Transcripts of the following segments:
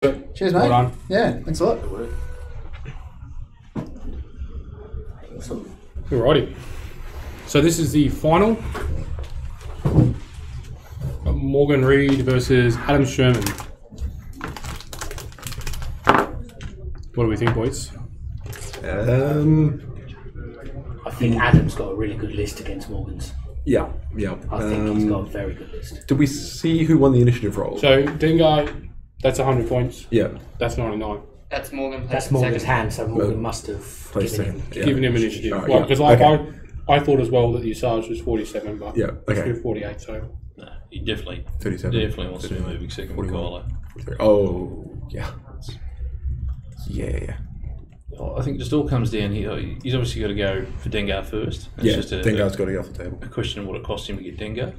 Cheers, mate. Well done. Yeah, thanks a lot. Alrighty. So this is the final. Morgan Reed versus Adam Sherman. What do we think, boys? I think Adam's got a really good list against Morgan's. Yeah. I think he's got a very good list. Did we see who won the initiative role? So Dengar, that's 100 points. Yeah. That's 99. That's Morgan. That's Morgan's hand, so Morgan must have Given him initiative. Right, Because I thought as well that the Asajj was 47, but it's 48. So no, he definitely 37. wants to be moving second with Kylo. Oh yeah. I think it just all comes down here. He's obviously got to go for Dengar first. It's just Dengar's got to go off the table. A question of what it cost him to get Dengar.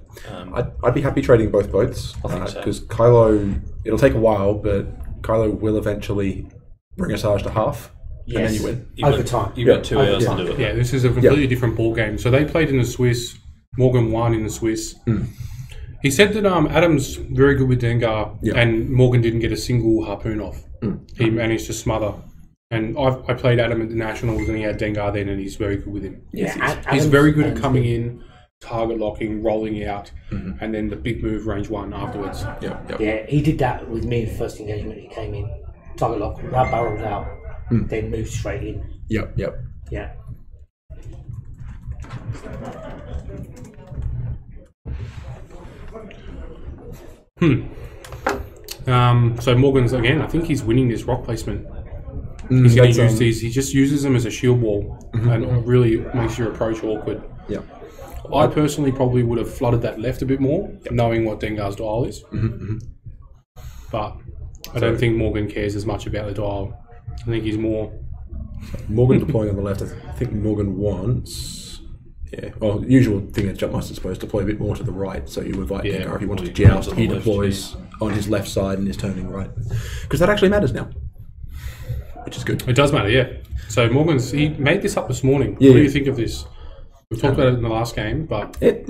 I'd be happy trading both boats. I think so. Because Kylo, it'll take a while, but Kylo will eventually bring Asajj to half, and then you win. Over time. You've got 2 hours to do it. Yeah, this is a completely different ball game. So they played in the Swiss. Morgan won in the Swiss. He said that Adam's very good with Dengar, and Morgan didn't get a single harpoon off. He managed to smother. And I played Adam at the Nationals, and he had Dengar then, and he's very good with him. He's very good at coming in, target locking, rolling out, and then the big move range 1 afterwards. Yeah, he did that with me the first engagement. He came in, target lock, barreled out, then moved straight in. Yeah. So Morgan's, again, I think he's winning this rock placement. He's going to use these. He just uses them as a shield wall, and it really makes your approach awkward. Yeah. I personally probably would have flooded that left a bit more, knowing what Dengar's dial is. But I don't think Morgan cares as much about the dial. I think he's more... Morgan deploying on the left, I think Morgan wants... Yeah, well, usual thing that Jumpmaster's supposed to deploy a bit more to the right, so you invite Dengar if he wants to joust, he deploys on his left side and is turning right. Because that actually matters now. Which is good. It does matter, yeah. So he made this up this morning. What do you think of this? We talked about it in the last game, but it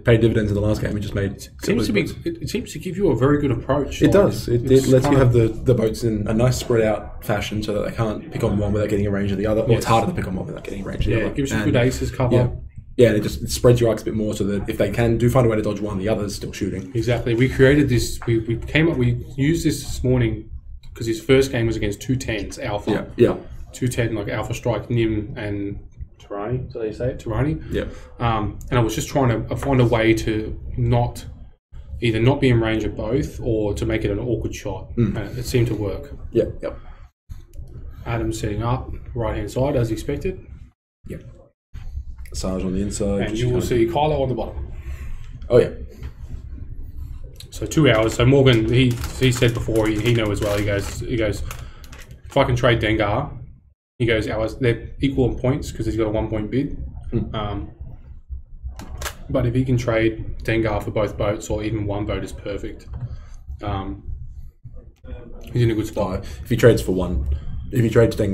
paid dividends in the last game. It just made it seems to give you a very good approach. It does. It lets you have the boats in a nice spread out fashion, so that they can't pick on one without getting a range of the other. Or it's harder to pick on one without getting a range of the other. It gives you good aces cover. Yeah, and it spreads your arcs a bit more, so that if they do find a way to dodge one, the other's still shooting. Exactly. We created this. We used this morning. Because his first game was against 210s Alpha. 210 like Alpha Strike, Nim, and Tirani. So they say it, Tirani. Yeah. And I was just trying to find a way to either not be in range of both or to make it an awkward shot. And it seemed to work. Yep. Adam's setting up right hand side as expected. Yep. Asajj on the inside. And you will see Kylo on the bottom. Oh yeah. So 2 hours. So Morgan, he said before, he knew as well. He goes. If I can trade Dengar, he goes. They're equal in points because he's got a 1 point bid. But if he can trade Dengar for both boats or even one boat is perfect. He's in a good spot. If he trades for one, if he trades takes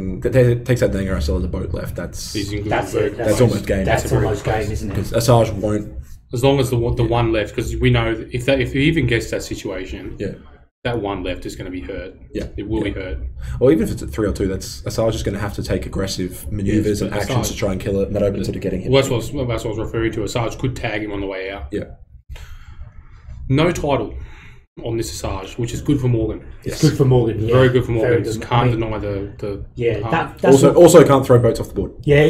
out Dengar and still has a boat left, that's almost game. That's almost game, isn't it? Because Asajj won't. As long as the one left, because we know that if he even gets that situation, that one left is going to be hurt. Yeah, it will be hurt. Or even if it's at 3 or 2, Asajj just going to have to take aggressive maneuvers and actions to try and kill it, and that opens it to getting him. Well, that's what I was referring to. Asajj could tag him on the way out. Yeah. No title on this Asajj, which is good for Morgan. It's good for Morgan. Yeah. Very good for Morgan. Just can't deny the that's also can't throw boats off the board. Yeah.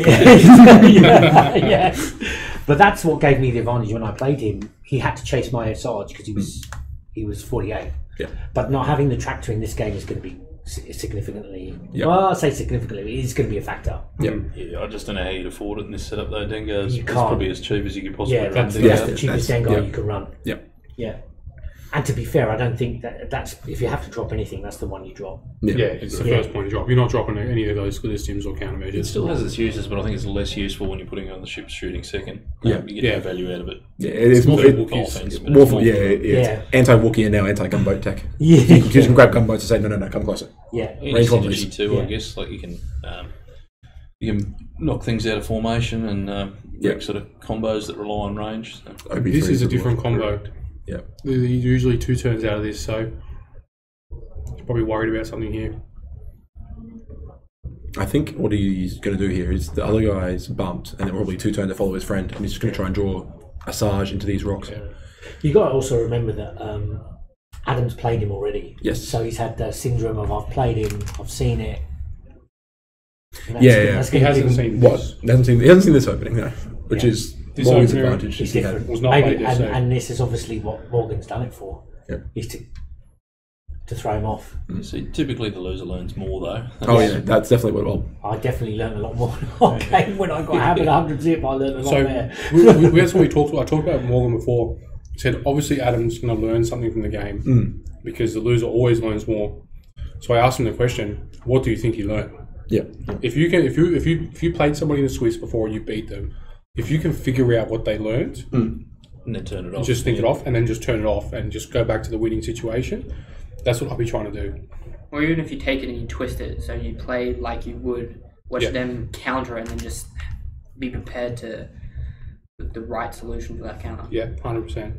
But that's what gave me the advantage when I played him. He had to chase my Asajj because he was 48. Yeah. But not having the tractor in this game is going to be significantly. Yeah. Well, I say significantly. It is going to be a factor. Yeah. I just don't know how you'd afford it in this setup though. Dengar is You can't. probably as cheap as you could possibly run. That's Dengar. the cheapest Dengar you can run. Yeah. Yeah. And to be fair, I don't think that's if you have to drop anything, that's the one you drop. Yeah, it's the first point to drop. You're not dropping any of those systems or countermeasures. It still has its uses, but I think it's less useful when you're putting it on the ship shooting second. Yeah. You get no value out of it. Yeah, it's more offense. Anti-Wookiee and now anti-gunboat tech. Yeah. You can grab gunboats and say, no, come closer. Yeah. Range one, synergy please. too, I guess. Like you can knock things out of formation and make sort of combos that rely on range. So. This is a different combo. Yeah. Usually 2 turns out of this, so Probably worried about something here. I think what he's going to do here is the other guy's bumped, and then probably 2 turns to follow his friend, and he's just going to try and draw Asajj into these rocks. Yeah. You got to also remember that Adam's played him already. Yes. So he's had the syndrome of I've played him, I've seen it. Yeah. He hasn't seen What? this. He hasn't seen this opening, no. Which is This Morgan's opener advantage. It's He had- different. was not Maybe, played this, so- and this is obviously what Morgan's done it for. Yep. Is to throw him off. You see, typically the loser learns more though. Oh yeah, that's definitely what. Well, I definitely learned a lot more in our game when I got hammered 100 zip. I learned a lot So there. that's what we talked about. I talked about Morgan before. He said obviously Adam's going to learn something from the game because the loser always learns more. So I asked him the question: what do you think he learned? yeah, If you played somebody in the Swiss before, you beat them. If you can figure out what they learned, And then turn it off. just think it off, and then just turn it off, and just go back to the winning situation. That's what I'll be trying to do. Or even if you take it and you twist it, so you play like you would, watch them counter and then just be prepared to the right solution for that counter. Yeah, 100%.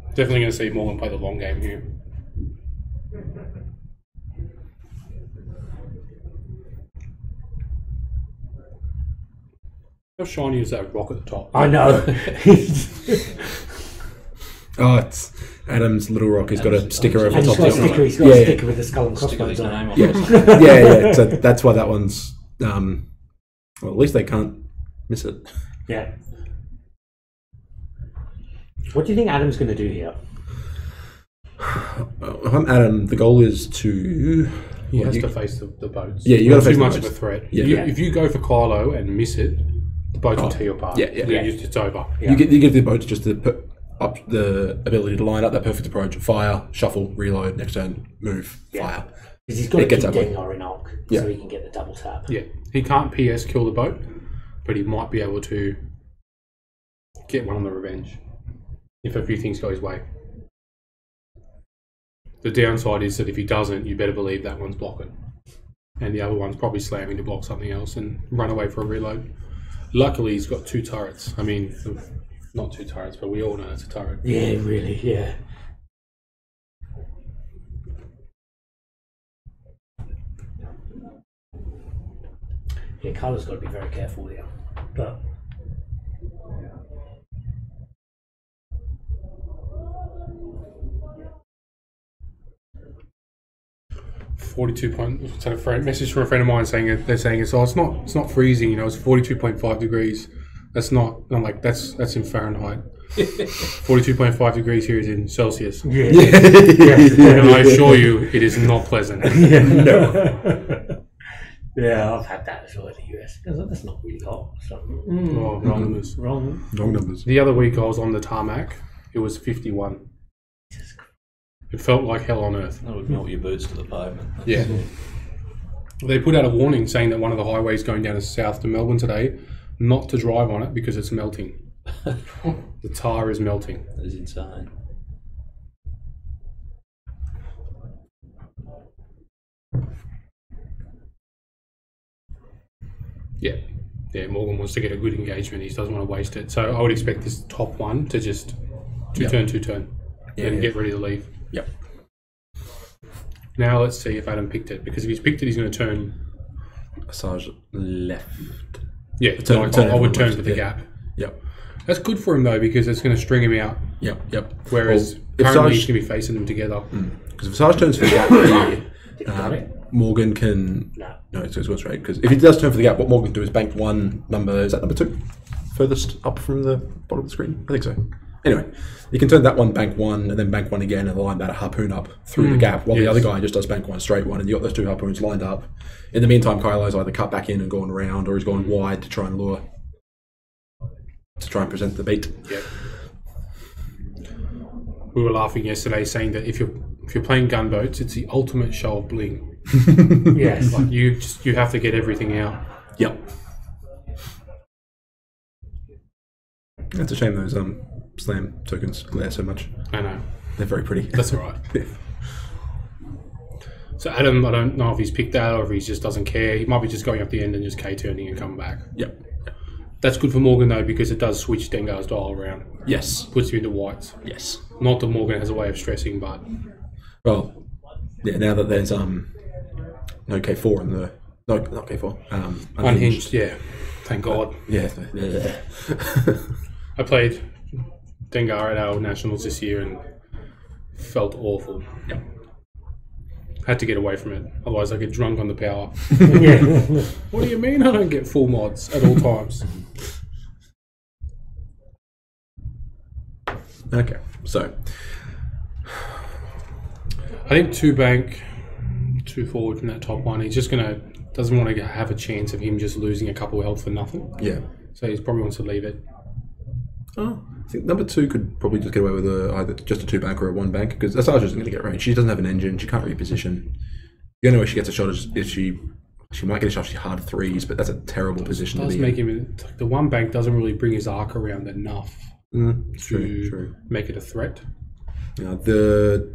Definitely going to see Morgan play the long game here. How shiny is that rock at the top? I know. oh, it's Adam's little rock. He's got a sticker over And the he's top. got a sticker. He's got a sticker with the skull and Stick crossbones his on name it. on it. Yeah. So that's why that one's. Well, at least they can't miss it. Yeah. What do you think Adam's going to do here? If I'm Adam, the goal is to. He has to face the boats. Yeah, you They're gotta face too the much of boats. a threat. Yeah. If you go for Kylo and miss it, the boats will tear you apart. Yeah. It's over. Yeah. You give the boats just up the ability to line up that perfect approach, fire, shuffle, reload, next turn, move, fire. Because he's got to It gets keep ugly. Dengar in arc Yeah. so he can get the double tap. Yeah, he can't PS kill the boat, but he might be able to get one on the revenge if a few things go his way. The downside is that if he doesn't, you better believe that one's blocking. And the other one's probably slamming to block something else and run away for a reload. Luckily, he's got 2 turrets. I mean, not 2 turrets, but we all know it's a turret. Yeah, really, yeah. Yeah, Kylo's got to be very careful here. But 42 point. So a message from a friend of mine saying it. They're saying it's not freezing. You know, it's 42.5 degrees. That's not. I'm like that's in Fahrenheit. 42.5 degrees here is in Celsius. yeah, And I assure you, it is not pleasant. yeah, I've had that as well in the US. That's not really hot. So, Oh, wrong numbers. wrong. Wrong numbers. The other week I was on the tarmac. It was 51. It felt like hell on earth. That would melt your boots to the pavement. Yeah. They put out a warning saying that one of the highways going down south to Melbourne today, not to drive on it because it's melting. The tar is melting. That is insane. Yeah. Yeah, Morgan wants to get a good engagement. He doesn't want to waste it. So I would expect this top one to just two turn, and get ready to leave. Yep. Now let's see if Adam picked it. Because if he's picked it, he's going to turn. Asajj left. Yeah, Turn I would everyone turn left, for the yeah. gap. Yep. That's good for him though, because it's going to string him out. Yep. Whereas Well, if currently Asajj- he's going to be facing them together. Because if Asajj turns for the gap here, Got it? Morgan can. No. It's going straight. Because if he does turn for the gap, what Morgan can do is bank one number. Is that number 2? Furthest up from the bottom of the screen? I think so. Anyway, you can turn that one, bank one, and then bank one again, and line that harpoon up through the gap, while the yes. other guy just does bank one, straight one, and you've got those 2 harpoons lined up. In the meantime, Kylo's either cut back in and gone around, or he's gone wide to try and lure, to try and present the bait. Yep. We were laughing yesterday, saying that if you're playing gunboats, it's the ultimate show of bling. Yes. Like you have to get everything out. Yep. It's a shame those slam tokens glare so much. I know. They're very pretty. That's all right. So Adam, I don't know if he's picked that or if he just doesn't care. He might be just going up the end and just K-turning and coming back. Yep. That's good for Morgan though, because it does switch Dengar's dial around. Yes. Puts him into whites. Yes. Not that Morgan has a way of stressing, but Well, yeah. Now that there's no K4 in the not K4 Unhinged. Yeah, thank God. Yeah. I played Dengar at our nationals this year and felt awful. Yeah. Had to get away from it, otherwise I get drunk on the power. Yeah. What do you mean I don't get full mods at all times? Okay, so I think 2 bank, 2 forward from that top one. He's just doesn't want to have a chance of him just losing a couple of health for nothing. yeah. So he probably wants to leave it. Oh, I think number 2 could probably just get away with either just a 2 bank or a 1 bank because Asajj isn't going to get range. She doesn't have an engine. She can't reposition. The only way she gets a shot is if she might get a shot if she hard 3s, but that's a terrible position to be in. The 1 bank doesn't really bring his arc around enough True. make it a threat. The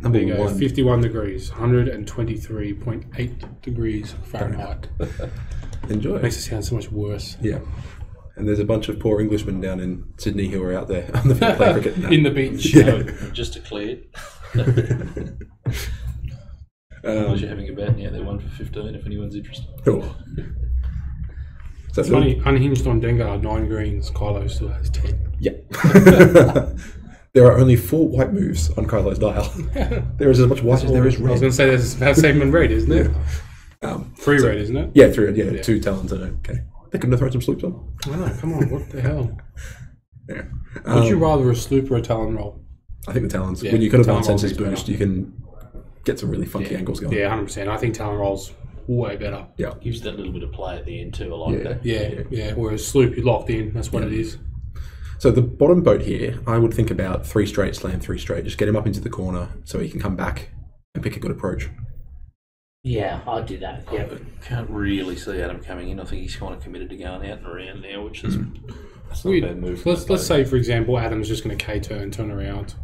number There you go, 1. 51 degrees, 123.8 degrees Fahrenheit. Enjoy. Makes it sound so much worse. Yeah. And there's a bunch of poor Englishmen down in Sydney who are out there on the field playing cricket. No. In the beach. So, just to clear it. Unless you're having a bad night, they're 1 for 15 if anyone's interested. Cool. So It's funny, unhinged on Dengar, 9 greens, Kylo still has 10. Yeah. There are only 4 white moves on Kylo's dial. There is as much white as there is I was red. going to say there's about the same in red, isn't it? 3 red, isn't it? Yeah, 3 red. Yeah, 2 talons. Okay. They couldn't have thrown some sloops on. I know, come on, what the hell? Yeah. Would you rather a sloop or a talon roll? I think the talons. Yeah, When you cut a talon consensus rolls is boost, you can get some really funky angles going. Yeah, 100%. I think talon rolls way better. Yeah. Gives that little bit of play at the end too. I like that. Yeah. Whereas sloop, you're locked in. That's what it is. So the bottom boat here, I would think about 3 straight, slam 3 straight. Just get him up into the corner so he can come back and pick a good approach. Yeah, I'd do that. Yeah. I can't really see Adam coming in. I think he's kind of committed to going out and around now, which is that's not a bad move. Let's say, for example, Adam's just going to turn around.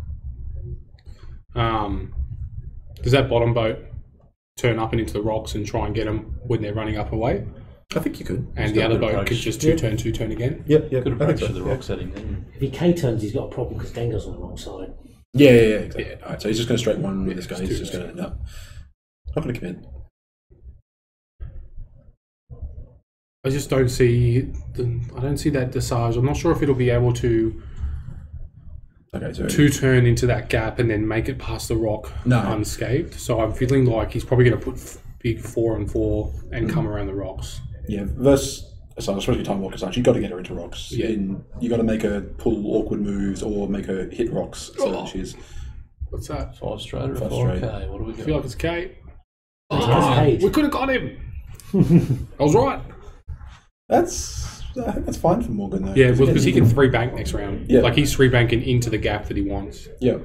Does that bottom boat turn up and into the rocks and try and get them when they're running up away? I think you could. And the other boat could just 2 turn again? Yep. Could I think approach so. to the rock setting then. If he K-turns, he's got a problem because Dengar's on the wrong side. Yeah, exactly. Yeah. All right, so he's just going to straight one with this guy. He's just going to end up. Not going to commit. I just don't see that Asajj. I'm not sure if it'll be able to turn into that gap and then make it past the rock unscathed. So I'm feeling like he's probably going to put big 4 and 4 and come around the rocks. Yeah, versus Asajj, especially time walk Asajj, you've got to get her into rocks. Yeah. You got to make her pull awkward moves or make her hit rocks so that she's... What's that? 5 straight or 5 4K? straight. What do we I got? feel like it's K. We We could have got him. I was right. I think that's fine for Morgan though. Yeah, because he can 3 bank next round. Yeah. Like he's 3 banking into the gap that he wants. Yeah.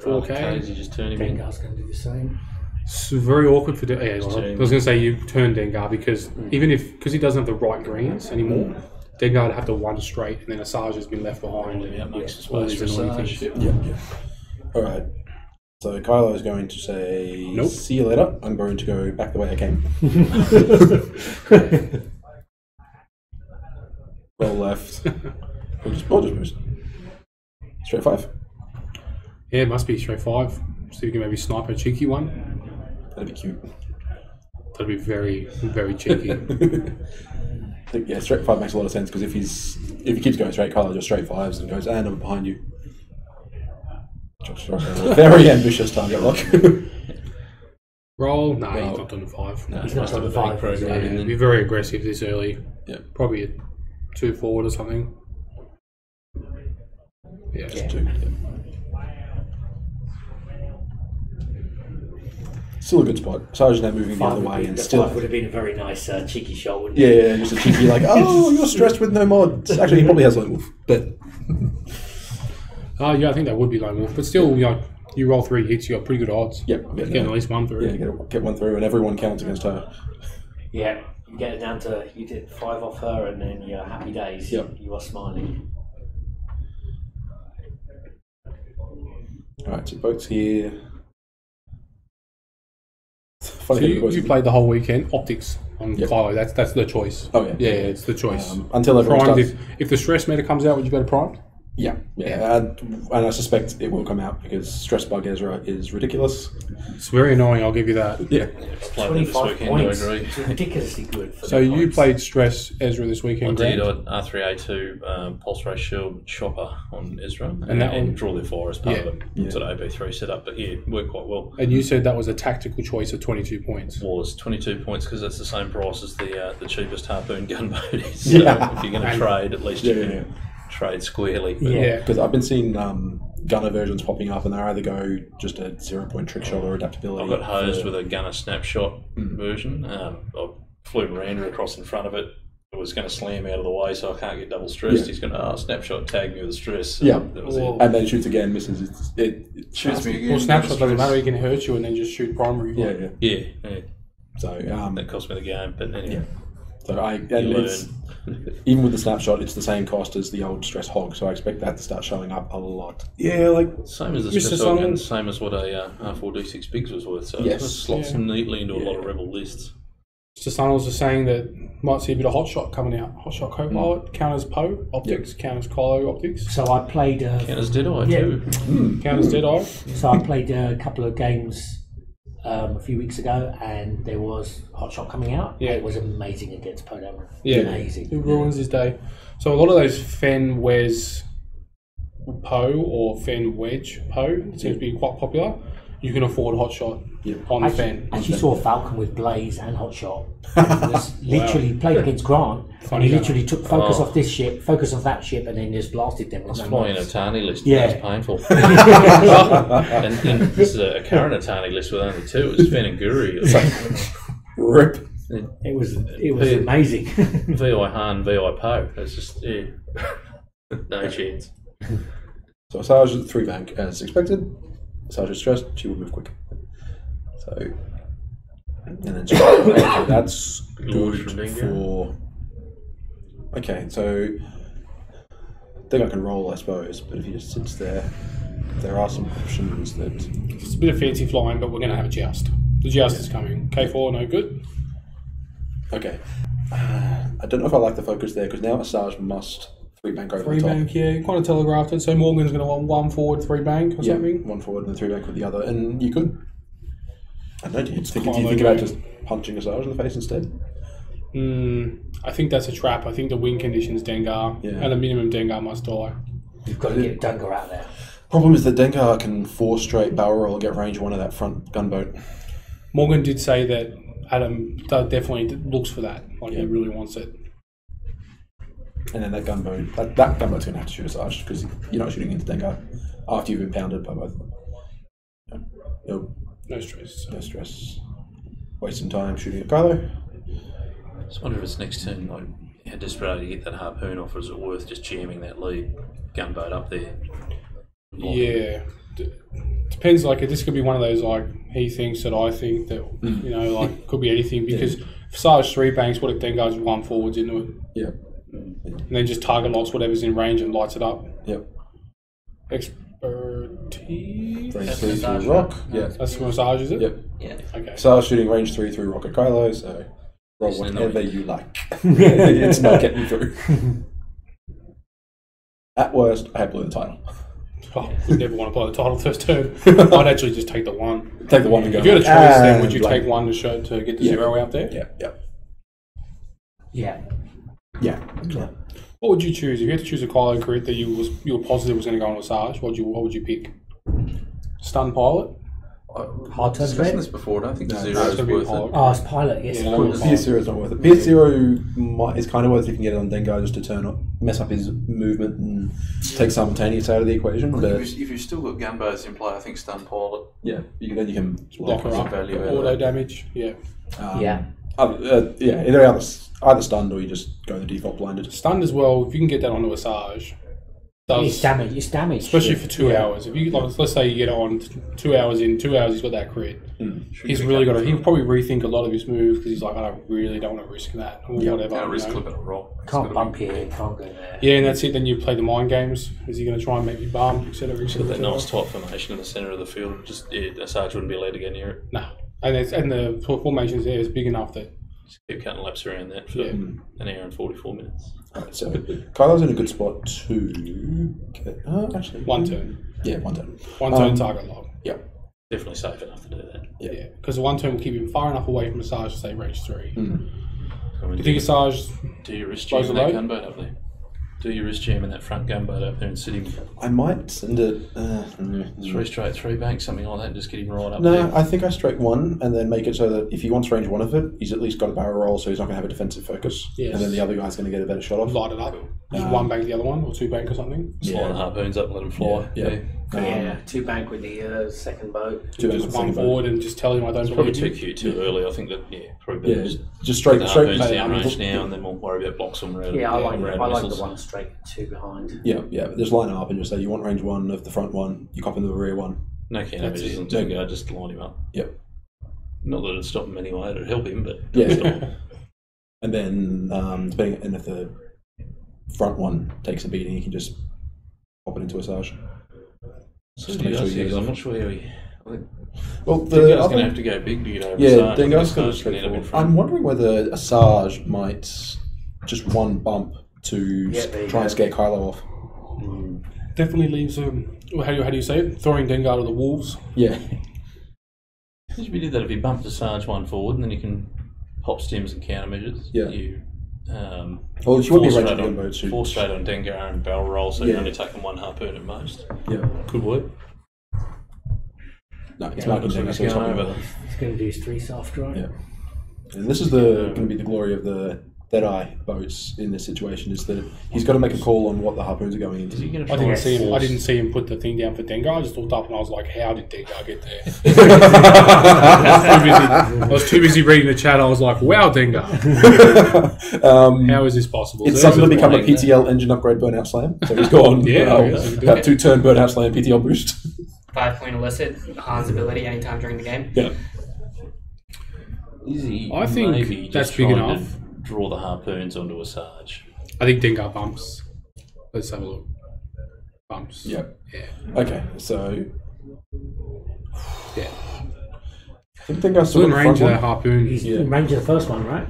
4K. You just turn him in. Dengar's going to do the same. It's very awkward for I was going to say you turn Dengar because because he doesn't have the right greens anymore, Dengar would have to 1 straight and then Asajj has been left behind. Yeah, makes the all space these for annoying Asajj. things. Yeah. All right. So Kylo is going to say, Nope. See you later. I'm going to go back the way I came. Roll left. We'll just boost. Straight 5. Yeah, it must be straight 5. So you can maybe snipe a cheeky one. That'd be cute. That'd be very, very cheeky. I think, yeah, straight 5 makes a lot of sense because if he keeps going straight, Kylo just straight 5s and goes, and I'm behind you. Very ambitious target lock. Roll? No, he's not doing the 5. No, He's not must have on a the big 5. program. He'd be very aggressive this early. Yeah. Probably a 2 forward or something. Yeah. Just 2. Yeah. Still a good spot. Asajj now moving the other way and still... 5 would have been a very nice cheeky shot, wouldn't Yeah, just a cheeky like, oh, you're stressed with no mods. Actually, he probably has Lone Wolf, but... Yeah, I think that would be Lone Wolf. But still, you roll 3 hits, you got pretty good odds. Yep. You're getting at least 1 through. Yeah, get 1 through and everyone counts against her. Yeah, you get it down to, you did 5 off her and then you're happy days. Yep. You are smiling. Alright, so boats here. So you played the whole weekend optics on Kylo. That's the choice. Oh yeah, yeah, it's the choice. Until everyone primed. starts. If the stress meter comes out, would you go to primed? Yeah. And I suspect it will come out because Stress Bug Ezra is ridiculous. It's very annoying, I'll give you that. Yeah. Played this 25 weekend, points. I agree. It's ridiculously good. For So their you points. played Stress Ezra this I weekend, did. Grant? R3A2 Pulse Ray Shield Chopper on Ezra, And that one- Draw Their Fire as part Yeah. of it. Sort of AB3 setup, but yeah, worked quite well. And you said that was a tactical choice of 22 points. Was 22 points because that's the same price as the cheapest harpoon gunboat is. So if you're going to trade, at least you can trade squarely. But Yeah. Because I've been seeing gunner versions popping up, and they either go just a 0-point trick shot or adaptability. I got hosed with a gunner snapshot version. I flew Miranda across in front of it. It was going to slam out of the way, so I can't get double stressed. Yeah. He's going to snapshot tag me with a stress. So Yeah. that was it. And then shoots again, misses. It Shoots me again. Well, snapshot with doesn't stress. matter, he can hurt you and then just shoot primary. Yeah. Yeah. So That cost me the game, but anyway. So and You it's even with the snapshot, it's the same cost as the old Stress Hog. So I expect that to start showing up a lot. Yeah, like Same as the Mr. stress Sullivan. and same as what a R4D6 Bigs was worth. So Yes. it slots Yeah. neatly into a lot of rebel lists. Mr. Sunnels was saying that might see a bit of hot shot coming out. Hot shot co-pilot, counters Poe optics, counters Kylo optics, So I played. Counters Deadeye Yeah. too. counters Deadeye. So I played a couple of games a few weeks ago, and there was Hot Shot coming out. Yeah. It was amazing against Poe. Yeah, Amazing. it ruins his day. So a lot of those Fen Wes Poe or Fen Wedge Poe seems to be quite popular. You can afford hot shot on Fen. I actually saw a Falcon with Blaze and Hot Shot. And it was literally played against Grant, and he literally took focus off this ship, focus off that ship, and then just blasted them. I was flying a Atani list. Yeah. That was painful. and this is a current Atani list with only two. It was Fen and Guri. Rip. It was amazing. VI Han, VI Poe. It's just no chance. So Asajj 3 bank as expected. Asajj is stressed, she will move quick. So, and then okay, that's Launch good from Dengar. for. Okay, so Dengar can roll, I suppose, but if he just sits there, there are some options that. It's a bit of fancy flying, but we're going to have a joust. The joust is coming. K4, no good. Okay, I don't know if I like the focus there because now Asajj must 3 bank over 3 the top. bank, yeah, kind of telegraphed it. So Morgan's going to want 1 forward, 3 bank or Yeah, something. 1 forward and 3 bank with the other, and you could. I don't know. Do you think Kylo about game. just punching Asajj in the face instead? I think that's a trap. I think the win conditions Dengar. Yeah. At a minimum, Dengar must die. You've got to get Dengar out there. Problem is that Dengar can 4 straight barrel roll and get range 1 of that front gunboat. Morgan did say that Adam definitely looks for that. Like he really wants it. And then that gunboat, that gunboat's going to have to shoot Asajj because you're not shooting into Dengar after you've been pounded by both of them. No, No stress. no stress. Wasting time shooting at Kylo. I just wonder if it's next turn, like, how desperate to get that harpoon off, or is it worth just jamming that lead gunboat up there? Yeah. Depends, like, this could be one of those, like, he thinks that I think that, you know, like, could be anything. Because if Sarge 3 banks, what if Dengar's 1 forwards into it? Yeah. And then just target locks whatever's in range and lights it up. Yep. Expertise? Range That's 3 Asajj, through rock. right? Yeah. That's massage, is it? Yep. Yeah. Okay. Asajj shooting range 3 through rock at Kylo, so roll Isn't it whatever annoying? you like. It's not getting through. At worst, I blew the title. Oh, we never want to play the title first turn. I'd actually just take the 1. Take the 1 and go. If you had a choice, then would you and, take 1 to show to get the 0 out there? Yeah, yeah. Yeah. Yeah. What would you choose if you had to choose a Kylo crit that you were positive was going to go on Asajj? What would you pick? Stun pilot. Hard turn I've threat? seen this before. I don't think No, zero it's is gonna be worth pilot. it. Oh, it's pilot, yes. Yeah, of no, course. it's- PS0 is not worth it. PS0 is kind of worth if you can get it on Dengar just to mess up his movement and take simultaneous out of the equation. But If you've still got gunboats in play, I think stun pilot. yeah, then you can Lock her some up. value out of Auto that. damage. Yeah. Yeah. Either stunned or you just go the default blinded. Stunned as well. If you can get that onto Asajj, It's damage. It's damage. especially for 2 hours. If you let's say you get it on 2 hours in 2 hours, he's got that crit. He's really got to. He'll probably rethink a lot of his moves because he's like, I don't want to risk that or whatever. Can't you risk know. clipping a rock. It's Can't gotta bump be- here. Can't go there. Yeah, and that's it. Then you play the mind games. Is he going to try and make you bump, etc., Got etc.? that nice tight formation in the centre of the field. Just Asajj wouldn't be allowed to get near it. No, and the formations there is big enough that Just keep cutting laps around that for an hour and 44 minutes. Alright, so Kylo's in a good spot to get, actually... One turn. Yeah, one turn. One turn target lock. Yeah. Definitely safe enough to do that. Yeah, because the one turn will keep him far enough away from Asajj to say range 3. I mean, Do you think Asajj... Do you risk jamming that gunboat up there? Do you risk jamming that front gunboat up there and sit him? I might send it... 3 straight, 3 banks, something like that, and just get him right up No, there. I think I straight one and then make it so that if he wants range one of it, he's at least got a barrel roll, so he's not going to have a defensive focus. Yes. And then the other guy's going to get a better shot off. Light it up. Just one bank the other one, or 2 bank or something. Slide the harpoons up and let them fly. Yeah, 2 bank with the second boat. Just one forward and just tell him I don't It's probably believe too you. cute too early. I think that probably better just straight put the harpoons straight. downrange now, and then we'll worry about blocks on road. Yeah, I like the one straight 2 behind. Yeah. Just line them up and just say you want range one of the front one, you cop in the rear one. No countermeasures on Dengar, just line him up. Yep. Not that it'd stop him anyway, it'd help him, but Yeah. And then depending, and if the front one takes a beating, you can just pop it into Asajj. So I'm not sure how he. I think Well, Dengar's going to have to go big to get over. Yeah, Dengar's going going to end up in front. I'm wondering whether Asajj might just one bump to try and scare Kylo off. Definitely leaves him. How do you say it? Throwing Dengar to the wolves. Yeah. If you did that, if you bumped Asajj one forward, and then you can pop stims and countermeasures. Yeah. You. Well, she would be ranging gunboats. 4 straight on Dengar and barrel roll, so you're only taking 1 harpoon at most. Yeah. Could work. No, it's marking Dengar, so it's not over. He's going to do his 3 soft drive. Yeah. And this is going to be the glory of the Deadeye boats in this situation, is that he's got to make a call on what the harpoons are going into. Is he going to I try didn't see him put the thing down for Dengar. I just looked up and I was like, how did Dengar get there? I was too busy reading the chat. I was like, wow, Dengar. How is this possible? It's something to become a PTL engine upgrade burnout slam. So he's gone 2-turn burnout slam PTL boost. 5-point elicit, Han's ability anytime during the game. Yeah. Is he I think maybe that's just big trying enough. to draw the harpoons onto Asajj? I think Dengar bumps. Let's have a look. Bumps. Yeah. Yeah. Okay, so Yeah. I think Dengar's Still in the range of front that one. harpoon. He's in range of the first one, right?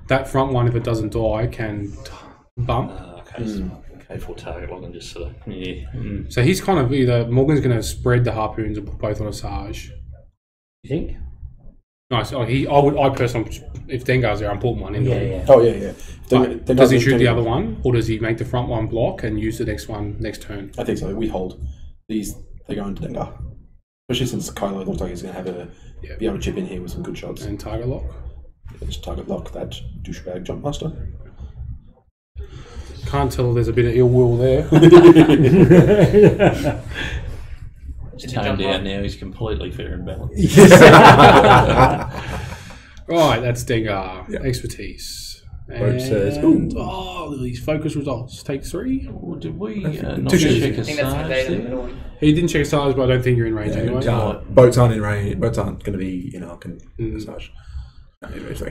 That front one, if it doesn't die, can bump. Okay, so K4 target lock and just sort of So he's kind of either Morgan's going to spread the harpoons and put both on Asajj. You think? Nice. I personally, if Dengar's there, I'm putting one in. Yeah. Oh yeah. But does he shoot the other one, or does he make the front one block and use the next one next turn? I think so. We hold these. They go into Dengar, especially since Kylo looks like he's going to have be able to chip in here with some good shots. And target lock. Just target lock that douchebag jump master. Can't tell if there's a bit of ill will there. He's toned down now. He's completely fair and balanced. Right, that's Dengar. Yeah. Expertise. Boat says, these focus results. Take 3. Well, did we not Two check shooters. I think that's the data in the middle one. He didn't check size, but I don't think you're in range anyway. Boats aren't in range. Boats aren't going to be Asajj.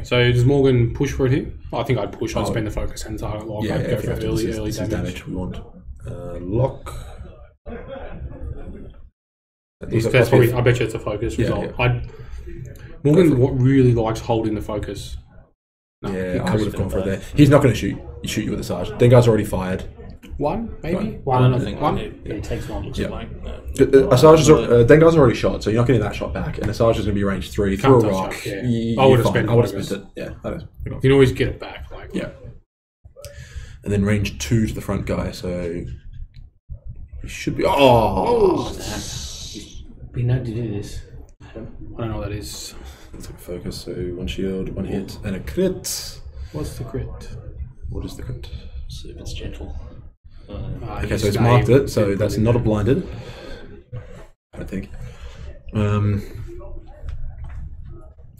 So does Morgan push for it here? I think I'd push. I'd spend the focus and target lock. I'd go for early damage. We want lock. That's probably, I bet you it's a focus result. Yeah. Morgan really likes holding the focus. No, I would have gone for it there. He's not going to shoot you with Asajj. Dengar's already fired. One, maybe? One. I think One? It takes one. looks like. Dengar's already shot, so you're not getting that shot back. And Asajj is going to be range 3 through a touch rock. that, yeah. I would have spent spent it. Yeah, you can always get it back. Yeah. And then range 2 to the front guy, so he should be. We know to do this. I don't know what that is. Let's take a focus. So 1 shield, 1 hit, and a crit. What's the crit? What is the crit? See if it's gentle. Okay, so it's marked it, so that's not a blinded. I don't think. Did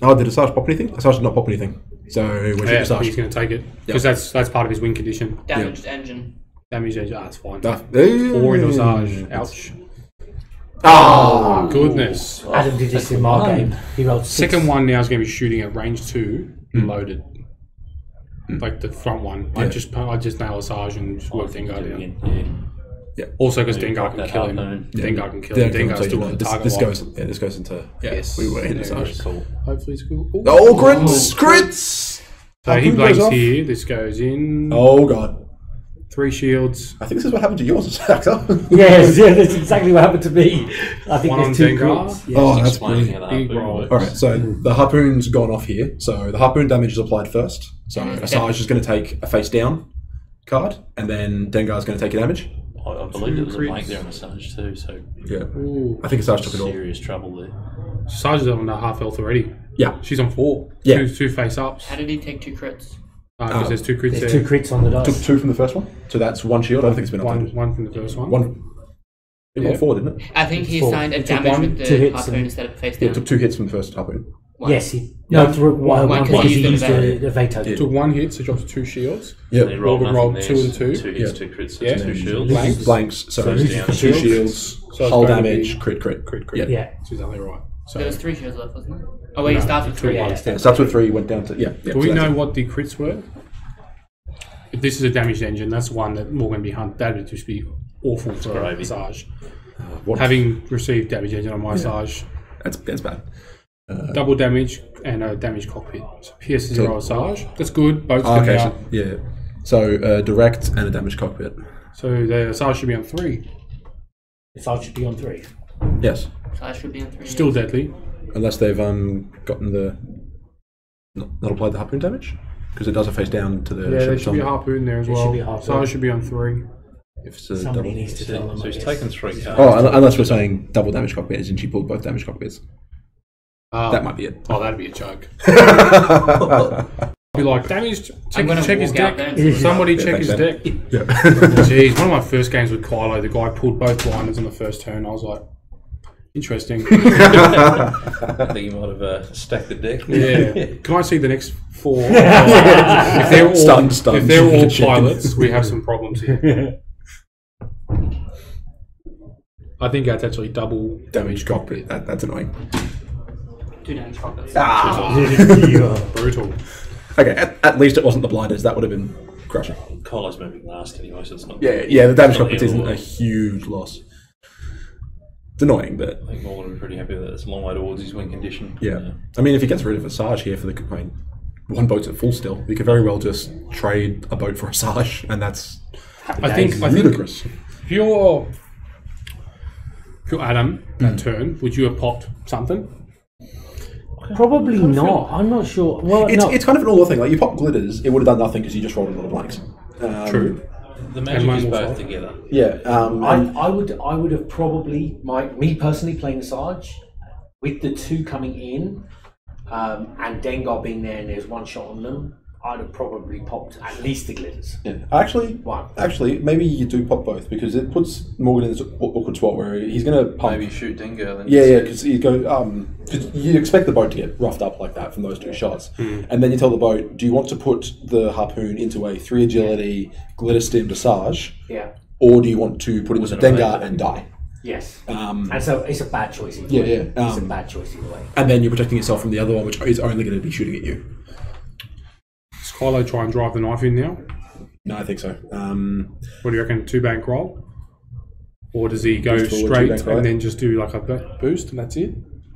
Asajj pop anything? Asajj did not pop anything. So when He's going to take it because that's part of his win condition. Damaged engine. Damaged engine. That's fine. 4 into Asajj. Ouch. Oh goodness! Adam did this in my game. He rolled 6. Second one now is going to be shooting at range 2, loaded. Like the front one. I just nail Asajj and just work Dengar down. Also, because Dengar can that kill him. harpoon. Dengar can kill him. Dengar's still got the target this lock. goes into Yes. we were hitting Yeah, Asajj. Cool. Hopefully it's cool. Ooh. Oh, crits! So he Harpoon goes blanks off. here. This goes in. Oh god. 3 shields. I think this is what happened to yours, Actor. Yes, yeah, that's exactly what happened to me. I think One there's on 2 Dengar. crits. Yeah. Oh, that's Explaining brilliant. how the Big harpoon roll. works. Alright, so the harpoon's gone off here. So the harpoon damage is applied first. So Asajj is going to take a face down card, and then Dengar's going to take a damage. I believe there was a crits. blank there on Asajj too, so Yeah. Ooh. I think Asajj took it all. serious trouble there. Sarge is on half health already. Yeah. She's on 4. Yeah. Two face ups. How did he take 2 crits? Because there's 2 crits There's there. 2 crits on the Took dice. 2 from the first one. So that's 1 shield. I don't think it's been updated. One from the first one. One. It Yeah. got 4, didn't it? I think he Four. assigned a Took damage one, with 2 the hits harpoon and- instead of face Yeah, down. it took 2 hits from the first harpoon. One. Yes, one One, because he used used the the veto. Yeah. Took 1 hit, so drops 2 shields. And Yeah. he rolled Morgan nothing rolled there, 2 and 2. 2 hits, Yeah. 2 crits, Yeah. that's 2 shields. Blanks. Blanks. So So he's down 2 shields. shields, So it's hull going to damage, be crit. crit. Yeah. That's exactly right. So, There was 3 shields left, wasn't there? Oh wait, he No, starts with 3. yeah. Yeah, it starts with 3, went down to yeah. do we know what the crits were? If this is a damaged engine, that's one that Morgan be hunt. That would just be awful for gravy. Asajj. What? Having received damage engine on my Asajj, That's bad. double damage and a damaged cockpit. So PS 0 Asajj. That's good. Boats Oh, come okay, out. so, yeah. So direct and a damaged cockpit. So the Asajj should be on 3. Asajj should be on 3. Yes, So I should be on 3. Still deadly. unless they've gotten the not applied the harpoon damage because it does a face down to the. Yeah, there ship should be a on- harpoon there as There well. should be a harpoon. Asajj should be on 3. If it's a Somebody double. needs to tell them. So I he's guess. taken 3 cards. Oh, unless we're saying double damage cockpit, as in she pulled both damage cockpits. That might be it. Oh, that'd be a joke. Be like, damaged. I'm gonna Check his walk out deck. there. Somebody Yeah, check his thanks, deck. Yeah. Jeez, one of my first games with Kylo, the guy pulled both blinders on the first turn. I was like, interesting. I think you might have stacked the deck. Yeah. Can I see the next 4? If they're all, Stunned. if they're all pilots, we have some problems here. I think that's actually double Damage cockpit. That's annoying. 2 damage cockpits. Yeah. Brutal. Okay, at least it wasn't the blinders. That would have been crushing. Kylo's moving last anyway, so it's not. Yeah. The damage it's not cockpit the end isn't of the a world. huge loss. It's annoying, but I think Morgan will be pretty happy with that. It's a long way towards his win condition. yeah. I mean, if he gets rid of Asajj here for the one boat's at full still, he could very well just trade a boat for Asajj, and that's I think ludicrous. if you're Adam that turn, would you have popped something? Probably not. I'm not sure. Well, no. It's kind of an all thing. Like you pop glitters, it would have done nothing because you just rolled a lot of blanks. True. The magic mine is will both fall. together. Yeah. I would have probably me personally playing Asajj with the 2 coming in and Dengar being there and there's 1 shot on them. I'd have probably popped at least the glitters. Yeah. Actually, One. maybe you do pop both because it puts Morgan in this awkward spot where he's going to pump. Maybe shoot Dengar then. Yeah, because you go. Because you expect the boat to get roughed up like that from those 2 shots, and then you tell the boat, "Do you want to put the harpoon into a 3 agility glitter stemmed Asajj, Yeah. or do you want to put it into With an Dengar evade. and die?" Yes. Um, And so it's a bad choice either Yeah, way. yeah. It's a bad choice either way. and then you're protecting yourself from the other one, which is only going to be shooting at you. Does Kylo try and drive the knife in now? No, I think so. What do you reckon? 2-bank roll? Or does he go Boost forward, straight 2-bank right? and then just do like a boost and that's it?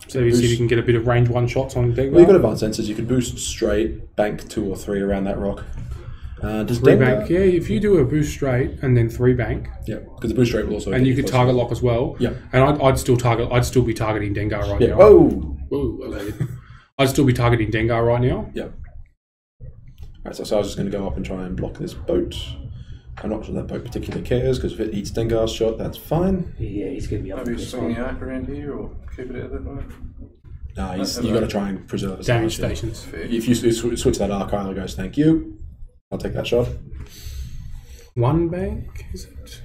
So you see if you can get a bit of range 1 shots on Dengar? Well, you've got advanced sensors. You could boost straight, bank 2 or 3 around that rock. Does 3-bank, Dengar? yeah. If you do a boost straight and then 3-bank, Yeah, because the boost straight will also. and get you could closer. target lock as well. Yeah. And I'd still be targeting Dengar right Yeah. now. Whoa. Whoa, okay. I'd still be targeting Dengar right now. Yeah. Alright, so I was just going to go up and try and block this boat. I'm not sure that boat particularly cares because if it eats Dengar's shot, that's fine. Yeah, he's going to be up Maybe for this swing one. the arc around here or keep it out that way. Nah, you got to try and preserve his Damage life, yeah. stations. If you switch that arc, Kylo goes, "Thank you. I'll take that shot." 1-bank, is it?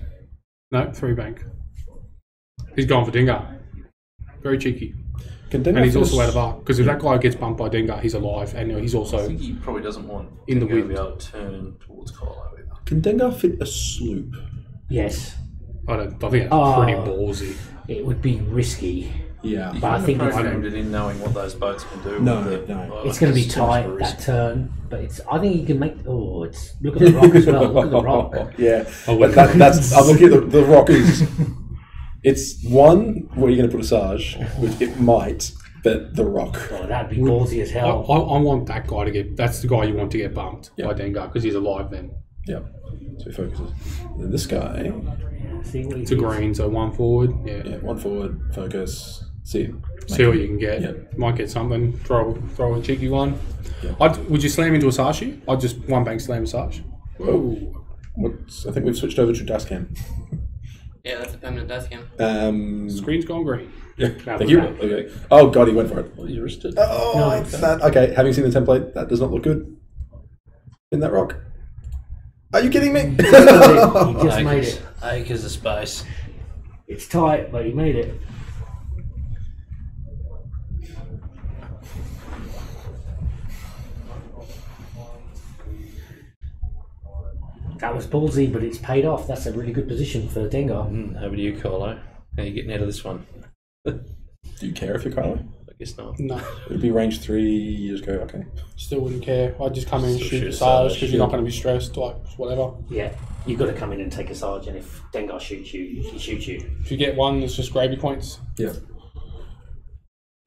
No, 3-bank. He's going for Dengar. Very cheeky. Can Dengar And he's finish- also out of arc. Because if that guy gets bumped by Dengar, he's alive. And he's I also... think he probably doesn't want In the Dengar to wind. be able to turn towards Kylo either. Can Dengar fit a sloop? Yes. I think that's Oh. pretty ballsy. It would be risky. Yeah. You But I think it's, programmed it in knowing what those boats can do. No, with no. it's going to be tight that turn, but I think you can make. Oh, it's look at the rock as well. Look at the rock. Yeah. But that's. I'm looking at the rock is. It's one where you're going to put Asajj, which it might, but the rock. Oh, that'd be ballsy as hell. I want that guy to get. That's the guy you want to get bumped by Dengar because he's alive then. Yeah. So he focuses. Then this guy. See what It's a green, so one forward. Yeah. One forward. Focus. See what you can get. Yeah. Might get something. Throw a cheeky one. Yeah. Would you slam into Asajj? I'd just one bank slam Asajj. Whoa. I think we've switched over to dust cam. Yeah, that's a permanent dust cam. Screen's gone green. Yeah. Thank you. Okay. Oh god, he went for it. Well, you risked it. Oh, that. Okay. Having seen the template, that does not look good. In that rock. Are you kidding me? He just made it. Acres of space. It's tight, but he made it. That was ballsy, but it's paid off. That's a really good position for Dengar. Over to you, Kylo. How are you getting out of this one? Do you care if you're Kylo? I guess not. No, It'd be range 3. You just go, okay. still wouldn't care. I'd just come in and Still shoot shoot Asajj Asajj, because you're not going to be stressed. Like whatever. Yeah, you've got to come in and take a Sarge, and if Dengar shoots you, he shoots you. If you get one, it's just gravy points. Yeah.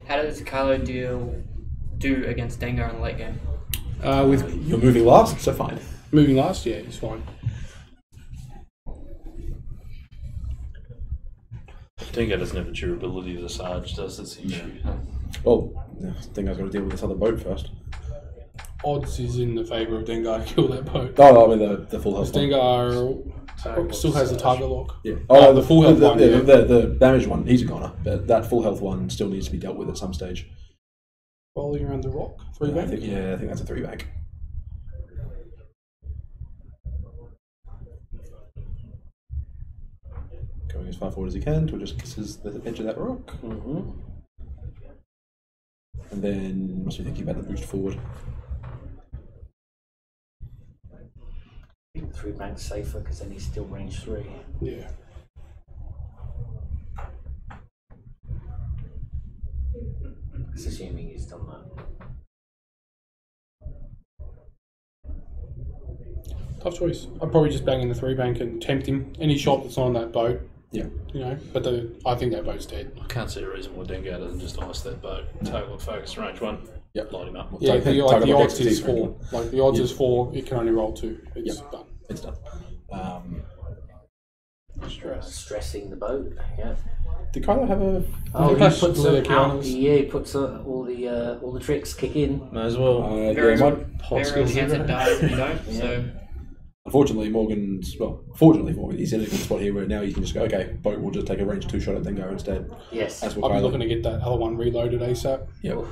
How does Kylo do against Dengar in the late game? With You're moving last, so fine. moving last, yeah, it's fine. Dengar doesn't have the durability that Asajj does. That's the issue. Well, I think I've got to deal with this other boat first. Odds is in the favour of Dengar to kill that boat. Oh, I mean the full health one. Dengar still has the target lock. Yeah. Oh, the full health one. The damaged one, he's a goner. But that full health one still needs to be dealt with at some stage. Rolling around the rock. 3 bank. I think that's a 3 bank. Going as far forward as he can till just kisses the edge of that rock. Mm-hmm. And then what's he thinking about the boost forward? I think 3 banks safer because then he's still range 3. Yeah. That's assuming he's done that. Tough choice. I'd probably just bang in the 3 bank and tempt him. Any shot that's on that boat. Yeah. You know, but I think that boat's dead. I can't see a reason why Dengar doesn't just ice that boat. Total and focus range 1. Yep. Light him up. Yeah, the odds is Dex 4. Like the odds is 4. It can only roll 2. It's done. It's done. Stressing the boat. Yeah. Did Kylo have a? Oh, he Plus puts the it out. counters. Yeah, he puts all the tricks kick in. May as well. Very yeah, rarely chance it dies if you don't. So Unfortunately, fortunately for Morgan, he's in a good spot here where now you can just go, okay, boat will just take a range 2 shot at Dengar instead. Yes. That's I'll what be Kylo. looking to get that other one reloaded ASAP. Yep.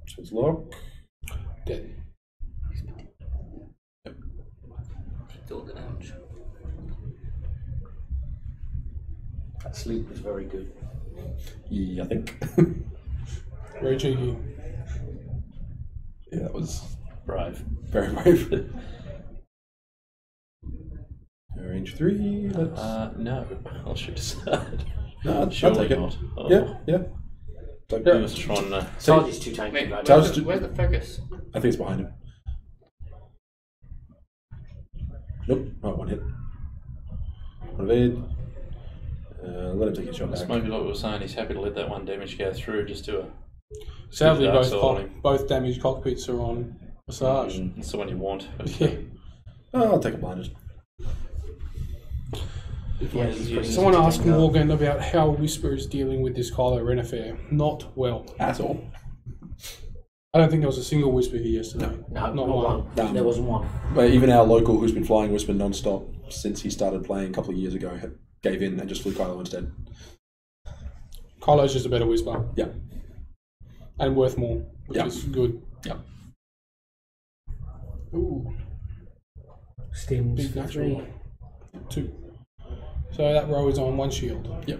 So it's lock. Dead. still the damage. That sleep was very good. Yeah, I think. Very cheeky. Yeah, that was Brave. very brave. Range 3. Let's... No. I'll shoot aside. No, I'll Surely take it. not. Oh. Yeah. He was trying to... Sarge is too tanky Wait, right now. where's the focus? I think it's behind him. Nope, right, 1 hit. 1 evade. Let him take his shot That's back. maybe like we were saying, he's happy to let that 1 damage go through just to Sadly, Dark side on him. both damaged cockpits are on Asajj. That's the one you want. Yeah. Oh, I'll take a blinders. Yeah, he's pretty Someone easy to asked take out. Morgan about how Whisper is dealing with this Kylo Ren affair. Not well. At all. I don't think there was a single Whisper here yesterday. No, not not one. one. There wasn't one. But even our local, who's been flying Whisper non-stop since he started playing a couple of years ago, gave in and just flew Kylo instead. Kylo's just a better Whisper. Yeah. And worth more, which Yeah. is good. Yeah. Ooh, Stims big for natural. 3. 2. So that row is on 1 shield. Yep.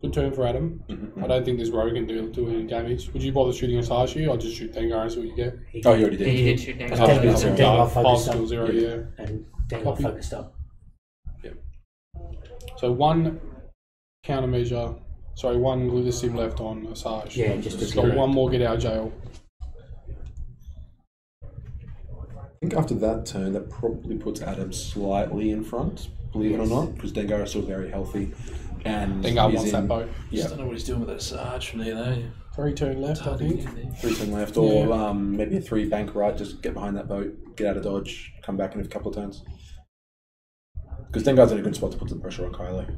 Good turn for Adam. Mm-hmm. I don't think this row can do any damage. Would you bother shooting Asajj here? I'll just shoot Dengar and see what you get. Oh, he already did. He did shoot Dengar. Oh, Dengar, it's so a Dengar Pulse focused still up. 0, yeah. And Dengar Copy. focused up. So 1 countermeasure Sorry, one glitter sim left on Asajj. Yeah, just He's got one more get out of jail. I think after that turn, that probably puts Adam slightly in front, believe it or not, because Dengar is still very healthy. And Dengar wants that boat. Just don't know what he's doing with that Asajj from there, though. 3 turn left, I think. 3 turn left, or maybe a 3 bank right, just get behind that boat, get out of dodge, come back in a couple of turns. Because Dengar's in a good spot to put the pressure on Kylo.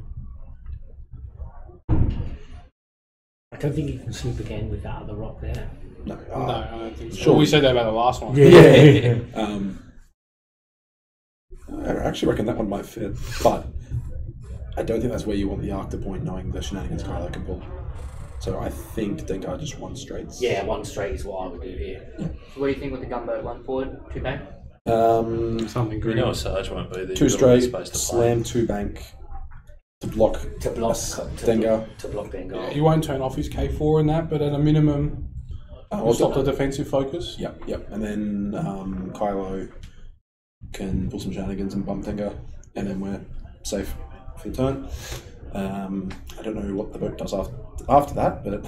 I don't think you can swoop again with that other rock there. No, No, I don't think so. Sure. We said that about the last one. Yeah. I actually reckon that one might fit, but I don't think that's where you want the arc to point, knowing the shenanigans Kylo can pull. So I think Dengar just 1 straights. Yeah, 1 straight is what I would do here. So what do you think with the gunboat? 1 forward, 2 back? Something You green. know Asajj won't be there. 2 You've got all the straight, space to slam 2 bank to block Dengar. To block Dengar. Yeah, he won't turn off his K4 in that, but at a minimum, we'll stop the defensive focus. Yep. And then Kylo can pull some shenanigans and bump Dengar, and then we're safe for the turn. I don't know what the boat does after that, but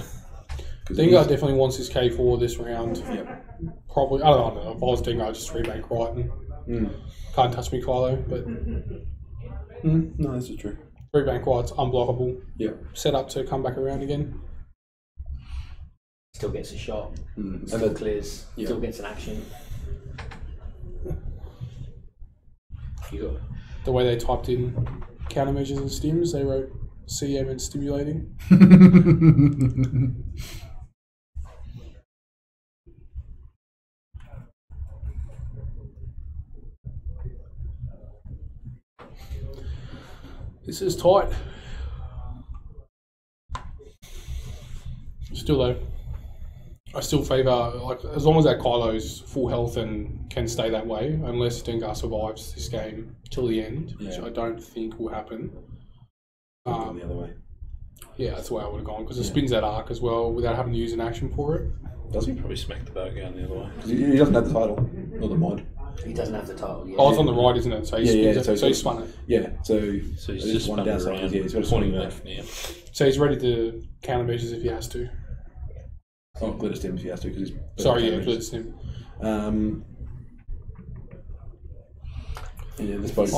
Dengar definitely wants his K4 this round. Yep. Probably, I don't know. If I was Dengar, I'd just 3 bank right and can't touch me, Kylo. But no, this is true. 3 bank right's unblockable. Yeah. Set up to come back around again. Still gets a shot. And Still then clears. Still gets an action. The way they typed in countermeasures and stims, they wrote CM and stimulating. This is tight. Still though, I still favour, like, as long as that Kylo's full health and can stay that way, unless Dengar survives this game till the end, which I don't think will happen. the other way. Yeah, that's the way I would have gone, because it spins that arc as well without having to use an action for it. Does he? Probably smack the boat going the other way. Because he doesn't have the title, or the mod. He doesn't have the title yet. Oh, it's on the right, isn't it? So he spins it, so he spun it. Yeah, so He's just one spun downside around, is he's got to pointing swing left now. So he's ready to countermeasures if he has to. Oh, glitter stim if he has to, because he's... Sorry, yeah, it's him. Yeah, this boat...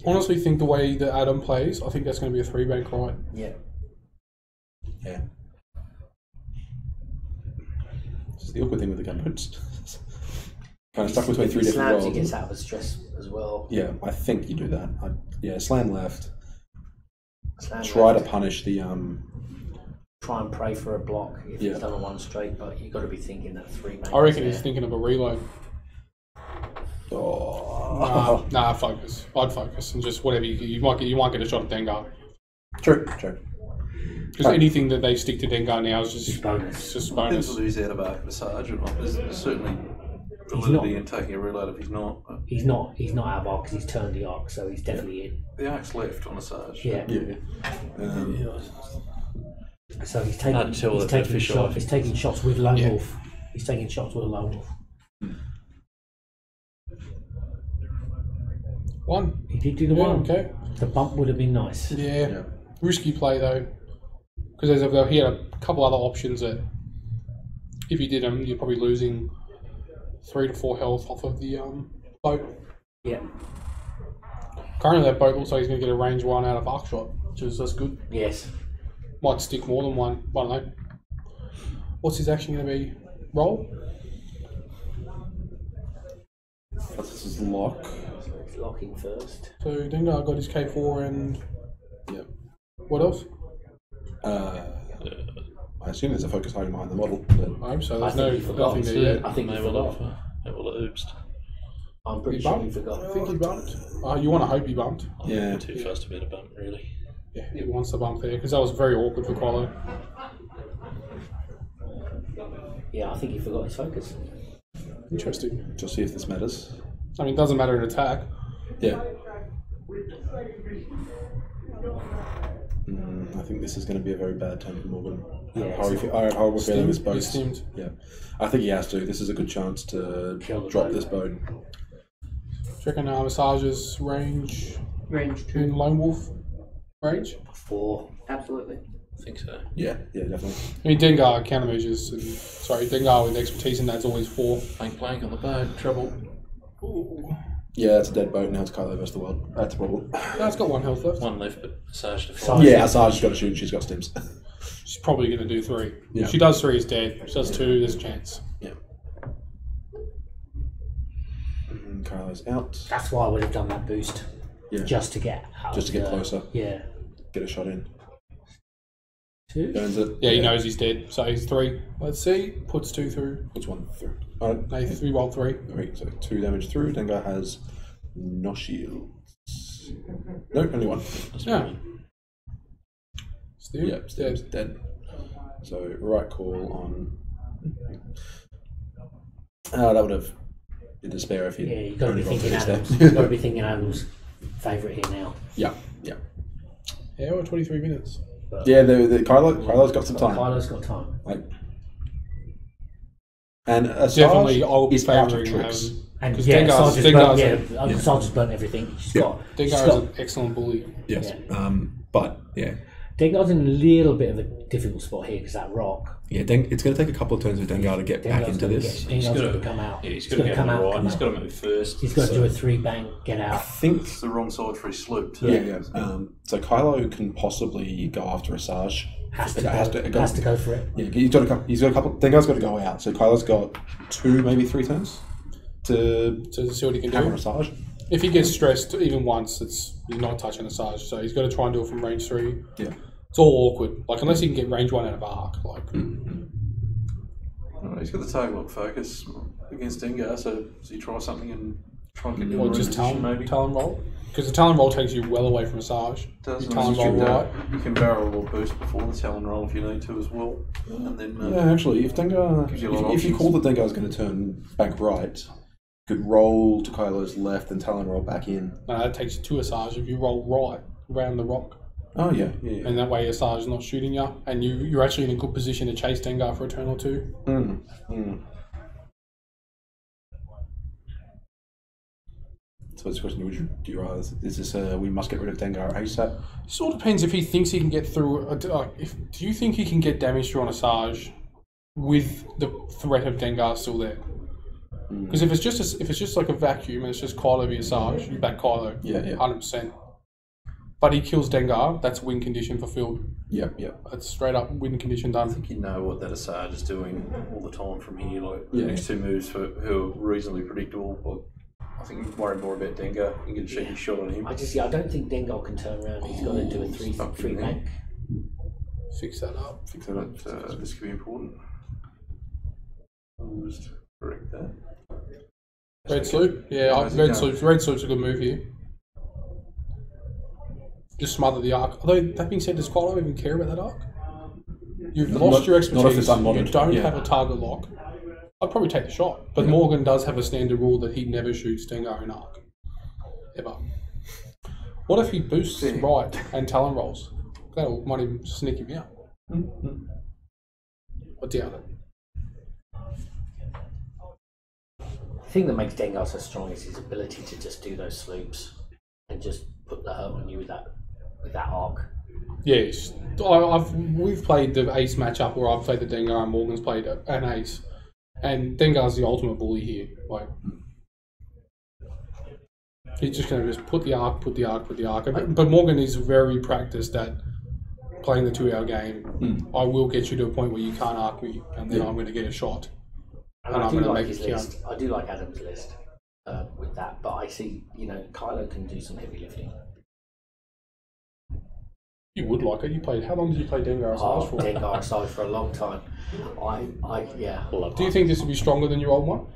I honestly think the way that Adam plays, I think that's going to be a 3 bank right. Yeah. Yeah. It's the awkward thing with the gunboats. Kind of stuck between 3 different slams, roles. he gets out of a stress as well. Yeah, I think you do that. Slam left. Slam Try left. to punish the... Try and pray for a block if he's done a 1 straight, but you've got to be thinking that 3 bank. I reckon he's thinking of a reload. Oh. Nah, focus. I'd focus and just whatever you might get a shot at Dengar. True. Because anything that they stick to Dengar now is just bonus. It's just Depends bonus. whether he's out of arc of Asajj or not. There's certainly validity in taking a reload if he's not. He's not out of arc because he's turned the arc, so he's definitely in. The arc's left on Asajj. Yeah. So he's Hard to tell taking, that they're shots. He's taking shots with Lone Wolf. He's taking shots with a Lone Wolf. 1. He did do the 1. Okay. The bump would have been nice. Yeah. Risky play though. Because he had a couple other options that if you did them, you're probably losing 3 to 4 health off of the boat. Yeah. Currently that boat looks like he's going to get a range 1 out of arc shot, that's good. Yes. Might stick more than 1, I don't know. What's his action going to be? Roll? This is lock. He's locking first. So Dengar got his K4 and... Yep. What else? I assume there's a focus hiding behind the model. But I hope so. I There's think he forgot. nothing there yet. I think he forgot. Oopsed. I'm pretty He sure he bumped? forgot. I think he bumped. You want to hope he bumped. Yeah. Too fast about a bump, really. Yeah, he wants to bump there because that was very awkward for Kylo. Yeah, I think he forgot his focus. Interesting. Just see if this matters. I mean, it doesn't matter in attack. Yeah. I think this is going to be a very bad turn for Morgan. Yeah, How are we feeling this boat? He's stimmed. Yeah. I think he has to. This is a good chance to drop this boat. Do you reckon Asajj's range Range 2. in Lone Wolf range? 4. Absolutely. think so. Yeah, definitely. I mean, Dengar countermeasures, Dengar with expertise in that's always 4. Plank on the boat, trouble. Ooh. Yeah, it's a dead boat now. It's Kylo versus the world. That's a problem. No, it's got 1 health left. One left, but Asajj to fly. Yeah, Asajj's got to shoot. She's got stims. She's probably going to do 3. Yeah. If she does 3, it's dead. If she does 2, there's a chance. Yeah. And Kylo's out. That's why I would have done that boost. Yeah. Just to get out Just to get closer. Yeah. Get a shot in. 2? Burns it. Yeah, he knows he's dead. So he's 3. Let's see. Puts 2 through. Puts 1 through. No, 3 rolled 3. Alright, so 2 damage through. Dengar has no shields. No, only 1. Yeah. Still? Yep, Stim's dead. So right call on. That would have been despair if he. Yeah, you've got to be only rolled thinking 3 Adams. there. You've got to be thinking Adams' favourite here now. Yeah. Yeah, we're 23 minutes. But Yeah, Kylo's got some time. Kylo's got time. And Asajj Definitely, I'll be is out of favouring tricks. And because yeah, Dengar's Sarge's burnt everything. She's got. Dengar she's is got an excellent bully. Yes. Yeah. But yeah. Dengar's in a little bit of a difficult spot here because that rock. Yeah, it's going to take a couple of turns for Dengar to get back into this. Dengar's got to come out. Yeah, he's got to get on the right. He's got to move first. He's got to do a 3 bang, get I out. think. It's the wrong side for his sloop too. Yeah. So Kylo can possibly go after Asajj. Has to go for it. Yeah, he's got a couple. Dengar's got to go out. So Kylo's got 2, maybe 3 turns to see what he can do. hammer Asajj. If he gets stressed even once, he's not touching Asajj, so he's got to try and do it from range 3. Yeah. It's all awkward. Like, unless he can get range 1 out of arc. Like, He's got the target lock focus against Dengar, so does he try something and try and get or the just position maybe? Talon roll. Because the Talon roll takes you well away from Asajj. Does Talon roll right. You can barrel or boost before the Talon roll if you need to as well. And then Yeah, actually, if Dengar, Gives you a lot of if you options. call that Dengar's going to turn back right, you could roll to Kylo's left and Talon roll back in. No, that takes you to Asajj if you roll right around the rock. Oh yeah. And that way Asajj is not shooting you, and you're actually in a good position to chase Dengar for a turn or 2. So this question: do you rather? Is this we must get rid of Dengar ASAP? It all depends if he thinks he can get through. Do you think he can get damage through on Asajj with the threat of Dengar still there? Because if it's just like a vacuum and it's just Kylo v Asajj, you back Kylo. Yeah. 100%. But he kills Dengar, that's win condition fulfilled. Yeah. That's straight up win condition I done. think you know what that Asajj is doing all the time from here. Like the Yeah. next 2 moves who are reasonably predictable. But I think you worry more about Dengar. You get a cheeky shot on him. I don't think Dengar can turn around. He's got to do a 3 bang. Fix that up. This could be important. I'll just correct that. Red sloop? Yeah, red sloop's a good move here. Just smother the arc. Although, that being said, does Kylo even care about that arc? You've lost your expertise. Not if it's unmodded. You don't have a target lock. I'd probably take the shot. But Morgan does have a standard rule that he never shoots Dengar in arc. Ever. What if he boosts right and Talon rolls? That might even sneak him out. I doubt it. The thing that makes Dengar so strong is his ability to just do those sloops and just put the hurt on you with that arc. Yes. We've played the ace matchup where I've played the Dengar and Morgan's played an ace. And Dengar's the ultimate bully here. Like, he's just going to just put the arc. But Morgan is very practiced at playing the 2-hour game. I will get you to a point where you can't arc me, and then I'm going to get a shot. And I do like his list. I do like Adam's list with that, but I see, Kylo can do some heavy lifting. You would like it. You played. How long did you play Dengar Asajj for? Dengar Asajj for a long time. Do you think this would be stronger than your old one?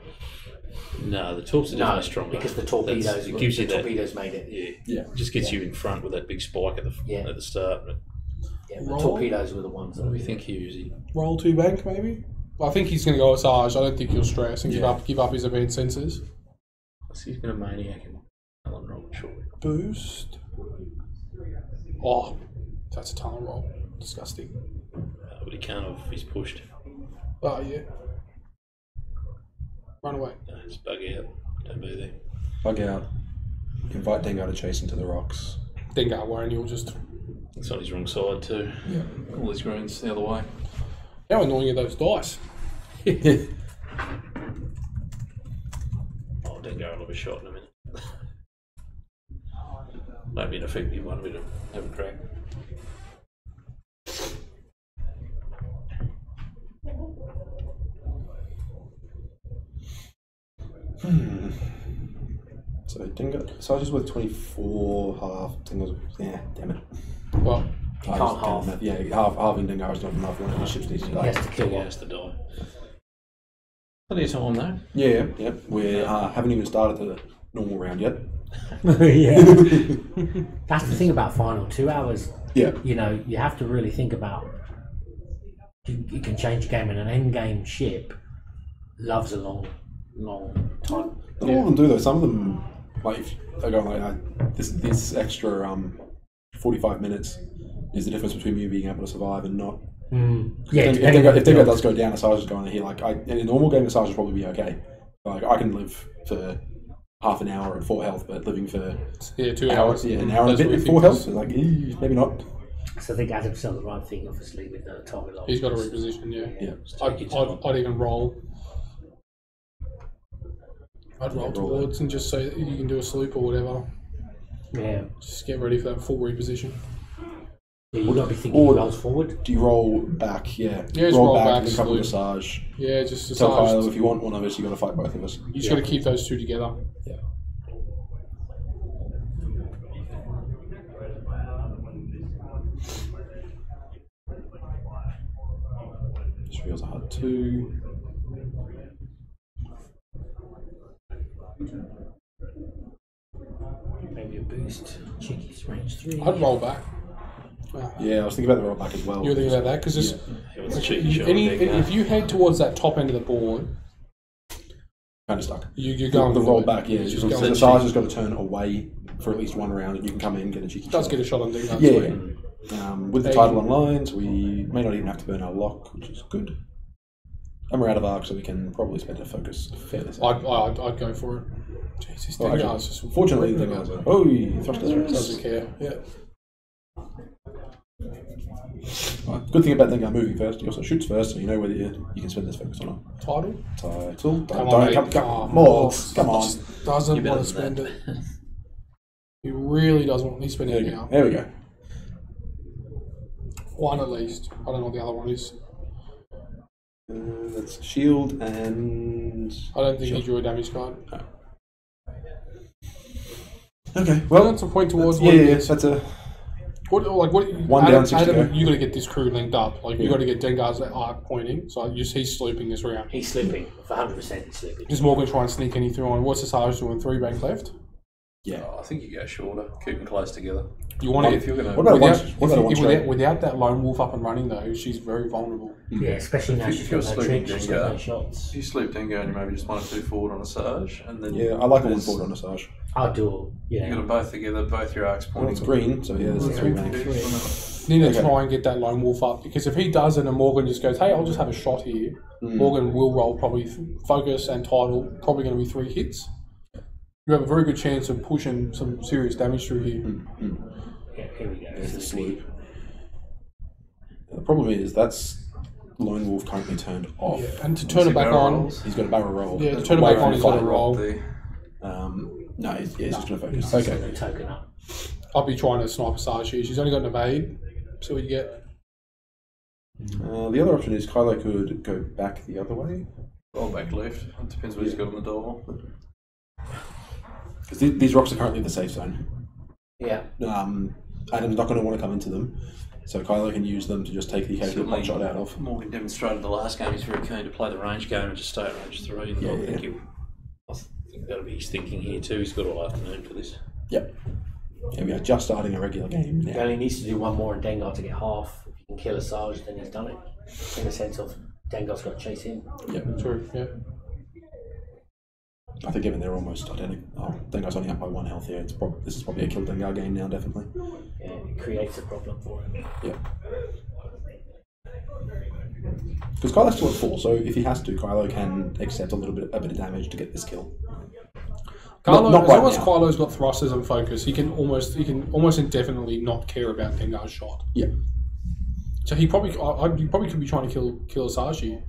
No, the torps are definitely stronger. Because the torpedoes. It gives you that. Torpedoes made it. Yeah. It just gets you in front with that big spike at the start. But Yeah, the torpedoes were the ones. what do we think here, Izzy? Roll 2 bank maybe. Well, I think he's going to go Asajj. I don't think he'll stress and give up his advanced sensors. So he's going to maniac him. Talon roll shortly. Boost. Oh, that's a Talon roll. Disgusting. But he can't have. He's pushed. Oh yeah. Run away. No, just bug out. Don't be there. Bug out. Invite Dengar to chase into the rocks. Dengar won't. He'll just It's on his wrong side too. Yeah. All his greens the other way. How annoying are those dice? Oh, Dengar will have a shot in a minute. Maybe an effective one, but have a crack. So Dengar, Asajj is worth 24, half. Dengar's, yeah, damn it. Well, You can't half. Yeah, halving Dengar is not enough. One of the ships needs to He die. has to kill Dengar one. has to die. Plenty of time though. Yeah, yeah. We haven't even started the normal round yet. Yeah. That's the thing about final 2 hours. Yeah. You know, you have to really think about. You can change the game, and an end game ship loves a long time. Not all of them do though. Some of them, like, if they're going like this extra 45 minutes is the difference between you being able to survive and not. Yeah, If Dengar does go down, Asajj is going here. Like, in a normal game, Asajj will probably be okay. Like, I can live for half an hour at 4 health, but living for 2 hours, hours. yeah, an hour and a bit at 4 health, is like, maybe not. So I think Adam's done the right thing, obviously, with the target loss. He's got to reposition, yeah. Yeah. I'd even roll. I'd roll towards and just say that you can do a sloop or whatever. Yeah. Just get ready for that full reposition. Yeah, you've got to be thinking he rolls forward. Do you roll back? Yeah. Yeah, just roll back, link up with salute. Asajj. Yeah, just Tell Kylo Asajj. if you want one of us, you got to fight both of us. You just got to keep those two together. Yeah. Just feels hard too. Maybe a boost. Chicky's range 3. I'd roll back. Yeah, I was thinking about the roll back as well. You were thinking about that because It was a cheeky shot. Dengar. if you head towards that top end of the board, Kind of stuck. you're going The for roll it. back, yeah. You're Just just going. Asajj has got to turn away for at least one round, and you can come in and get a cheeky Does shot. get a shot on Dengar. Yeah. With the title on lines, we may not even have to burn our lock, which is good. And we're out of arc, so we can probably spend our focus fairly safe. I'd go for it. Jesus, Well, Dengar's just fortunately, the Dengar's like, oh, he thrust us doesn't care. Yeah. Good thing about Dengar moving first, he also shoots first, so you know whether you can spend this focus or not. Title. Title. Come on, mate. Morgs, come on. Just doesn't You want to better than spend it. He really doesn't want to spend There it we go. now. There we go. One at least. I don't know what the other one is. That's shield and. I don't think he drew a damage card. Okay, Well, well, that's a point towards yeah, what it yeah, is. that's a. One down, 6 to go. You got to get this crew linked up. Like you Yeah. got to get Dengar's arc pointing. So he's slooping this round. He's slipping. For 100% he's slipping. Is Morgan trying to sneak any through on? What's Asajj doing? 3 bank left. Yeah. I think you go shorter. Keep them close together. You want to If you're going What about without, one? What about one straight? without that lone wolf up and running though, she's very vulnerable. Yeah, especially now If she's you're got no sleeping, tricks, she's got no Dengar. shots. If you sleep Dengar and you maybe just 1 or 2 forward on Asajj, and then Yeah, I like a one there's- forward on Asajj. I'll do it, You got them both together, both your arcs Well, it's pointing. green, so yeah, there's a 3 bank. Need to Okay. try and get that lone wolf up because if he does it and Morgan just goes, hey, I'll just have a shot here. Morgan will roll probably focus and title, probably going to be 3 hits. You have a very good chance of pushing some serious damage through here. Yeah, here we go. There's the sloop. The problem is that's Lone Wolf currently turned off. Yeah, and to turn it back on, He's got a barrel roll. yeah, to turn it Away back from on, the he's got to fight. roll. No, he's just going to focus. He's Okay. got the token up. I'll be trying to snipe Asajj here. She's only got an evade. See what you get. The other option is Kylo could go back the other way. Roll back left. It depends what he's got on the dial. Because these rocks are currently the safe zone. Yeah. Adam's not going to want to come into them. So Kylo can use them to just take the occasional pot shot out of. Morgan demonstrated the last game he's very keen to play the range game and just stay at range 3. And I think that'll be his thinking here too. He's got all afternoon for this. Yep. Yeah, we are just starting a regular game He now. only needs to do one more in Dengar to get half. If he can kill Asajj, then he's done it. In the sense of Dengar's got to chase him. Yep. True, yeah. I think given they're almost identical. Oh, Dengar's only up by 1 health here. This is probably a kill Dengar game now, definitely. Yeah, it creates a problem for him. Yeah. Because Kylo's still at 4, so if he has to, Kylo can accept a bit of damage to get this kill. Kylo, not as right long as now. Kylo's got thrusters and focus, he can almost indefinitely not care about Dengar's shot. Yeah. So he probably could be trying to kill Asajj here,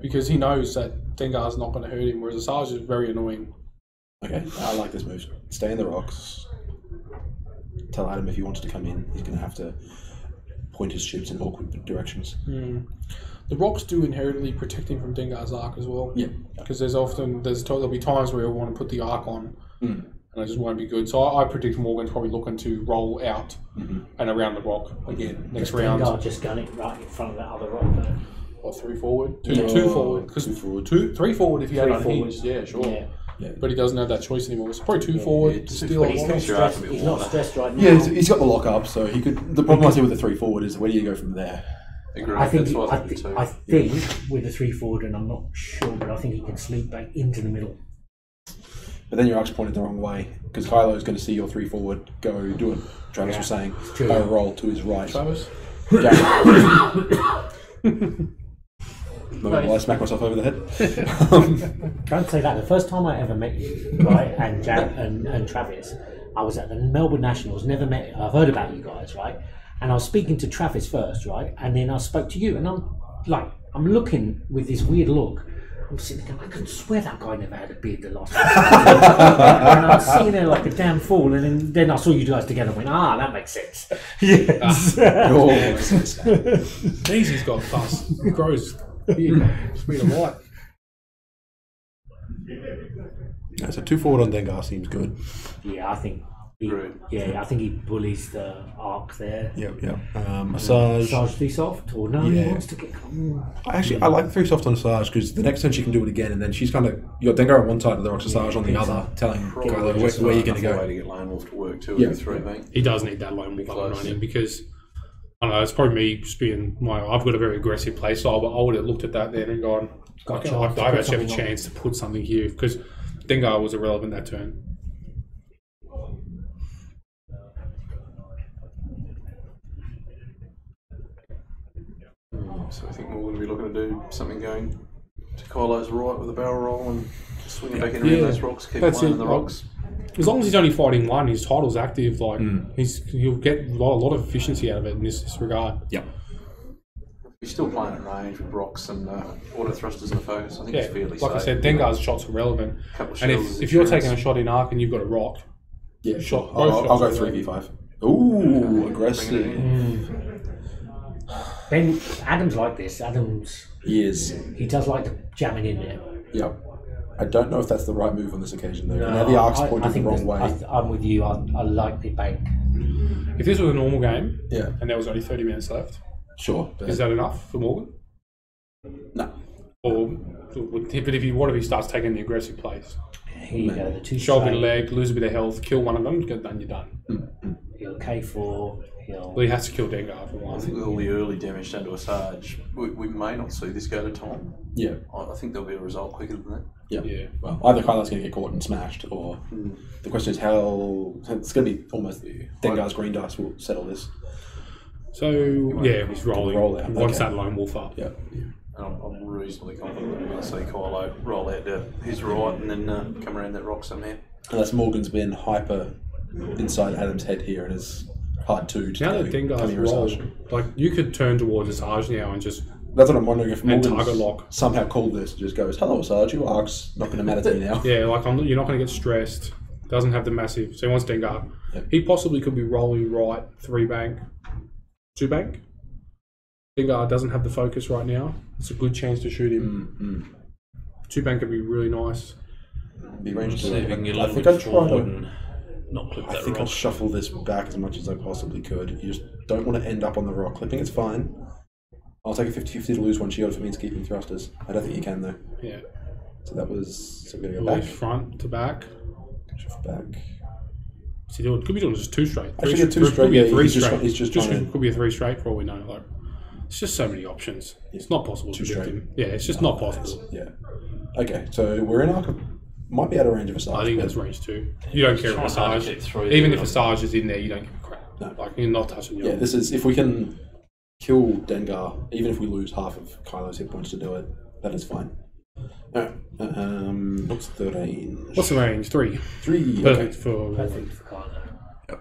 because he knows that Dengar's not going to hurt him, whereas Asajj is very annoying. Okay, I like this move. Stay in the rocks. Tell Adam if he wants to come in, he's going to have to point his ships in awkward directions. The rocks do inherently protect him from Dengar's arc as well. Yeah. Because there'll be times where he'll want to put the arc on, and it just won't be good. So I predict Morgan's probably looking to roll out and around the rock again next round. Dengar just gun it right in front of that other rock there. Or 3 forward, two forward, because 3 forward if he had unhinged, yeah, sure. Yeah. But he doesn't have that choice anymore. It's probably 2 forward to steal But a he's lot. not stressed. He's not stressed right now. Yeah, he's got the lock up, so he could. The problem I see with the 3 forward is where do you go from there? I think with the 3 forward, and I'm not sure, but I think he can sleep back into the middle. But then your arc's pointed the wrong way because Kylo's going to see your 3 forward go do it. Travis was saying, go roll to his right. Travis? Will I smack myself over the head? Don't say that. The first time I ever met you, right, and Travis, I was at the Melbourne Nationals. Never met. I've heard about you guys, right? And I was speaking to Travis first, right, and then I spoke to you, and I'm looking with this weird look. I'm sitting there going, I could swear that guy never had a beard the last time. And I was sitting there like a damn fool, and then I saw you guys together and went, that makes sense. Yes. Easy's got fuss. He grows beard. Speed of light. Yeah, so 2 forward on Dengar seems good. Yeah, I think he bullies the arc there. Yep. Asajj. Asajj 3 soft, or no, he wants to get. I like 3 soft on Asajj because the next turn she can do it again, and then she's kind of you got Dengar on one side of the rocks, Asajj on the other, telling Kylo where you're going to go. Way to get Lone Wolf to work too. Yeah. 3 bank. He does need that lone wolf on him because I don't know. It's probably me just being I've got a very aggressive play style, but I would have looked at that then and gone, I actually have a chance to put something here because Dengar was irrelevant that turn. So I think we're going to be looking to do something going to Kylo's right with a barrel roll and swinging back in around those rocks, keep playing in the rocks. As long as he's only fighting one, his title's active. He'll get a lot of efficiency out of it in this regard. Yeah. He's still playing at range with rocks and auto thrusters and focus. I think it's fairly safe. Like I said, Dengar's shots are relevant. And if you're taking a shot in arc and you've got a rock, I'll go 3v5. Ooh, aggressive. Ben Adam's like this. He does like to jamming in there. Yep. I don't know if that's the right move on this occasion though. Now the arc's pointed the wrong way. I'm with you. I like the bank. if this was a normal game, and there was only 30 minutes left, sure, is that enough for Morgan? No. Or, but what if he starts taking the aggressive plays? Here you go, the two show a bit of leg, lose a bit of health, kill one of them, then you're done. He'll K4. Well, he has to kill Dengar for one. I think with all the early damage done to Asajj, we may not see this go to time. Yeah. I think there'll be a result quicker than that. Yeah. Well, either Kylo's going to get caught and smashed, or the question is how it's going to be almost Dengar's green dice will settle this. So he's rolling. Roll out. Wants that lone wolf up. Yeah. I'm reasonably confident that we're going to see Kylo roll out to his right and then come around that rock somehow. Unless Morgan's been hyper inside Adam's head here and is hard to now that Dengar's rolled, like you could turn towards Asajj now and just. That's what I'm wondering if Morgan's target lock somehow called this and just goes, "Hello, Asajj, your arc's not going to matter to me now." Yeah, like you're not going to get stressed. Doesn't have the massive. So he wants Dengar. Yep. He possibly could be rolling right 3 bank, 2 bank. Dengar doesn't have the focus right now. It's a good chance to shoot him. 2 bank could be really nice. Be ranged See if you can get a I little think bit I'll forward try and not clip that I think rock. I'll shuffle this back as much as I possibly could. You just don't want to end up on the rock. Clipping it's fine. I'll take a 50-50 to lose 1 shield if it means keeping thrusters. I don't think you can though. Yeah. So that was... So we're going to go Left back. front to back. Shift back. So could be doing just 2 straight. Actually, get 2 straight. Could be a 3 he's straight. He's just trying to... Could be a 3 straight for all we know. Like, it's just so many options. It's not possible to predict him. Yeah, it's just not possible. Yeah. Okay, so we're in arc. Might be out of range of Asajj. I think that's range 2. You don't care about Asajj. Even if Asajj is in there, you don't give a crap. No. Like, you're not touching your... Yeah, this is... If we can kill Dengar, even if we lose half of Kylo's hit points to do it, that is fine. What's the range? What's the range? 3. 3. Perfect Okay. for Perfect for Kylo.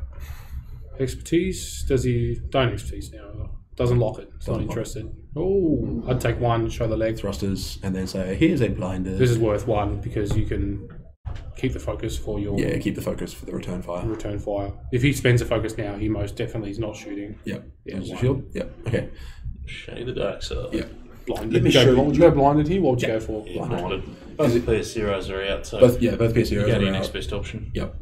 expertise. Does he? Don't expertise now. Doesn't lock it. It's not interested. Oh, I'd take 1, show the leg. Thrusters, and then say, here's a blinder. This is worth 1 because you can keep the focus for your keep the focus for the return fire. return fire. If he spends the focus now, he most definitely is not shooting. Yep. Yeah, Use the 1. shield. Yep. Okay. Show you the dark side. Yep. Blinded. Let me Go, show you- would you go blinded here? What would you go for? Yeah, Blinded. blinded. Both PS0s are out, so Both PS0s you go to your are next out. best option. Yep.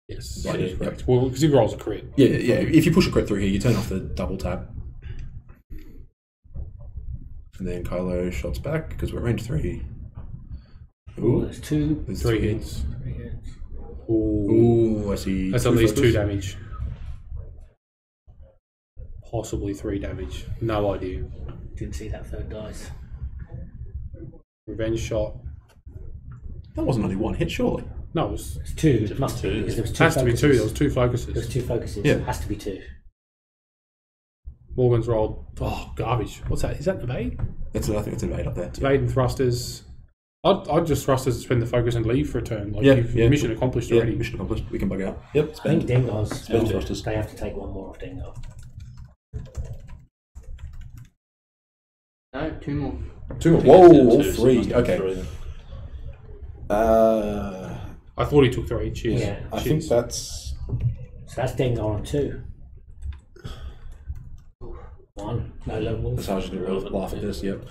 Yes, Blinded, that is yep. correct. Well, because he rolls a crit. Yeah. If you push a crit through here, you turn off the double tap. And then Kylo shots back because we're range 3. Ooh, there's 2. There's 3 hits. 3 hits. Ooh. I see. That's at least 2 damage. Possibly 3 damage. No idea. Didn't see that third dice. Revenge shot. That wasn't only 1 hit, surely. No, it was, It's 2. It must be. Two. Because there was it 2 has to be 2. focuses. There was 2 focuses. There's 2 focuses. Yeah. It has to be 2. Morgan's rolled. Oh, garbage. What's that? Is that evade? I think it's an 8 up there. Evade and thrusters. I'd just thrusters, spend the focus and leave for a turn. Like, Yeah, you've yeah. mission accomplished Yeah, already. mission accomplished. We can bug out. Yep. I think Dengar's. Spend thrusters. They have to take 1 more off Dengar. No, 2 more. 2 more. I think Whoa, it's all two, so it 3. must be Okay. 3 then. I thought he took 3. Cheers. Yeah. I think Cheers. that's... So that's Dengar on 2. 1. No levels. Asajj didn't really laugh at this, yep.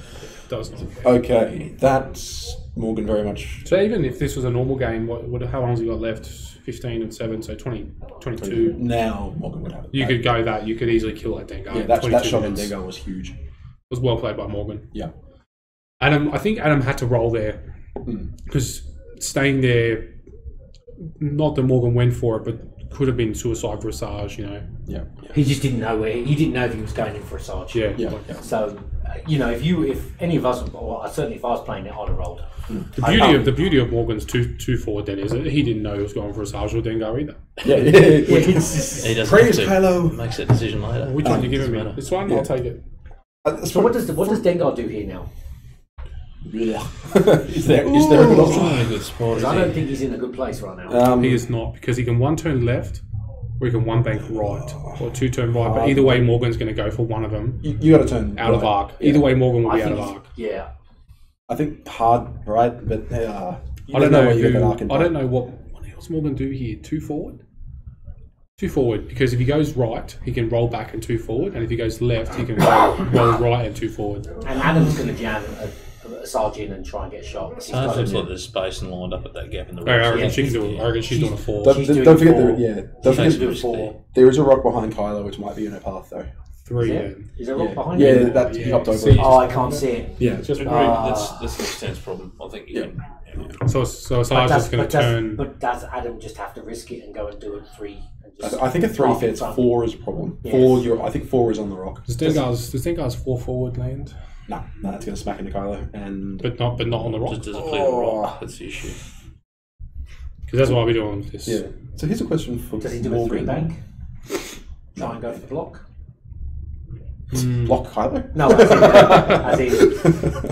Doesn't. Okay, that's Morgan very much... So even if this was a normal game, how long has he got left? 15 and 7, so 20, 22. Now Morgan would have it. You could go that. You could easily kill that Dengar. Yeah, that 22 shot on minutes. Dengar was huge. It was well played by Morgan. Yeah. I think Adam had to roll there because staying there, not that Morgan went for it, but could have been suicide for Asajj, you know. Yeah. He just didn't know where. He didn't know if he was going in for a Sarge. Yeah. Yeah. So, if any of us, well, certainly if I was playing it, I'd have rolled. The beauty of Morgan's two forward then is that he didn't know he was going for Asajj or Dengar either. Yeah. He doesn't Praise have to. Kylo. Makes that decision later. Which one are you giving me? matter. This one? Yeah. I'll take it. So what does Dengar do here now? Yeah. Is there a good option? Not in a good spot, is I don't he? think he's in a good place right now. He is not, because he can 1 turn left or he can 1 bank right or 2 turn right, but either way Morgan's going to go for one of them You got to turn out of right. arc. Either way Morgan will I be out think of he's- arc. Yeah. I think hard right, but you I don't know know. where you get that arc in. I don't know what else Morgan do here. 2 forward. 2 forward, because if he goes right, he can roll back and 2 forward, and if he goes left, he can roll right and 2 forward. And Adam's going to jam a Sarge in and try and get shot. He's Sarge got looks to- like there's space and lined up at that gap in the I reckon road. she's doing. I reckon she's doing a 4. Don't She's doing forget four. Don't She's forget doing four. there is a rock behind Kylo, which might be in her path though. 3. Yeah. Then. Is there a rock Yeah, behind yeah, you? that he hopped over. See, Oh, I can't see it. Yeah, Just Agreed. That's the extent problem. I think you can. Yeah. so Asajj is going to turn. But does Adam just have to risk it and go and do a 3? And just I think a 3 half in fits. front? 4 is a problem. Yes. I think 4 is on the rock. Does Dengar's 4 forward land? No, it's going to smack into Kylo and But not on the rock. Just does it clear the rock? That's the issue. Because that's why we're doing this. yeah. So here's a question for Does he do a 3 Morgan. bank? Try and go for the block? Block Kylo? No, as in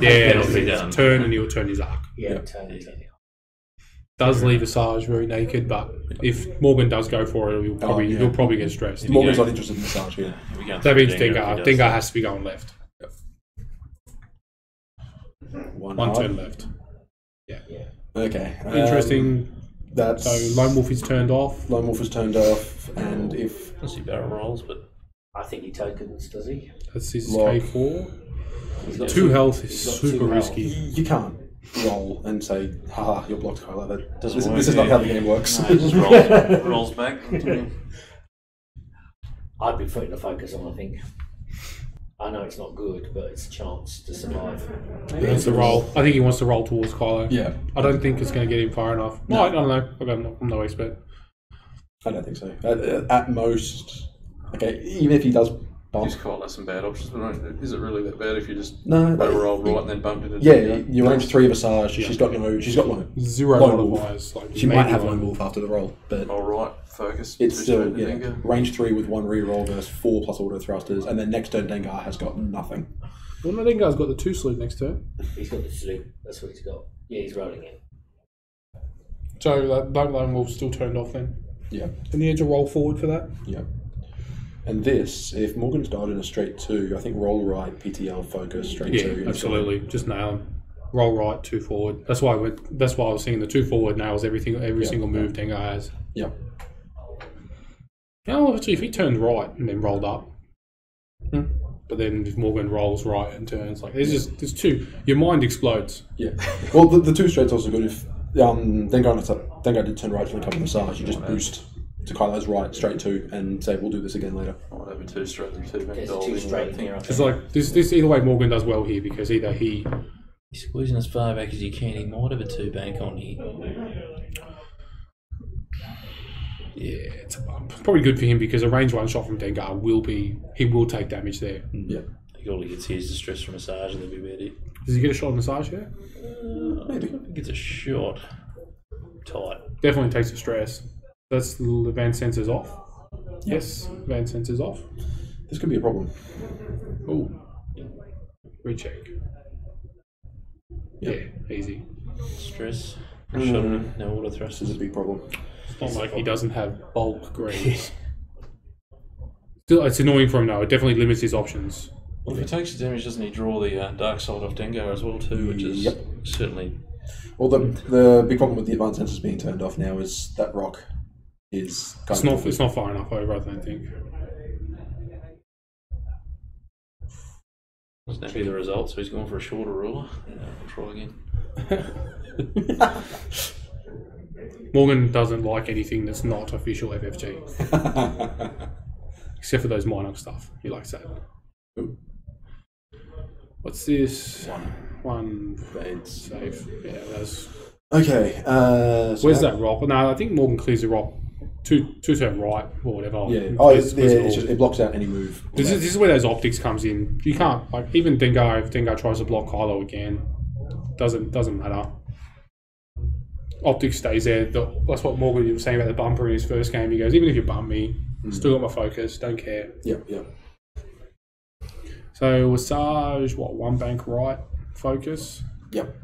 Yeah, It'll be it's done. turn and he'll turn his arc. yeah, turn it. Does leave Asajj very naked, but if Morgan does go for it, he'll probably get stressed. Morgan's not interested in Asajj here. We're going That through means Dengar if Dengar. he does Dengar that. has to be going left. 1 1 hard. turn left. Okay. Interesting. That's So Lone Wolf is turned off. Lone Wolf is turned off, and if I see barrel rolls, but I think he tokens, does he? That's his Lock. K4. He's got 2 health is he's got super 2 health. risky. you can't roll and say, haha, you're blocked, Kylo. Doesn't This work, is not yeah. how the game works. no, it just rolls back. I'd be putting the focus on, I think. I know it's not good, but it's a chance to survive. He wants to roll. I think he wants to roll towards Kylo. Yeah, I don't think it's going to get him far enough. No, I don't know. I'm no expert. I don't think so. At most, okay, even if he does bump. Just call that some bad options, but is it really that bad if you just No, barrel roll right and then bumped into yeah, you range 3 of Asajj. She's got no. 0 Lone Wolf. modifiers. Like She might have Lone Wolf after the roll, but all right, focus. it's push still straight to Dengar. range 3 with 1 reroll versus 4 plus auto thrusters, and then next turn Dengar has got nothing. Well, I think Dengar's got the 2 sloop next turn. He's got the sloop. That's what he's got. Yeah, he's rolling it. So that lone wolf's still turned off then. Yeah. And you need to roll forward for that. Yeah. And this, if Morgan's died in a straight 2, I think roll right, PTL, focus, straight 2. Yeah, absolutely. Just nail him. Roll right, 2 forward. That's why I was saying the 2 forward nails every single move Dengar has. Yeah. No, actually, if he turned right and then rolled up, but then if Morgan rolls right and turns, like there's 2. Your mind explodes. Yeah. Well, the 2 straight's also good if Dengar did turn right for the couple of Asajj. You just boost to Kylo's right, straight 2, and say we'll do this again later. Might have a 2 straight and 2 back. There's a 2 straight here. It's like this either way Morgan does well here because either he's squeezing as far back as you can. He might have a 2 bank on here. Yeah, it's probably good for him because a range 1 shot from Dengar will take damage there. Yeah. All he gets here is the stress from Asajj, and they'll be about it. Does he get a shot on Asajj here? Maybe. I think it's a shot. Tight. Definitely takes the stress. That's the advanced sensors off. Yes, advanced sensors off. This could be a problem. Oh, recheck. Yeah, easy. Stress. Shot him. No auto thrust. This is a big problem. It's not like he doesn't have bulk greens. Still, it's annoying for him though. It definitely limits his options. Well, if he takes the damage, doesn't he draw the dark side off Dengar as well too, which is certainly... Well, the big problem with the advanced sensors being turned off now is that rock is... It's not far enough over, I don't think. Doesn't that be the result? So he's going for a shorter ruler. We'll try again. Morgan doesn't like anything that's not official FFG. Except for those Minox stuff. He likes that. Ooh. What's this? 1 fades. Save. Yeah, that's... Okay. So where's that rock? No, I think Morgan clears the rock. Two turn right or whatever. Yeah. Oh, it blocks out any move. This is where those optics comes in. You can't, like, even Dengar, if Dengar tries to block Kylo again, doesn't matter. Optics stays there. That's what Morgan was saying about the bumper in his first game. He goes, even if you bump me, still got my focus, don't care. Yep. So Asajj, 1 bank right focus? Yep.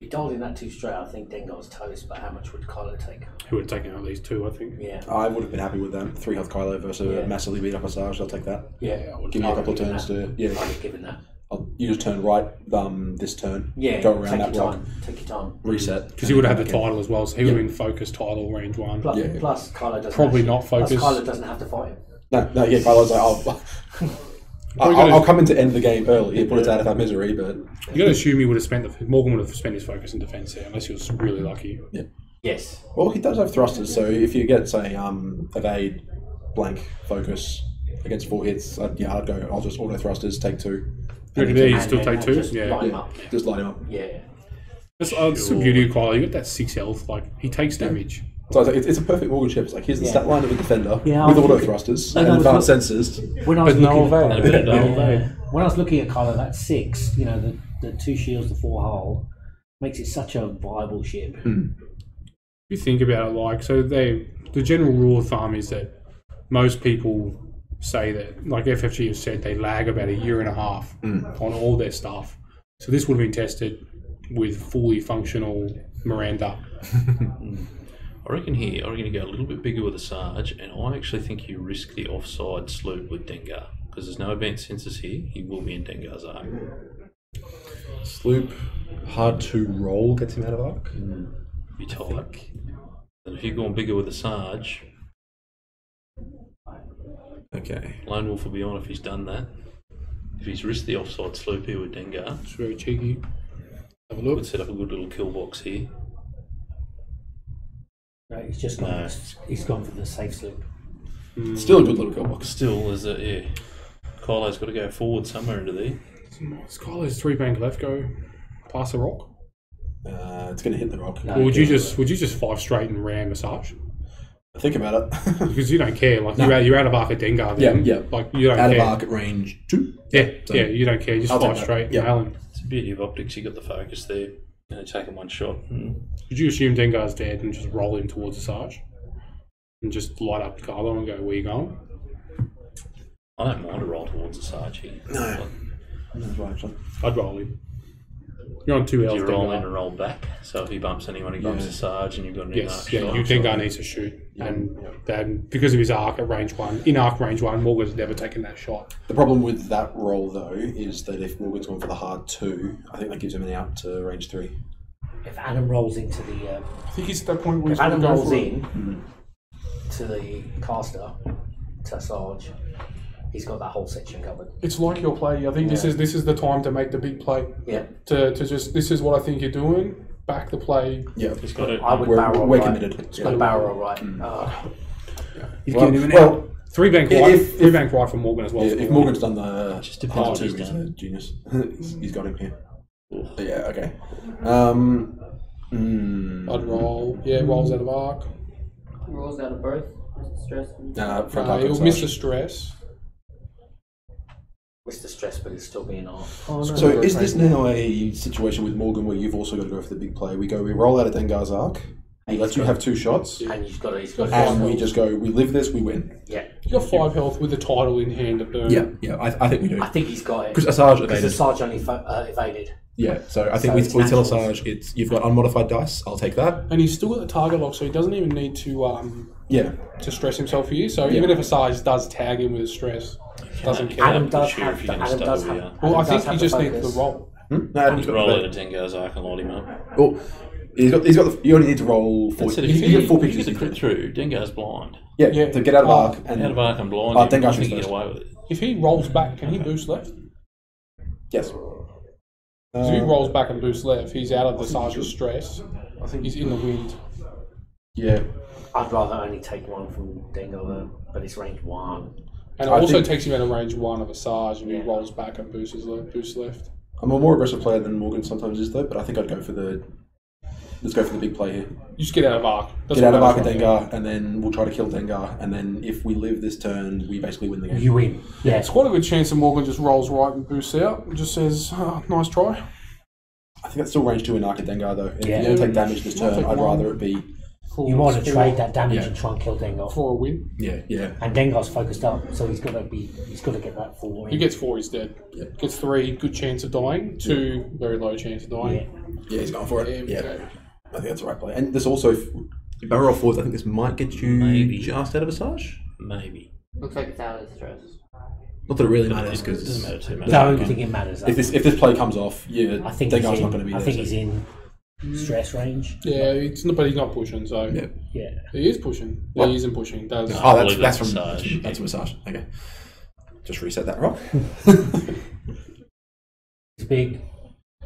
If he dialed in that 2 straight, I think Dengar's toast, but how much would Kylo take? He would have taken at least 2, I think. Yeah. I would have been happy with that. 3 health Kylo versus a massively beat up Asajj. I'll take that. Yeah. Give me a couple of turns to... I'd have given that. You just turn right this turn. Yeah. Go around that rock. Take your time. Reset. Because he would have had the title as well, so he would have been focused title range 1. Plus Kylo doesn't... Probably not focused. Plus Kylo doesn't have to fight him. No, Kylo's like, I'll come in to end the game early. He put us out of our misery, but... You got to assume he would have Morgan would have spent his focus in defence there, unless he was really lucky. Yeah. Yes. Well, he does have thrusters, so if you get, say, evade, blank, focus against 4 hits, I'll just auto thrusters, take 2. You still take 2? Just light him up. Just light him up. Yeah. That's the beauty of Kylo. You got that 6 health, like, he takes damage. So it's a perfect Morgan ship. It's like, here's the stat line of a defender with I was auto looking- thrusters and and I was advanced sensors. When I was But no looking evade. at And a bit of no evade. when I was looking at Kylo, that 6, the 2 shields, the 4 hull, makes it such a viable ship. If you think about it, like, so the general rule of thumb is that most people say that, like FFG has said, they lag about 1.5 years on all their stuff. So this would have been tested with fully functional Miranda. I reckon you go a little bit bigger with Asajj, and I actually think you risk the offside sloop with Dengar, because there's no advanced sensors here. He will be in Dengar's arc. Sloop, hard to roll, gets him out of arc. Be tight. And if you're going bigger with Asajj, Okay. Lone Wolf will be on if he's done that. If he's risked the offside sloop here with Dengar, It's very cheeky. Have a look. would set up a good little kill box here. Right, he's just gone. No. He's gone for the safe sloop. Still a good little kill box. Still, Kylo's got to go forward somewhere into there. Skylar's 3 bank left go past the rock. It's going to hit the rock. No. Or would you just 5 straight and ram Asajj? Think about it. Because you don't care. Like you're out of arc at Dengar. Yeah, Then. yeah. Like you don't Out care. of arc at range 2. Yeah, So- yeah. You don't care. Just I'll 5 take that. straight. Yeah. Nail him. It's the beauty of optics. You got the focus there. Taking 1 shot. Would you assume Dengar's dead and just roll him towards Asajj? And just light up Kylo and go, where you going? I don't mind a roll towards Asajj here. No. That's right, actually. I'd roll him. You're on 2 health. You roll in and roll back. So if he bumps anyone, he bumps Asajj, and you've got an Yes, in-arc shot. you think I need to shoot. And then, because of his arc at range 1, in arc range 1, Morgan's never taken that shot. The problem with that roll, though, is that if Morgan's gone for the hard 2, I think that gives him an out to range 3. If Adam rolls into the... I think he's at that point where if he's Adam going to go rolls for in to the caster, to Asajj, he's got that whole section covered. It's like your play. I think this is the time to make the big play. Yeah. To just, this is what I think you're doing. Back the play. Yeah, He's got it. I would we're barrel we're right. committed. I'd barrel right. You've given him an out. 3 bank right for Morgan as well. If Morgan's done the Just depends hard what 2, he's he's done. a genius. He's got him here. Yeah, okay. I'd roll. Yeah, rolls out of arc. Rolls out of both. Stress. Front arc He'll and miss Asajj. the stress. Mr. Stress, but it's still being off. So is this now a situation with Morgan where you've also got to go for the big play? We roll out of Dengar's arc, he lets you have 2 shots, And he's got to. and we just go, we live this, we win. Yeah. You got 5 health with the title in hand to burn. Yeah, I think we do. I think he's got it. Because Asajj Because evaded. Asajj only evaded. Yeah, so I think So we it's tell natural. Asajj, you've got unmodified dice, I'll take that. And he's still got the target lock, so he doesn't even need to Yeah. stress himself here. So even if Asajj does tag him with a stress, doesn't care. Adam does Sure, have. if you're gonna Adam stay does where have. you are. Well, I Adam think does he have just the needs the focus. roll. No, Adam's got Roll the out of Dengar's arc and light him up. Oh, he's got the, you only need to roll 4. That's it. You If get 4 you pictures. get the crit through, Dengar's blind. Yeah, Yeah. to get out of arc. And Out of arc and blind, Oh, I Dengar think shoots you get first. away with it. If he rolls back, can he boost left? Yes. Because if he rolls back and boosts left, he's out of the Asajj's stress. I think he's in the wind. Yeah. I'd rather only take one from Dengar, though, but it's range 1. And it I also think- takes him out of range 1 of Asajj, and he Yeah. rolls back and boosts left. I'm a more aggressive player than Morgan sometimes is, though, but I think I'd go for the... Let's go for the big play here. You just get out of arc. That's Get out what of I arc was at thinking. Dengar, and then we'll try to kill Dengar, and then if we live this turn, we basically win the game. You win. Yeah. It's quite a good chance that Morgan just rolls right and boosts out and just says, nice try. I think that's still range 2 in arc at Dengar, though. If Yeah. you're going to take damage this Might turn, take I'd one. rather it be... You want to For- trade that damage Yeah. and try and kill Dengar. for a win. Yeah. And Dengar's focused up, so he's got to get that 4. He gets 4, he's dead. Yeah. Gets 3, good chance of dying. 2, very low chance of dying. Yeah, he's going for There it. we Yeah. go. I think that's the right play. And there's also... Barrel roll forwards, I think this might get you Maybe. just out of Asajj. Maybe. Looks like it's out of stress. Not that it really It matters, doesn't because... matter too much. Don't think it matters. If this play comes off, I think Dengar's he's not going to be in. there. I think so- he's in stress range. Yeah, but he's not pushing, so Yeah. Yeah. he is pushing. What? He isn't pushing. Does No. Oh, believe that's that's from Asajj. That's from Asajj. Okay. Just reset that, right? It's big.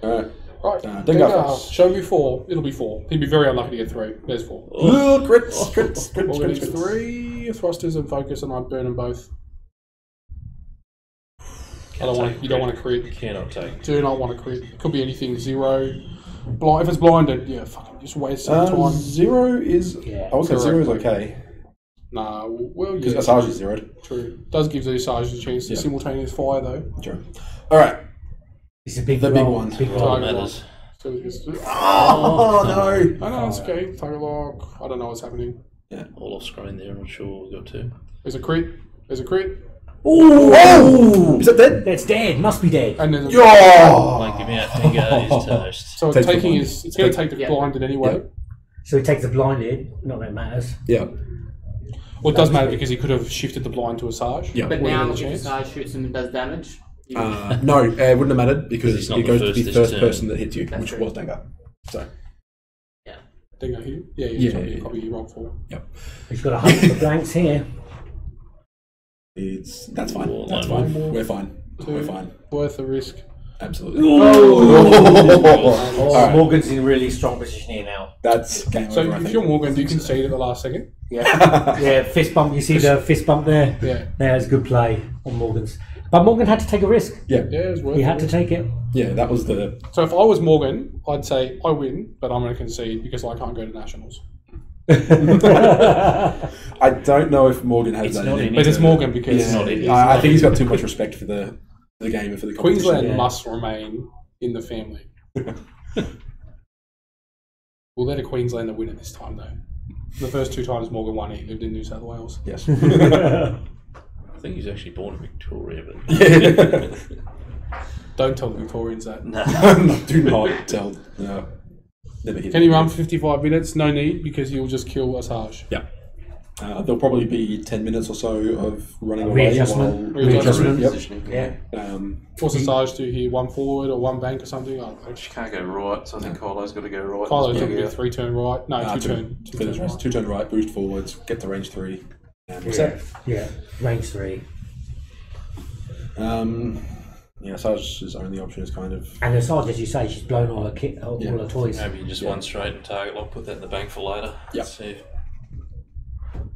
Alright. right? Dengar Dengar, first. show me 4. It'll be 4. He'd be very unlucky to get 3. There's 4. Oh, crits. Morgan needs 3 thrusters and focus, and I'd burn them both. I don't want. You don't want to crit. Cannot take. Do not want to crit. It could be anything. 0. Blind. If it's blinded, yeah, fucking just waste some time. 0 is... Yeah. I would say 0 is Correct. okay. Nah, well, Because yeah. Asajj is 0. True. Does give the Asajj a chance to Yeah. simultaneous fire, though. True. Alright. It's a big The roll. big one. Big All roll. that matters. So it's just, Oh, no. I know, it's okay. Target lock. I don't know what's happening. All off screen there. I'm not sure we've got 2. There's a crit. There's a crit. Oh! Is that dead? That's dead. Must be dead. And there's a... Oh! Blank him out. Dengar is toast. So it's Takes the taking blinded. his... It's going to take the Yeah. blinded anyway. Yeah. So he takes the blinded. Not that it matters. Yeah. Well, it does matter because he could have shifted the blind to Asajj. Yeah. But Would now, have if a chance. Asajj shoots him and does damage, you No, it wouldn't have mattered because He's not it goes the to the first first this person turn. that hits you, That's which true. was Dengar. So, Dengar hit him? Yeah, Yeah. Probably you roll for. He's got a hunt for blanks here. that's fine. Well, That's one fine. more. We're fine. We're fine. Worth the risk. Absolutely. Oh, Alright. Morgan's in really strong position here now. That's game So over, I if think. you're Morgan, do you concede at the last second? Yeah. Yeah, fist bump. You see the fist bump there? Yeah. There's good play on Morgan's. But Morgan had to take a risk. Yeah, it was worth He the had to risk. take it. Yeah, that was the... So if I was Morgan, I'd say I win, but I'm going to concede because I can't go to nationals. I don't know if Morgan has It's that not in in him. But it's Morgan because Yeah, not in- I think he's got too much respect for the game and for the competition. Queensland Yeah. must remain in the family. We'll let a Queenslander win it this time, though. The first 2 times Morgan won, he lived in New South Wales. Yes. I think he's actually born in Victoria, but Don't tell the Victorians that. no. Do not tell. No. Never hit Can he it. run for 55 minutes? No need, because he'll just kill Asajj. Yeah. There'll probably be 10 minutes or so of running away. Readjustment. Readjustment. Yep. Positioning. Yeah. What's Asajj do here? One forward or one bank or something? I don't know. She can't go right, so I think Kylo's got to go right. Kylo's Yeah. going to be 3-turn right. No, Two 2-turn. 2-turn right. 2-turn right, boost forwards, get to range 3. And Range 3. Asajj's only option is kind of... And Asajj, as you say, she's blown all her kit, all her toys. Maybe just one straight and target lock, put that in the bank for later. Yep. See.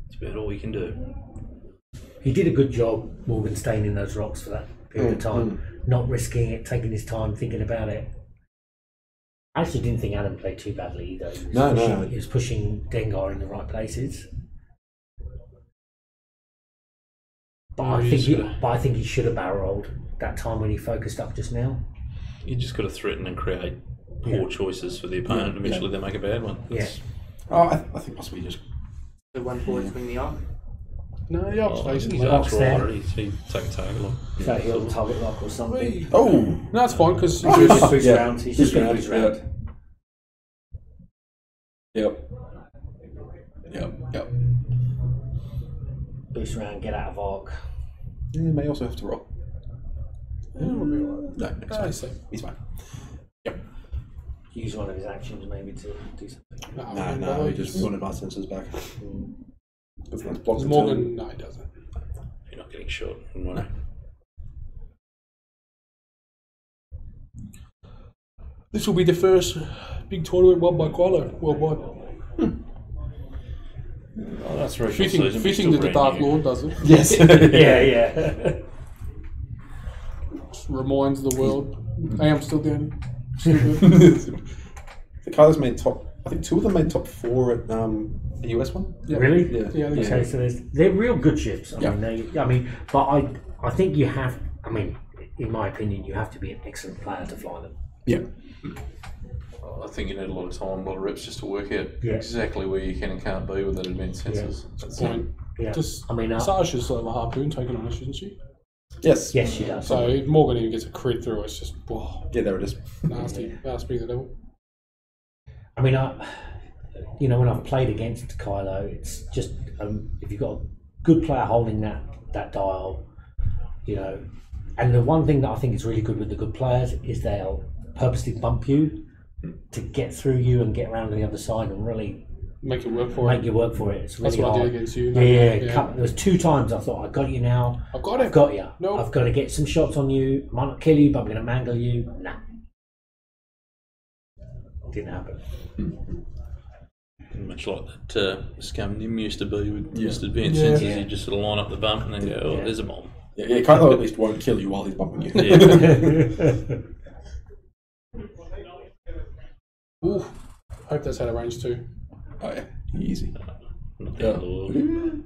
It's about all we can do. He did a good job, Morgan, staying in those rocks for that period of time, not risking it, taking his time, thinking about it. I actually didn't think Adam played too badly either. He was pushing Dengar in the right places. But I think he should have barreled that time when he focused up just now. You just got to threaten and create poor choices for the opponent. Eventually, they make a bad one. I think possibly just... The one forward swing the arc. No, the op's facing He's left. arc's right already. So you take a target lock. So he'll target lock or something. Oh! No, that's fine, because He's just boost round. He's just going to boost round. Yep. Boost round, get out of arc. He may also have to roll. No, he's safe. He's fine. Use one of his actions maybe to do something. No, he just wanted my sensors back. Morgan, no, he doesn't. You're not getting shot. No. This will be the first big tournament won by Kylo worldwide. Oh, that's right. Fitting that the Dark Lord does it. Yes. yeah. Just reminds the world, hey, I'm still down. Still good. The Kylo's made top... I think 2 of them made top 4 at the US one. Yeah. Really? Yeah. Yeah, I think so. Okay, so they're real good ships. Yeah. But I think you have. I mean, in my opinion, you have to be an excellent player to fly them. Yeah. I think you need a lot of time, a lot of reps just to work out Yeah. exactly where you can and can't be with that advanced sensors. That's it. Point. Yeah. Just, I mean, Asajj should still have a harpoon taken on her, shouldn't she? Yes. yes, she does. So if Morgan even gets a crit through, it's just Yeah, there it is. nasty. That's being the devil. I mean, when I've played against Kylo, it's just if you've got a good player holding that dial, and the one thing that I think is really good with the good players is they'll purposely bump you to get through you and get around to the other side and really Make it work for it. you work for it. It's really That's what hard. I did against you. There was 2 times I thought, I got you now. I've got it. I've got you. No. I've got to get some shots on you. Might not kill you, but I'm going to mangle you. Nah. Didn't happen. Much like that scum Nim used to be with just advanced Yeah. sensors. You just sort of line up the bump and then go, oh, there's a bomb. Yeah, Kylo at least won't kill you while he's bumping you. Yeah. Ooh, hope that's out of range too. Oh yeah, easy. Not the end of the world.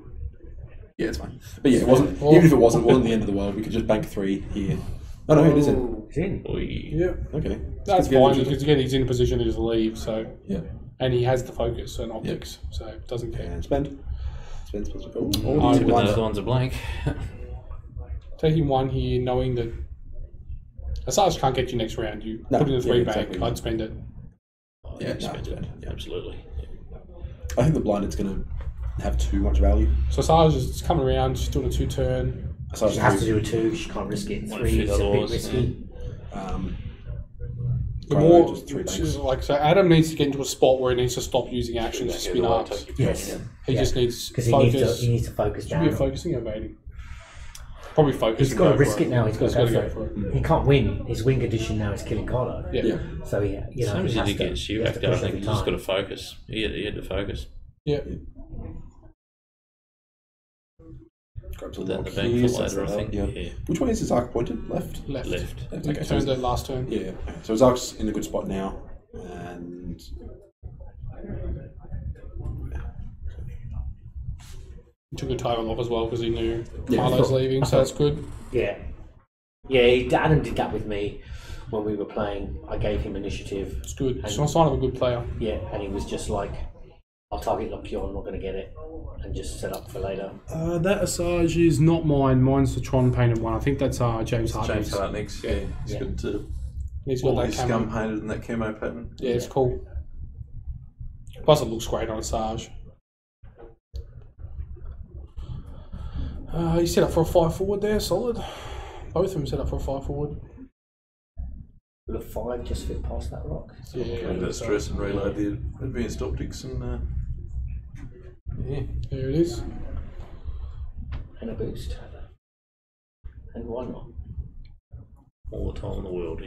Yeah, it's fine. But yeah, it wasn't. Even if it wasn't the end of the world. We could just bank 3 here. Oh no, it isn't. It's in. Oi. Yeah, Okay. that's Good fine together. because again he's in a position to just leave. So Yeah. and he has the focus and optics, so doesn't care. And spend. Spend. Oh, I two would But lines those up. ones are blank. Taking 1 here, knowing that Asajj can't get you next round. You No, put in a 3 yeah, bank. exactly. I'd spend it. Oh, Yeah, yeah, no, spend it. spend, yeah. Absolutely. I think the blinded's going to have too much value. So Asajj is coming around. She's doing a 2-turn. Aside She has to do a 2. She can't risk it in Won't 3. fit It's a bit otherwise, risky. The Kylo more, just 3 she's banks. like, so Adam needs to get into a spot where he needs to stop using actions to spin arcs. Yes. He just needs Because focus. he needs to focus Should be a down. focusing or evading? Probably focus. He's and got to go risk for it now. He's got to go for it. He can't win. His win condition now is killing Kylo. Yeah. Yeah. So he, you know, Same as he he has did to, against you he has back to there. I push think every he's just got time. to focus. He had to focus. Yeah. Grab Put some that in lock the bank here, for sets later, I that up, think. yeah. Yeah. Which way is his arc pointed? Left? Left. Left. He Okay, so turned he's- that last turn. Yeah. So his arc's in a good spot now. And He took a time off as well because he knew Yeah, Kylo's I thought- leaving, so that's good. Yeah. Adam did that with me when we were playing. I gave him initiative. It's good. It's a sign of a good player. Yeah, and he was just like, I'll target lock you. I'm not going to get it, and just set up for later. That Asajj is not mine. Mine's the Tron painted one. I think that's James Hartnett's. James Hartnett's, yeah. He's got He's got all that his camo. scum painted in that camo pattern. Yeah, it's cool. Plus, it looks great on Asajj. He's set up for a 5 forward there, solid. Both of them set up for a 5 forward. Will a 5 just fit past that rock? Yeah, That stress and reload the advanced optics and yeah. there it is. And a boost. And why not? All the time in the world.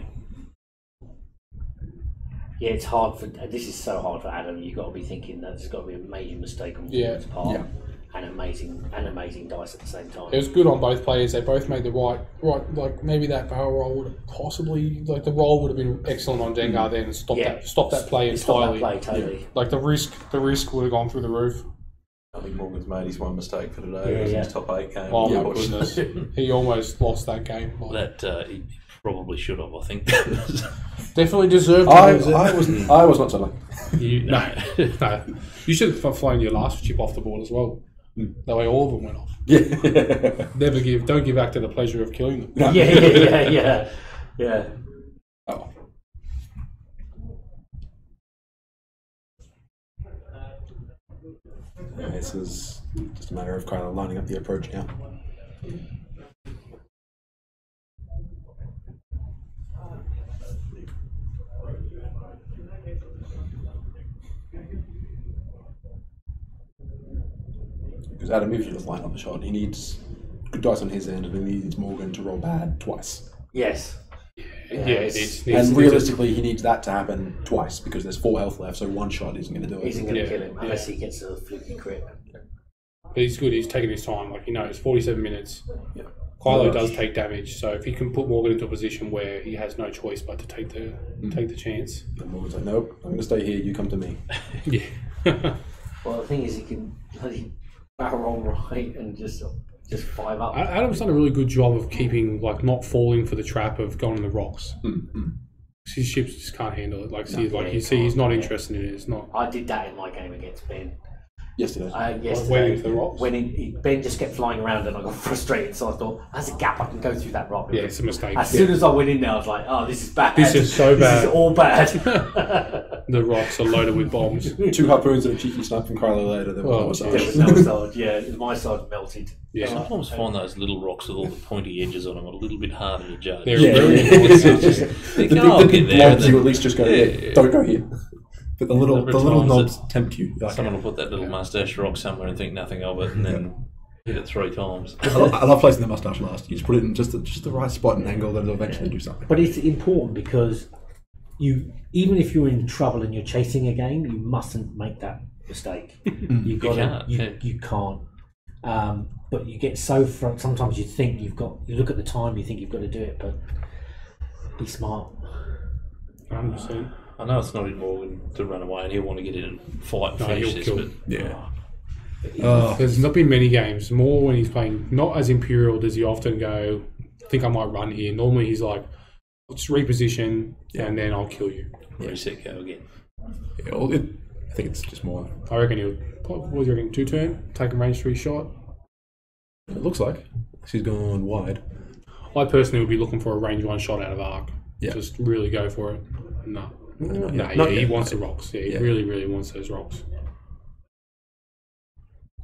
Yeah, it's hard for. This is so hard for Adam. You've got to be thinking that there's got to be a major mistake on his part, and amazing dice at the same time. It was good on both players. They both made the right. Like maybe that barrel roll would have possibly, like the roll would have been excellent on Dengar then and stop that play entirely. Stop that play totally. Like the risk would have gone through the roof. I think Morgan's made his one mistake for today. It was his top 8 game. Oh my goodness, he almost lost that game. That he probably should have. I think. Definitely deserved. I was not so lucky. No. You should have flown your last chip off the board as well. That way, all of them went off. Yeah. Don't give back to the pleasure of killing them. Yeah. Oh. Yeah, this is just a matter of kind of lining up the approach now. Because Adam, if you just line up the shot, he needs good dice on his end, and he needs Morgan to roll bad twice. Yes. Yeah, it is. And realistically, he needs that to happen twice because there's 4 health left, so one shot isn't going to do it. Isn't going to kill him unless he gets a fluky crit. But he's good. He's taking his time. Like, he knows 47 minutes. Yeah. Kylo does take damage, so if he can put Morgan into a position where he has no choice but to take the chance. And Morgan's like, nope, I'm going to stay here. You come to me. Yeah. Well, the thing is, he can bloody barrel roll right and just 5 up. Adam's done a really good job of keeping, like, not falling for the trap of going on the rocks. His ships just can't handle it. Like, he's not interested in it. It's not. I did that in my game against Ben. Yesterday. Waiting for the rocks? When Ben just kept flying around and I got frustrated, so I thought, there's a gap, I can go through that rock. Yeah, it's a mistake. As soon as I went in there, I was like, oh, this is bad. This is so bad. This is all bad. The rocks are loaded with bombs. 2 harpoons and a cheeky snipe from Kylo later. There was There was no Asajj, yeah. My side melted. Yeah. I sometimes find those little rocks with all the pointy edges on them a little bit harder to judge. They're very nice. The big blobs, you at least just go, don't go here. But the little knobs tempt you. Someone will put that little mustache rock somewhere and think nothing of it, and then hit it 3 times. I love placing the mustache last. You just put it in just the right spot and angle that it'll eventually do something. But it's important because even if you're in trouble and you're chasing a game, you mustn't make that mistake. You can't. But you get so sometimes you think you look at the time, you think you've got to do it, but be smart. 100%. I know it's not in Morgan to run away and he'll want to get in and fight and finish this, but there's not been many games. More when he's playing, not as Imperial does he often go, I think I might run here. Normally he's like, I'll just reposition and then I'll kill you. Reset, go again. Yeah, I think it's just more. I reckon he'll, what do you reckon, 2 turn, take a range 3 shot? It looks like she's gone wide. I personally would be looking for a range 1 shot out of arc. Yeah. Just really go for it. No. He wants the rocks. Yeah, he really, really wants those rocks.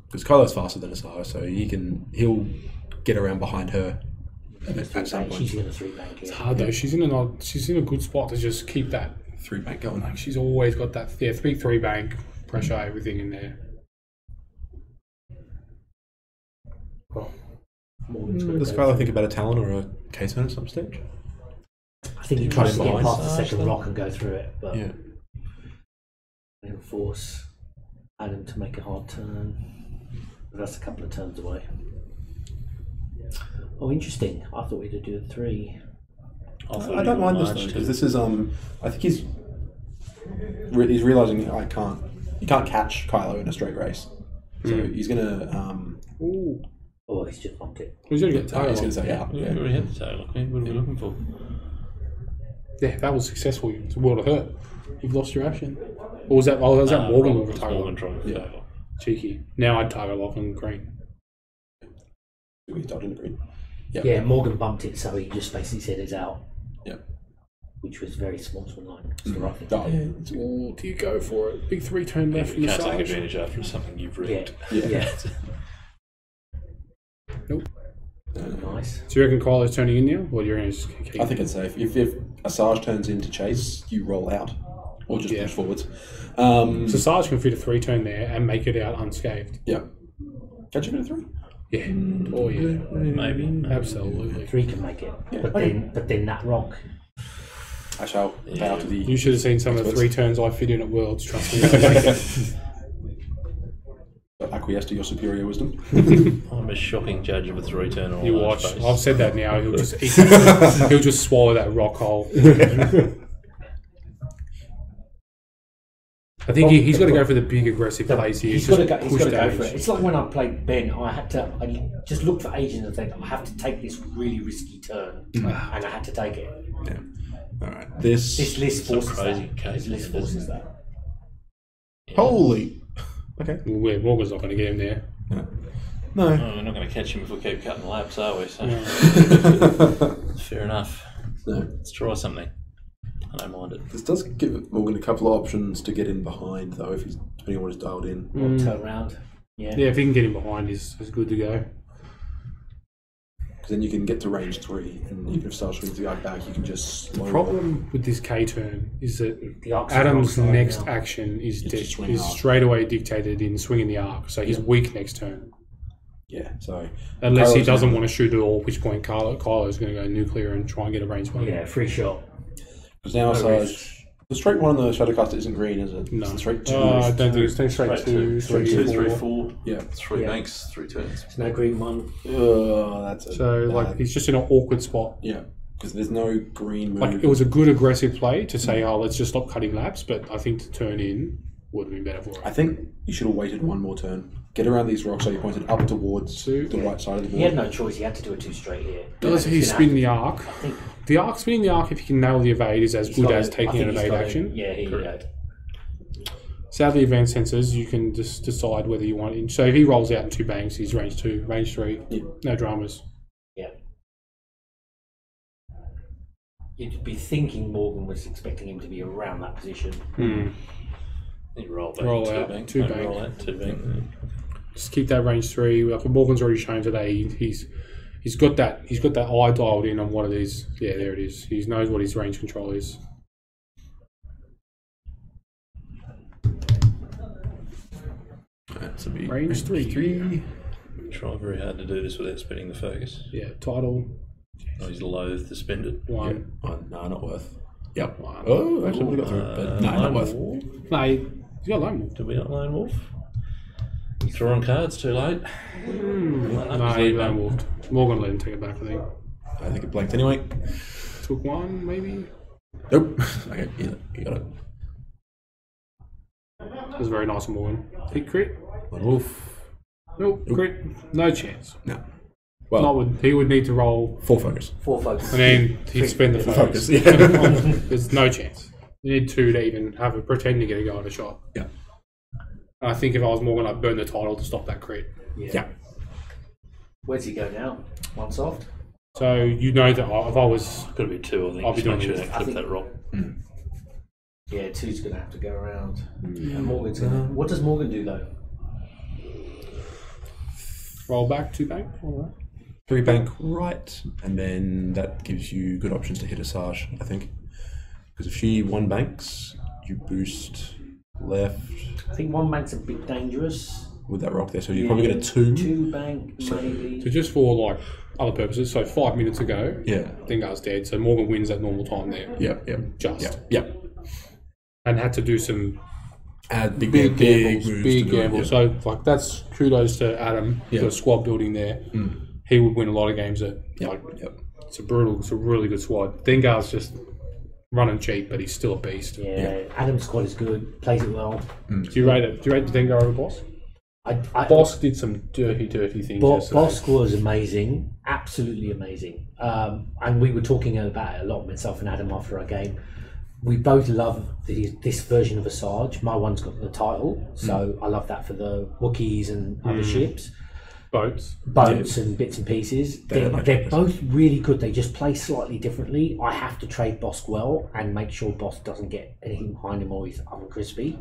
Because Kylo's faster than Asajj, so he'll get around behind her at some point. She's going to 3-bank. It's hard though. She's in a good spot to just keep that 3-bank going. Like she's always got that 3 bank pressure, everything in there. Does Kylo think about a Talon or a K-turn at some stage? I think he tries to get past the second rock and go through it, but it'll force Adam to make a hard turn. But that's a couple of turns away. Oh, interesting. I thought we'd do a 3. I don't mind this though, because this is I think he's realising you can't catch Kylo in a straight race, so he's gonna Oh, he's just bumped it. He's going to get tail. He's going to say We already had the tail. Okay, what are we looking for? Yeah, that was successful. It's a world of hurt. You've lost your action. Or was that? Oh, was that Morgan with a Morgan target trying to Yeah. Cheeky. Now I'd target lock on green. We dialed in the green. Yeah, Morgan bumped it, so he just basically said it's out. Yeah. Which was very sportsmanlike. It's the right thing Oh, to do. it's good. Or do you go for it? Big 3-turn left from You the can't take side. advantage after something you've rigged. Yeah. Nope. Nice. So you reckon Kylo's turning in now? Or you're going to just keep... I think it's safe. If Asajj turns into chase, you roll out. Or just push forwards. So Sarge can fit a 3-turn there and make it out unscathed. Yeah. Can't you fit a 3? Yeah. Oh yeah. Maybe. Absolutely. 3 can make it. Yeah. But then that rock. I shall bow to the... You should have seen some of the 3 turns I fit in at Worlds, trust me. Acquiesce to your superior wisdom. I'm a shocking judge of a 3-turn or a You large watch. base. I've said that now. He'll just eat that. He'll just swallow that rock whole. I think he's got to go for the big aggressive plays here. He's got to go Push for damage. it. It's like when I played Ben, I just looked for ages and think, I have to take this really risky turn. And I had to take it. Yeah. All right. This list Some forces crazy that. case, This list isn't it? forces that. Holy. Okay. Well, Morgan's not going to get him there. No. Oh, we're not going to catch him if we keep cutting laps, are we? So fair enough. No. Let's try something. I don't mind it. This does give Morgan a couple of options to get in behind, though, if he's depending on what he's dialed in. Or turn around. Yeah. Yeah, if he can get him behind, he's good to go. Because then you can get to range 3, and even if Sarge swings the guy back, you can just slow The problem with this K turn is that The arc's Adam's on the next outside now. action is just swing arc. straight away dictated in swinging the arc, so he's weak next turn. Yeah, so... Unless he Kylo's doesn't now- want to shoot at all, at which point Kylo's going to go nuclear and try and get a range one. Yeah, free shot. Because now No Asajj... risk. The straight one on the Shadowcaster isn't green, is it? No. It's the straight 2. I don't think it's straight two, Straight three, 2, 3, four. 4. Yeah. 3 Yeah. banks, 3 turns. There's no green one. That's a So, like, bad- he's just in an awkward spot. Yeah, because there's no green move. Like, it was a good aggressive play to say, oh, let's just stop cutting laps, but I think to turn in would have been better for I it. think you should have waited one more turn. Get around these rocks so you pointed up towards the right side of the board. He had no choice. He had to do a 2 straight here. Does he He's gonna spin have the arc? to- I think The arc, spinning the arc, if you can nail the evade, is as he's good got as it. I taking think an he's evade got it. action. Yeah, here you go. Sadly, advanced sensors, you can just decide whether you want it. So if he rolls out in 2 banks, he's range 2, range 3, Yeah. no dramas. Yeah. You'd be thinking Morgan was expecting him to be around that position. You roll back. Roll 2 out, bank. 2 No, bank. Roll out, 2 bank. Just keep that range 3. Like Morgan's already shown today, he's got that eye dialed in on what it is. Yeah, there it is. He knows what his range control is. That's a big Range 3. Try very hard to do this without spinning the focus. Yeah, title Oh, he's loath to spend it. 1. Oh, no, not worth. Yep. One. Oh, actually, we got through it, but no, not Lone worth. Wolf? No, you got lone wolf. Did we not Lone Wolf? Drawing cards too late. No, you lone wolfed. Morgan let him take it back, I think. I think it blanked anyway. Took 1, maybe. Nope. Okay, yeah, you got it. That was very nice of Morgan. Hit crit. Wolf. Nope, crit. No chance. No. Well, Not with, he would need to roll, 4 focus. 4 focus. and then he'd spend the focus. Yeah. There's no chance. You need 2 to even have a pretend to get a go at a shot. Yeah. And I think if I was Morgan, I'd burn the title to stop that crit. Yeah. Where's he go now? 1 soft? So you know that if I was, Could be 2, I think. I'll be Just make doing sure it. they I clip think- that rock. Yeah, 2's going to have to go around. And Morgan's going to... What does Morgan do, though? roll back 2 bank. All right. 3 bank right, and then that gives you good options to hit Asajj, I think. Because if she 1 banks, you boost left I think 1 bank's a bit dangerous. with that rock there, so you probably get a 2. 2 bank, maybe. So just for like other purposes, so 5 minutes ago, Yeah. Dengar's dead. So Morgan wins at normal time there. Yep. Just. Yep. Yep. And had to do some Add big big gambles, moves big to do it, gambles. yeah. So like that's kudos to Adam. Yeah. The squad building there. He would win a lot of games. Like, Yep. Yep. it's a really good squad. Dengar's just running cheap, but he's still a beast. Yeah, Adam's squad is good, plays it well. Do you rate it? Do you rate the Dengar over Boss? Boss did some dirty things. yesterday. Bosk was amazing, absolutely amazing. And we were talking about it a lot, myself and Adam, after our game. we both love this version of Asajj. My one's got the title, so I love that for the Wookiees and other ships. Boats And bits and pieces. They're both really good. They just play slightly differently. I have to trade Bosk well and make sure Bosk doesn't get anything behind him or he's oven crispy.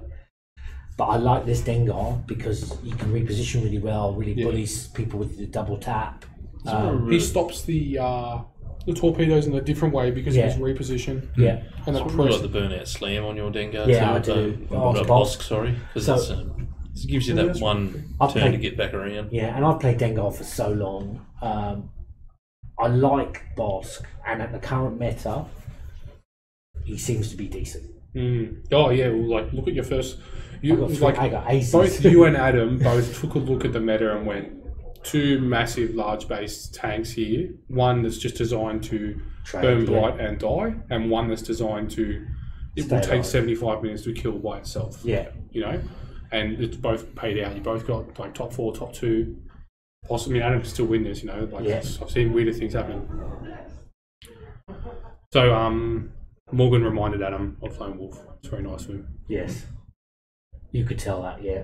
But I like this Dengar because you can reposition really well, really bullies people with the double tap. He stops the torpedoes in a different way because of his reposition. Yeah. And I really like the burnout slam on your Dengar Yeah, too. I do. Bosk, sorry. Because it gives you that one turn to get back around. Yeah, and I've played Dengar for so long. I like Bosk, and at the current meta, he seems to be decent. Oh yeah, well, like look at your first. I got aces. Both you and Adam both took a look at the meta and went, two massive large base tanks here. One that's just designed to burn bright and die, and one that's designed to will take 75 minutes to kill by itself. Yeah, and it's both paid out. You both got like top 4, top 2. Possibly, Adam can still win this. I've seen weirder things happen. So Morgan reminded Adam of Lone Wolf. It's very nice of him. Yes, you could tell that. Yeah.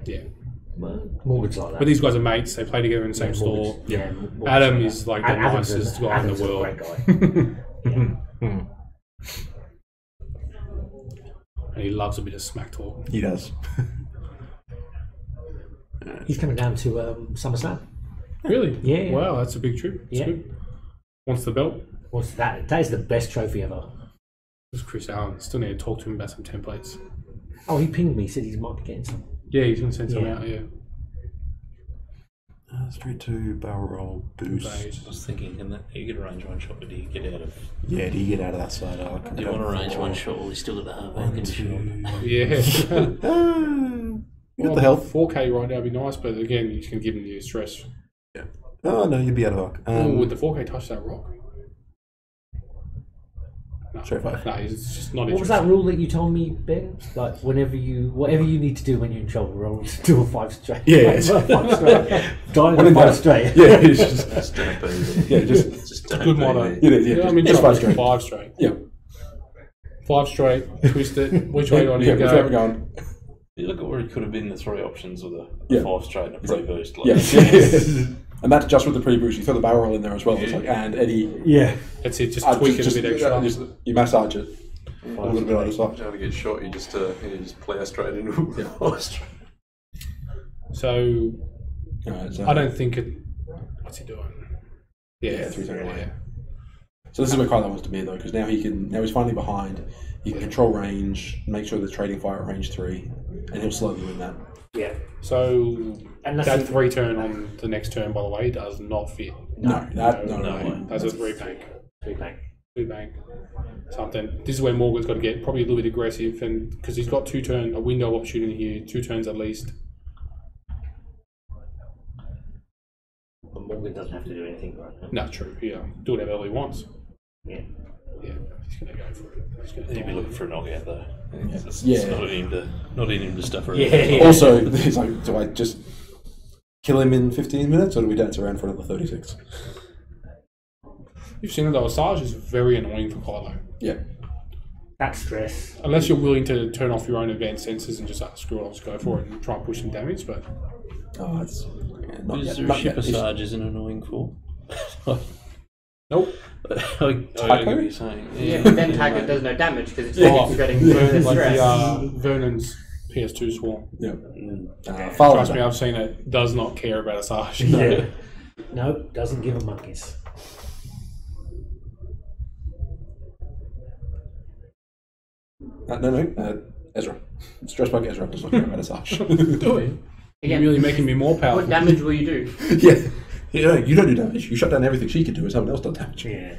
Well, Morgan's like that. But these guys are mates. They play together in the same store. Yeah. Adam is like the nicest guy in the world. A great guy. And he loves a bit of smack talk. He does. He's coming down to SummerSlam. Really? Yeah. Wow, that's a big trip. That's good. Wants the belt? What's that? That is the best trophy ever. This is Chris Allen. Still need to talk to him about some templates. Oh, he pinged me. Said he might be getting some. Yeah, he's going to send some out, Straight to barrel roll boost. I was thinking, you get a range one shot, but do you get out of? Yeah, do you get out of that side arc? Do you want a range one shot while you still got the half bank in the shot? Yeah. You got the health. 4K right now would be nice, but again, you can give him the stress. Yeah. Oh no, you'd be out of arc. Would the 4K touch that rock? No, Straight 5. No, it's just not interesting. What was that rule that you told me, Ben? Like, whatever you need to do when you're in trouble, roll do a 5 straight. Yeah. 5 straight. Die in 5 straight. Yeah, it's just Just don't be. yeah, just good motto. yeah. I mean, just 5 straight. 5 straight. Yeah. 5 straight, twist it, which way do you want to which way are we go? going? You look at where he could have been the 3 options with a 5 straight and a pre-boost. Like. Yeah. And that's just with the pre-boost. You throw the barrel roll in there as well. It's like, and Eddie. Yeah. That's it, just tweak it a bit extra. You massage it. A little bit on the side. Trying to get shot, you just plough straight into it. So, So I don't think it. What's he doing? Yeah, 3 So this is where Kylo wants to be though, because now he's finally behind. He can control range, make sure the trading fire at range 3, and he'll slowly win that. Yeah. So And that 3 turn on the next turn, by the way, does not fit. No. That's a 3 bank. 3 bank. 2 bank. Something. This is where Morgan's got to get probably a little bit aggressive, and because he's got a window opportunity here, 2 turns at least. But Morgan doesn't have to do anything right now. No, true. Yeah, do whatever he wants. Yeah. Yeah, he's gonna go for it. He's gonna He'd be looking for a knockout though. It's Yeah. not in him to stuff around. Yeah. Also, it's like, do I just kill him in 15 minutes, or do we dance around for another 36? You've seen it though. Asajj is very annoying for Kylo. Yeah. That stress. Unless you're willing to turn off your own advanced sensors and just screw it, I'll just go for it and try and push some damage. But It's not Is yet. there a Not ship yet. Asajj isn't annoying for? Nope. I get what you're saying. Yeah, but then Taggart does no damage because it's Yeah. getting further like stress. Vernon's PS2 swarm. Yeah. Trust me, I've seen it. Does not care about Asajj. Yeah. No, doesn't give a monkeys. No. Ezra. Stress bug Ezra does not care about Asajj. Do it. You're Again, really making me more powerful. what damage will you do? Yeah. You don't do damage. You shut down everything she can do, and someone else does damage. Yeah.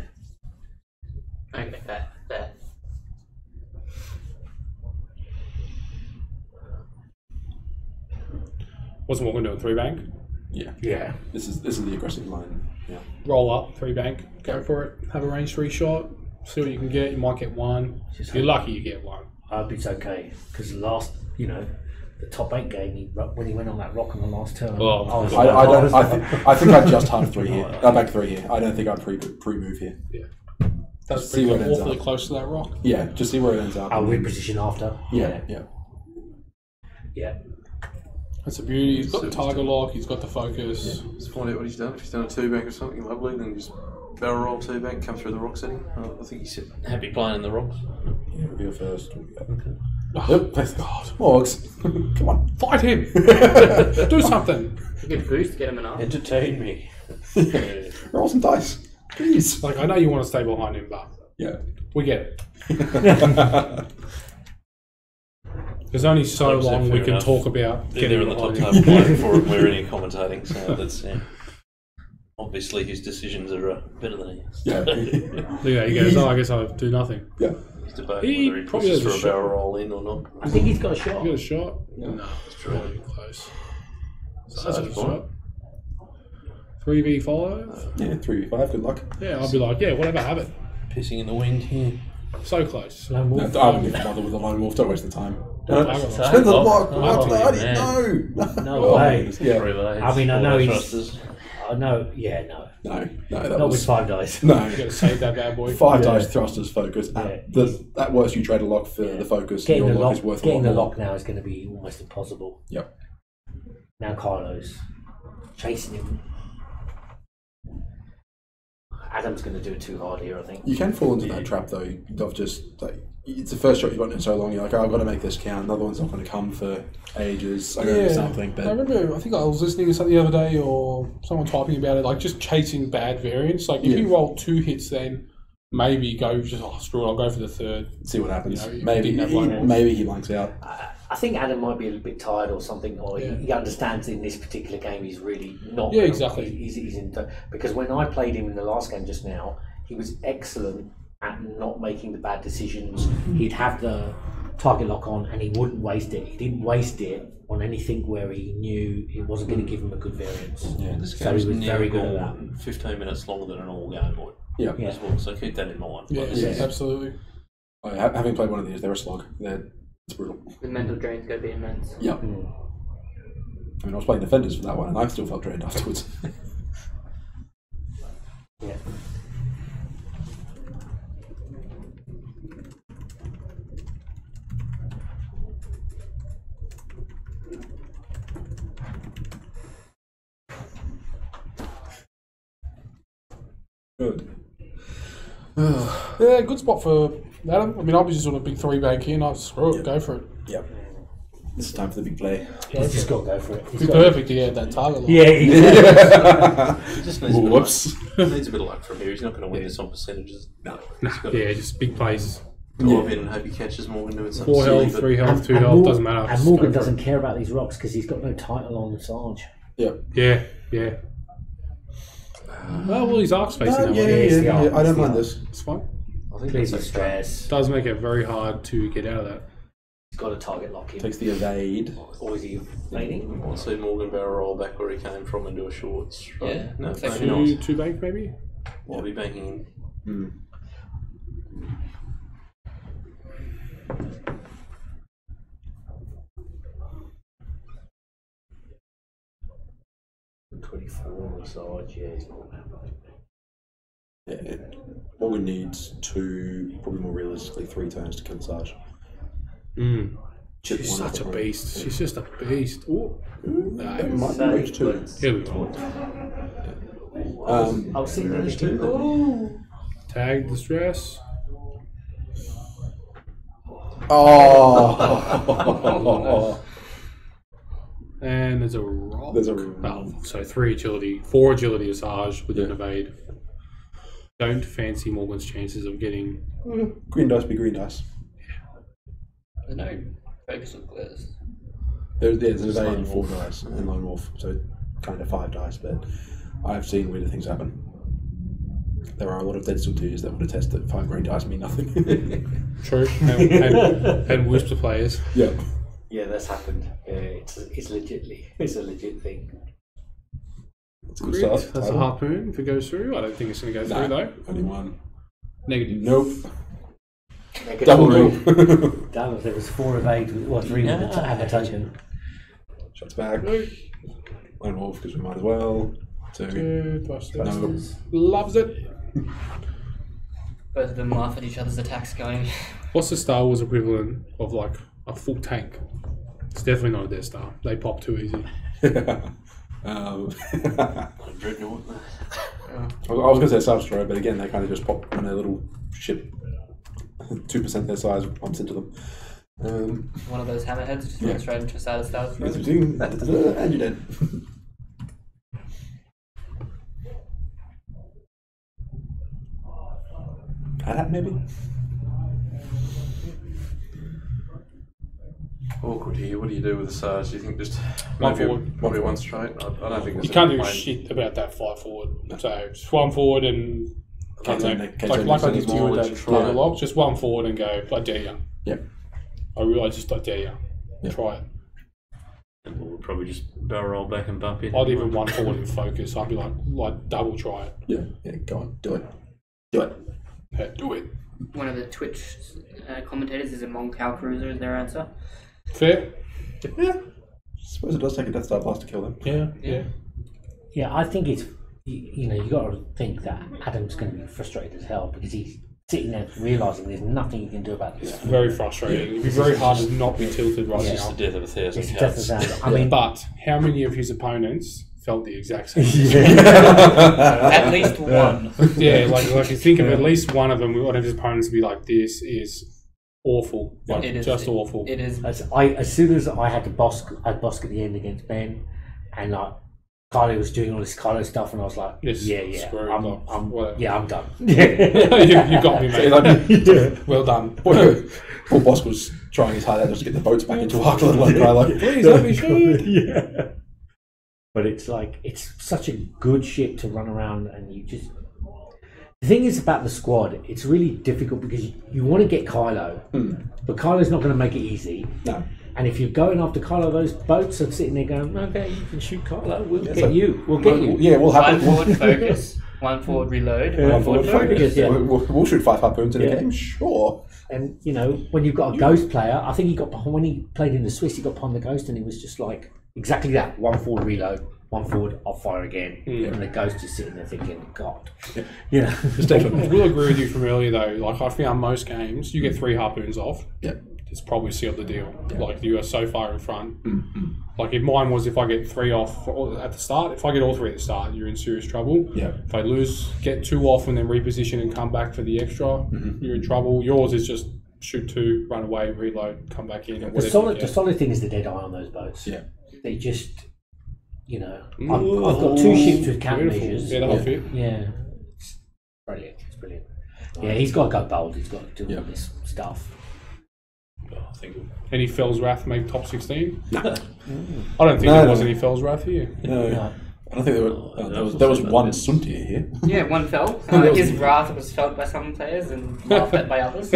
Okay, that. What's Morgan doing? 3 bank? Yeah. Yeah. This is the aggressive line. Yeah. Roll up, 3 bank. Go for it. Have a range 3 shot. See what you can get. You might get 1. If you're lucky, you get 1. I hope it's okay because last, the top 8 game, when he went on that rock on the last turn. Oh, I think I'd just half 3 here. Back 3 here. I don't think I'd pre-move here. Yeah. Does See bring where it them ends awfully up. close to that rock. Yeah, just see where it ends up. I'll and then- reposition after. Yeah. That's a beauty. He's got the target lock. He's got the focus. Let's find out what he's done. If he's done a 2-bank or something lovely, then just barrel roll 2-bank, come through the rock setting. I think he's Happy playing in the rocks. Yeah, reveal first. Okay. Yep. Thank God. Morgs. Come on. Fight him. Do something. You can boost, get him enough. Entertain me. Roll some dice. Please. Like, I know you want to stay behind him, but Yeah. we get it. There's only so Like I said, long we fair can enough. talk about They're getting in the top behind him. table playing for it. We're in here commentating, so that's obviously his decisions are better than his. Yeah. Yeah, he goes, I guess I'll do nothing. Yeah. He's debating He whether he probably pushes has for a a barrel roll in or not. I think he's got a shot. You got a shot? Yeah. No, it's really close. So Such that's a a point. shot. 3v5? Yeah. 3v5. Good luck. Yeah, I'll be like, yeah, whatever, have it. Pissing in the wind here. So close. Lone No, wolf. I wouldn't even bother with the lone wolf. Don't waste the time. Spend the Oh, lock. oh, What? man. No way. Yeah. I mean, I know he's. Thrusters. I know. Yeah, no. No. That Not with was 5 dice. no. You gotta save that bad boy. 5 Yeah. dice thrusters focus. Yeah. At worst, you trade a lock for the focus. Getting Your the lock lock. is worth a Getting lot the more. lock now is going to be almost impossible. Yep. Now Kylo's chasing him. Adam's going to do it too hard here, I think. You can fall into that trap though. Of just like it's the first shot you've gotten in so long. You're like, oh, I've got to make this count. Another one's not going to come for ages. I gotta do something. But I remember, I think I was listening to something the other day or someone typing about it, like just chasing bad variants. Like if you roll 2 hits then maybe go just, screw it, I'll go for the third. see what happens. You know, you maybe didn't have one. maybe he blanks out. I think Adam might be a little bit tired or something, or Yeah. he understands in this particular game he's really not. Yeah, exactly. He's in because when I played him in the last game just now, he was excellent at not making the bad decisions. He'd have the target lock on and he wouldn't waste it. He didn't waste it on anything where he knew it wasn't going to give him a good variance. Yeah. This So game's he was never very good at gone 15 minutes longer than an all game would. Yeah. Yeah. As well, so keep that in mind. Yeah, Like, this is- absolutely. Having played one of these, they're a slog. It's brutal. The mental drain's going to be immense. Yeah. Mm. I mean, I was playing Defenders for that one, and I still felt drained afterwards. Yeah. Good. Yeah, good spot for Adam. I mean, I was just on a big 3-bank in. I screw it, go for it. Yep. This is time for the big play. He's just got to go for it. He's Be got perfect to get that target. Yeah, exactly. He just needs a bit of Whoops. luck. He needs a bit of luck from here. He's not going to win this on percentages. No. Yeah, just big plays. Go up in and hope he catches Morgan doing something 4 silly. health, but 3 health, 2 And health, doesn't matter. And Just Morgan go for doesn't it. care about these rocks because he's got no title on Asajj. Yep. Yeah, yeah. Well, he's arcs facing that one. I don't mind this. It's fine. I think Clears that's his okay. stress. Does make it very hard to get out of that. He's got a target lock in. Takes the evade. Or is he laning? I'll see Morgan barrel roll back where he came from and do a shorts. Right? Yeah. No, It's like maybe not. 2 bank maybe? I'll be banking in. Hmm. 24 on Asajj, yeah, he's not that much. Yeah. Morgan needs 2, probably more realistically 3 turns to kill Asajj. Mm. Chip She's one such a off the beast. She's just a beast. Ooh. That might be So, range 2. Here we go. I'll see range 2. Tag the stress. Oh! And there's a rock. There's a Oh, so 3 agility, 4 agility Asajj with an evade. Don't fancy Morgan's chances of getting. green dice be green dice. There's no focus on glitters. There's an evade and 4 dice and lone wolf, so kind of 5 dice. But I've seen weirder things happen. There are a lot of dead still 2s that would attest that 5 green dice mean nothing. True. And Whisper players. Yeah. Yeah, that's happened. Yeah, it's a legit thing. That's a good Crit. start. That's a harpoon if it goes through. I don't think it's going to go through though. Only 1. Negative. Nope. Negative Double 3. roll. Damn it, there was 4 evade, or 3 with the have a token. Shots back. Lone wolf because we might as well. 2. Two thrusters. No. Loves it. Both of them laugh at each other's attacks going. What's the Star Wars equivalent of like a full tank? It's definitely not a Death Star. They pop too easy. Dreadnought. I was going to say Star Destroyer, but again, they kind of just pop on their little ship. 2% their size bumps into them. One of those hammerheads just went straight into a Star Destroyer. And you're dead. That maybe? Awkward here. What do you do with the Asajj? Do you think just One maybe forward. probably one straight? I don't think You can't do shit about that 5 forward. So just 1 forward and like I did to you with that Tiger Lock, just 1 forward and go, I dare you. Yep. I dare you. Yep. Try it. And we'll probably just barrel roll back and bump in. I'd even 1 forward in focus. I'd be like double try it. Yeah, go on, do it. Do it. Yeah, do it. One of the Twitch commentators is a Moncal Cruiser, is their answer. Fair? Yeah. I suppose it does take a Death Star blast to kill them. Yeah. Yeah, I think it's, you got to think that Adam's going to be frustrated as hell because he's sitting there realising there's nothing you can do about this. Very frustrating. It'd be very hard to not be tilted right It's now. the death of 1,000 It's cats. just I mean, But how many of his opponents felt the exact same? At least one. Yeah, like you think of at least one of them, one of his opponents be like, this is awful. Like, It is just awful. It is. as soon as I had to Bosk at the end against Ben, and like Kylo was doing all this Kylo stuff, and I was like, Yes, screw it, I'm done. you got me, mate. Well done. Poor Bosk was trying his hardest just to get the boats back into Arc, let alone Kylo. Please let me shoot. Yeah. But it's like, it's such a good ship to run around, and you just... The thing is about the squad, it's really difficult because you want to get Kylo, but Kylo's not going to make it easy. No. And if you're going after Kylo, those boats are sitting there going, okay, you can shoot Kylo, we'll get you. Yeah, we'll have 1 forward focus, 1 forward reload, 1 forward focus. Yeah. We'll shoot 5 harpoons in a game, sure. And, when you've got a Ghost player, I think when he played in the Swiss, he got behind the Ghost and he was just like, exactly that, 1 forward reload, 1 forward, I'll fire again. And the Ghost is sitting there thinking, God. I will agree with you from earlier though, like I found most games, you get 3 harpoons off. Yep. It's probably sealed the deal. Like you are so far in front. Like if mine was, if I get 3 off at the start, if I get all 3 at the start, you're in serious trouble. Yeah. If I lose, get 2 off and then reposition and come back for the extra, you're in trouble. Yours is just shoot 2, run away, reload, come back in. And The solid thing is the dead eye on those boats. Yeah. They just, I've got 2 ships with countermeasures. Yeah, that'll fit. Yeah. It's brilliant. It's brilliant. Yeah, he's got to go bold. He's got to do all this stuff. I think Any Fell's Wrath make top 16? No. I don't think there was any Fell's Wrath here. No. I don't think there were. There was one Suntier here. Yeah, one fell. His wrath was felt by some players and laughed at by others.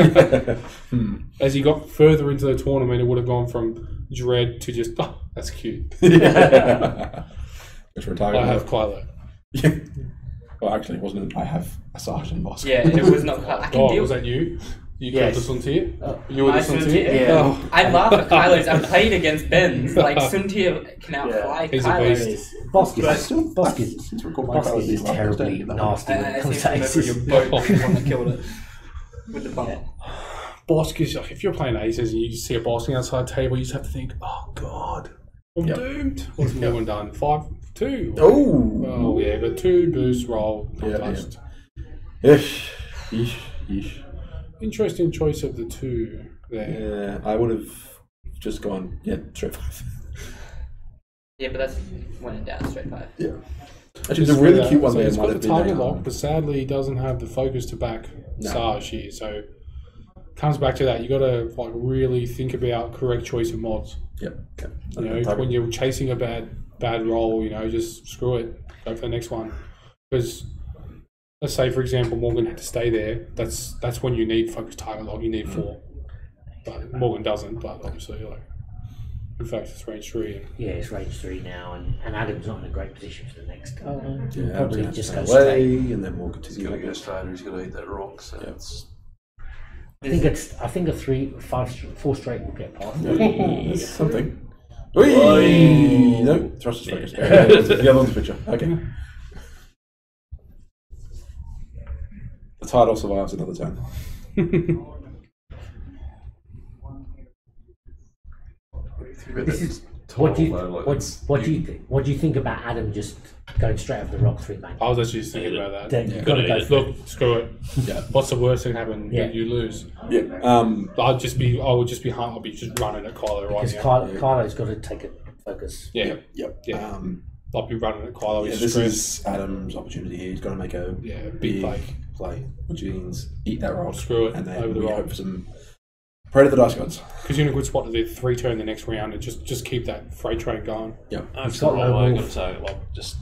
As he got further into the tournament, it would have gone from dread to just, that's cute. Which we're targeting. I have Kylo. Yeah. Well, actually, it wasn't. I have Asajj and Bosk. Yeah, it was not. I can deal. Was that you? You Yes. killed the Suntier? You were the Suntier? Yeah. Oh. I laugh at Kylo's. I've played against Ben's. Like, Suntier can outfly He's a Kylo. beast. Bosk is Since we called my Kylo is these last terribly days, nasty when I it comes seem to to remember aces. your boat was the one that killed it. With the bump. Bosk is like, if you're playing aces and you see a Bosk outside the table, you just have to think, oh god, I'm doomed. What's Morgan done? 5-2. Oh yeah, but 2 boost roll, untouched. Yeesh. Interesting choice of the 2 there. Yeah, I would have just gone, straight 5. Yeah, but that's when it down straight 5. Yeah. Actually, the really cute one so there it's might got have the been target lock, but sadly he doesn't have the focus to back Asajj here. So comes back to that, you got to like really think about correct choice of mods. Yep. When you're chasing a bad roll, just screw it, go for the next one. Because let's say, for example, Morgan had to stay there. That's when you need focus target lock. You need 4, but Morgan doesn't. But obviously, in fact, it's range 3. Yeah, it's range 3 now, and Adam's not in a great position for the next. Yeah, probably just go away, straight. and then we'll He's continue. got to go straight or he's got to eat that rock. So it's... I think a 4 straight will get past. Something. No, thrust is focus. The other one's picture. Okay. A title survives another turn. This is what do you think about Adam just going straight over the rock 3 bank? I was actually just thinking about that. Then you've got to go. Look, screw it. Yeah. What's the worst thing that happen? Yeah. You lose. Yeah. I would just be running at Kylo right Because now. Kylo's got to take a focus. Yeah. Yep. Yeah. I'd be running at Kylo. Yeah, this is Adam's opportunity here. He's got to make a big play, which means eat that rock. Screw it. And then Over the we rock. hope for some pray to the dice gods. Because you're in a good spot to do 3 turn the next round and just keep that freight train going. Yep. That's got the no right way. move. Got to take it. Just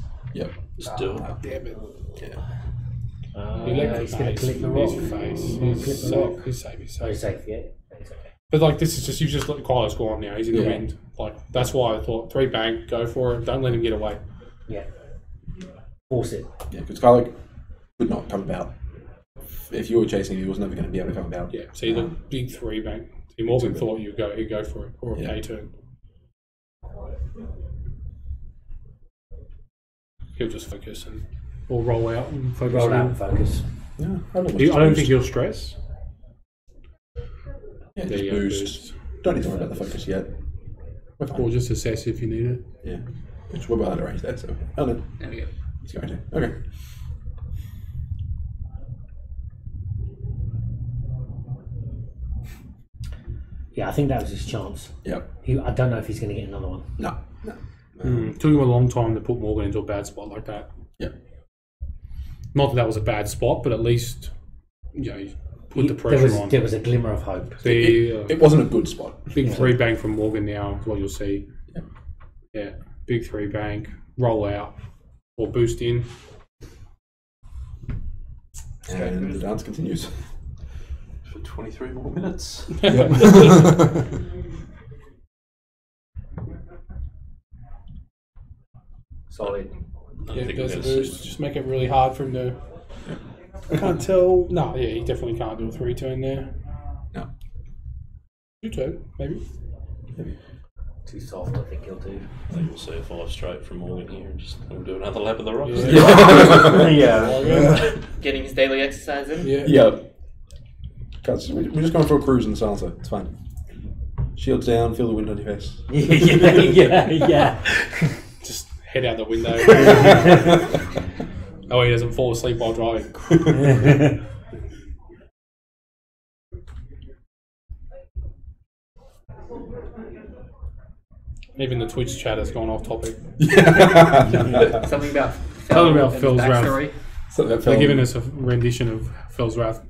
do it. Damn it. Yeah. He's going to clip the rock. His face. He's clip the rock. He's safe. He's safe, yeah. He's okay. But like this is just you've just let Kylo's go on now. He's in the Yeah. wind. Like that's why I thought 3 bank, go for it. Don't let him get away. Yeah. Force it. Yeah, because Kylo could not come about. If you were chasing him, he was never going to be able to come about. Yeah. So the big 3 bank. See, Morgan thought he'd go for it or a K turn. He'll just focus or roll out and focus. Roll out and focus. Yeah, I don't think he'll stress. Yeah, There just you go, boost. Don't need to worry about the focus yet. We're fine. Or just assess if you need it. Yeah. Which we're well out of range there, so. Oh no. There we go. He's going to. Okay. Yeah, I think that was his chance. Yep. I don't know if he's going to get another one. No. Took him a long time to put Morgan into a bad spot like that. Yep. Not that was a bad spot, but at least he put the pressure on. There was a glimmer of hope. It wasn't a good spot. Big 3 bank from Morgan now is what you'll see. Yep. Yeah, big 3 bank, roll out or boost in. And the dance continues. For 23 more minutes. Solid. Yeah, does the boost. Just make it really hard for him to. I can't tell. No, yeah, he definitely can't do a 3 turn there. No. 2 turn, maybe. Too soft, I think he'll do. I think we'll see a 5 straight from Morgan here and just we'll do another lap of the rocks. Yeah. Getting his daily exercise in. Yeah. Yep. Guys, we're just going for a cruise in the silencer. It's fine. Shields down, feel the wind on your face. yeah. Just head out the window. Oh, he doesn't fall asleep while driving. Even the Twitch chat has gone off topic. Something about Phil's wrath. backstory. They're giving us a rendition of Phil's wrath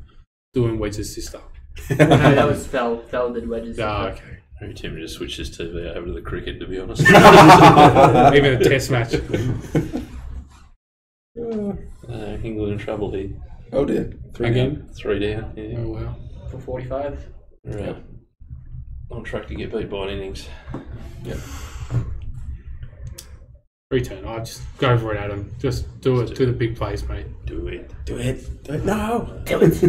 doing Wedge's sister. No, that was Fel. Fel did Wedges. Okay. Very tempted to switch this TV over to the cricket, to be honest. Even a test match. England in trouble here. Oh dear. 3 Again? 3 down. Yeah. Oh wow. For 45. Right. On track to get beat by an innings. Yep. Return. I just go for it, Adam. Just do it. Do the big plays, mate. Do it. Do it. Do it. No. Do it.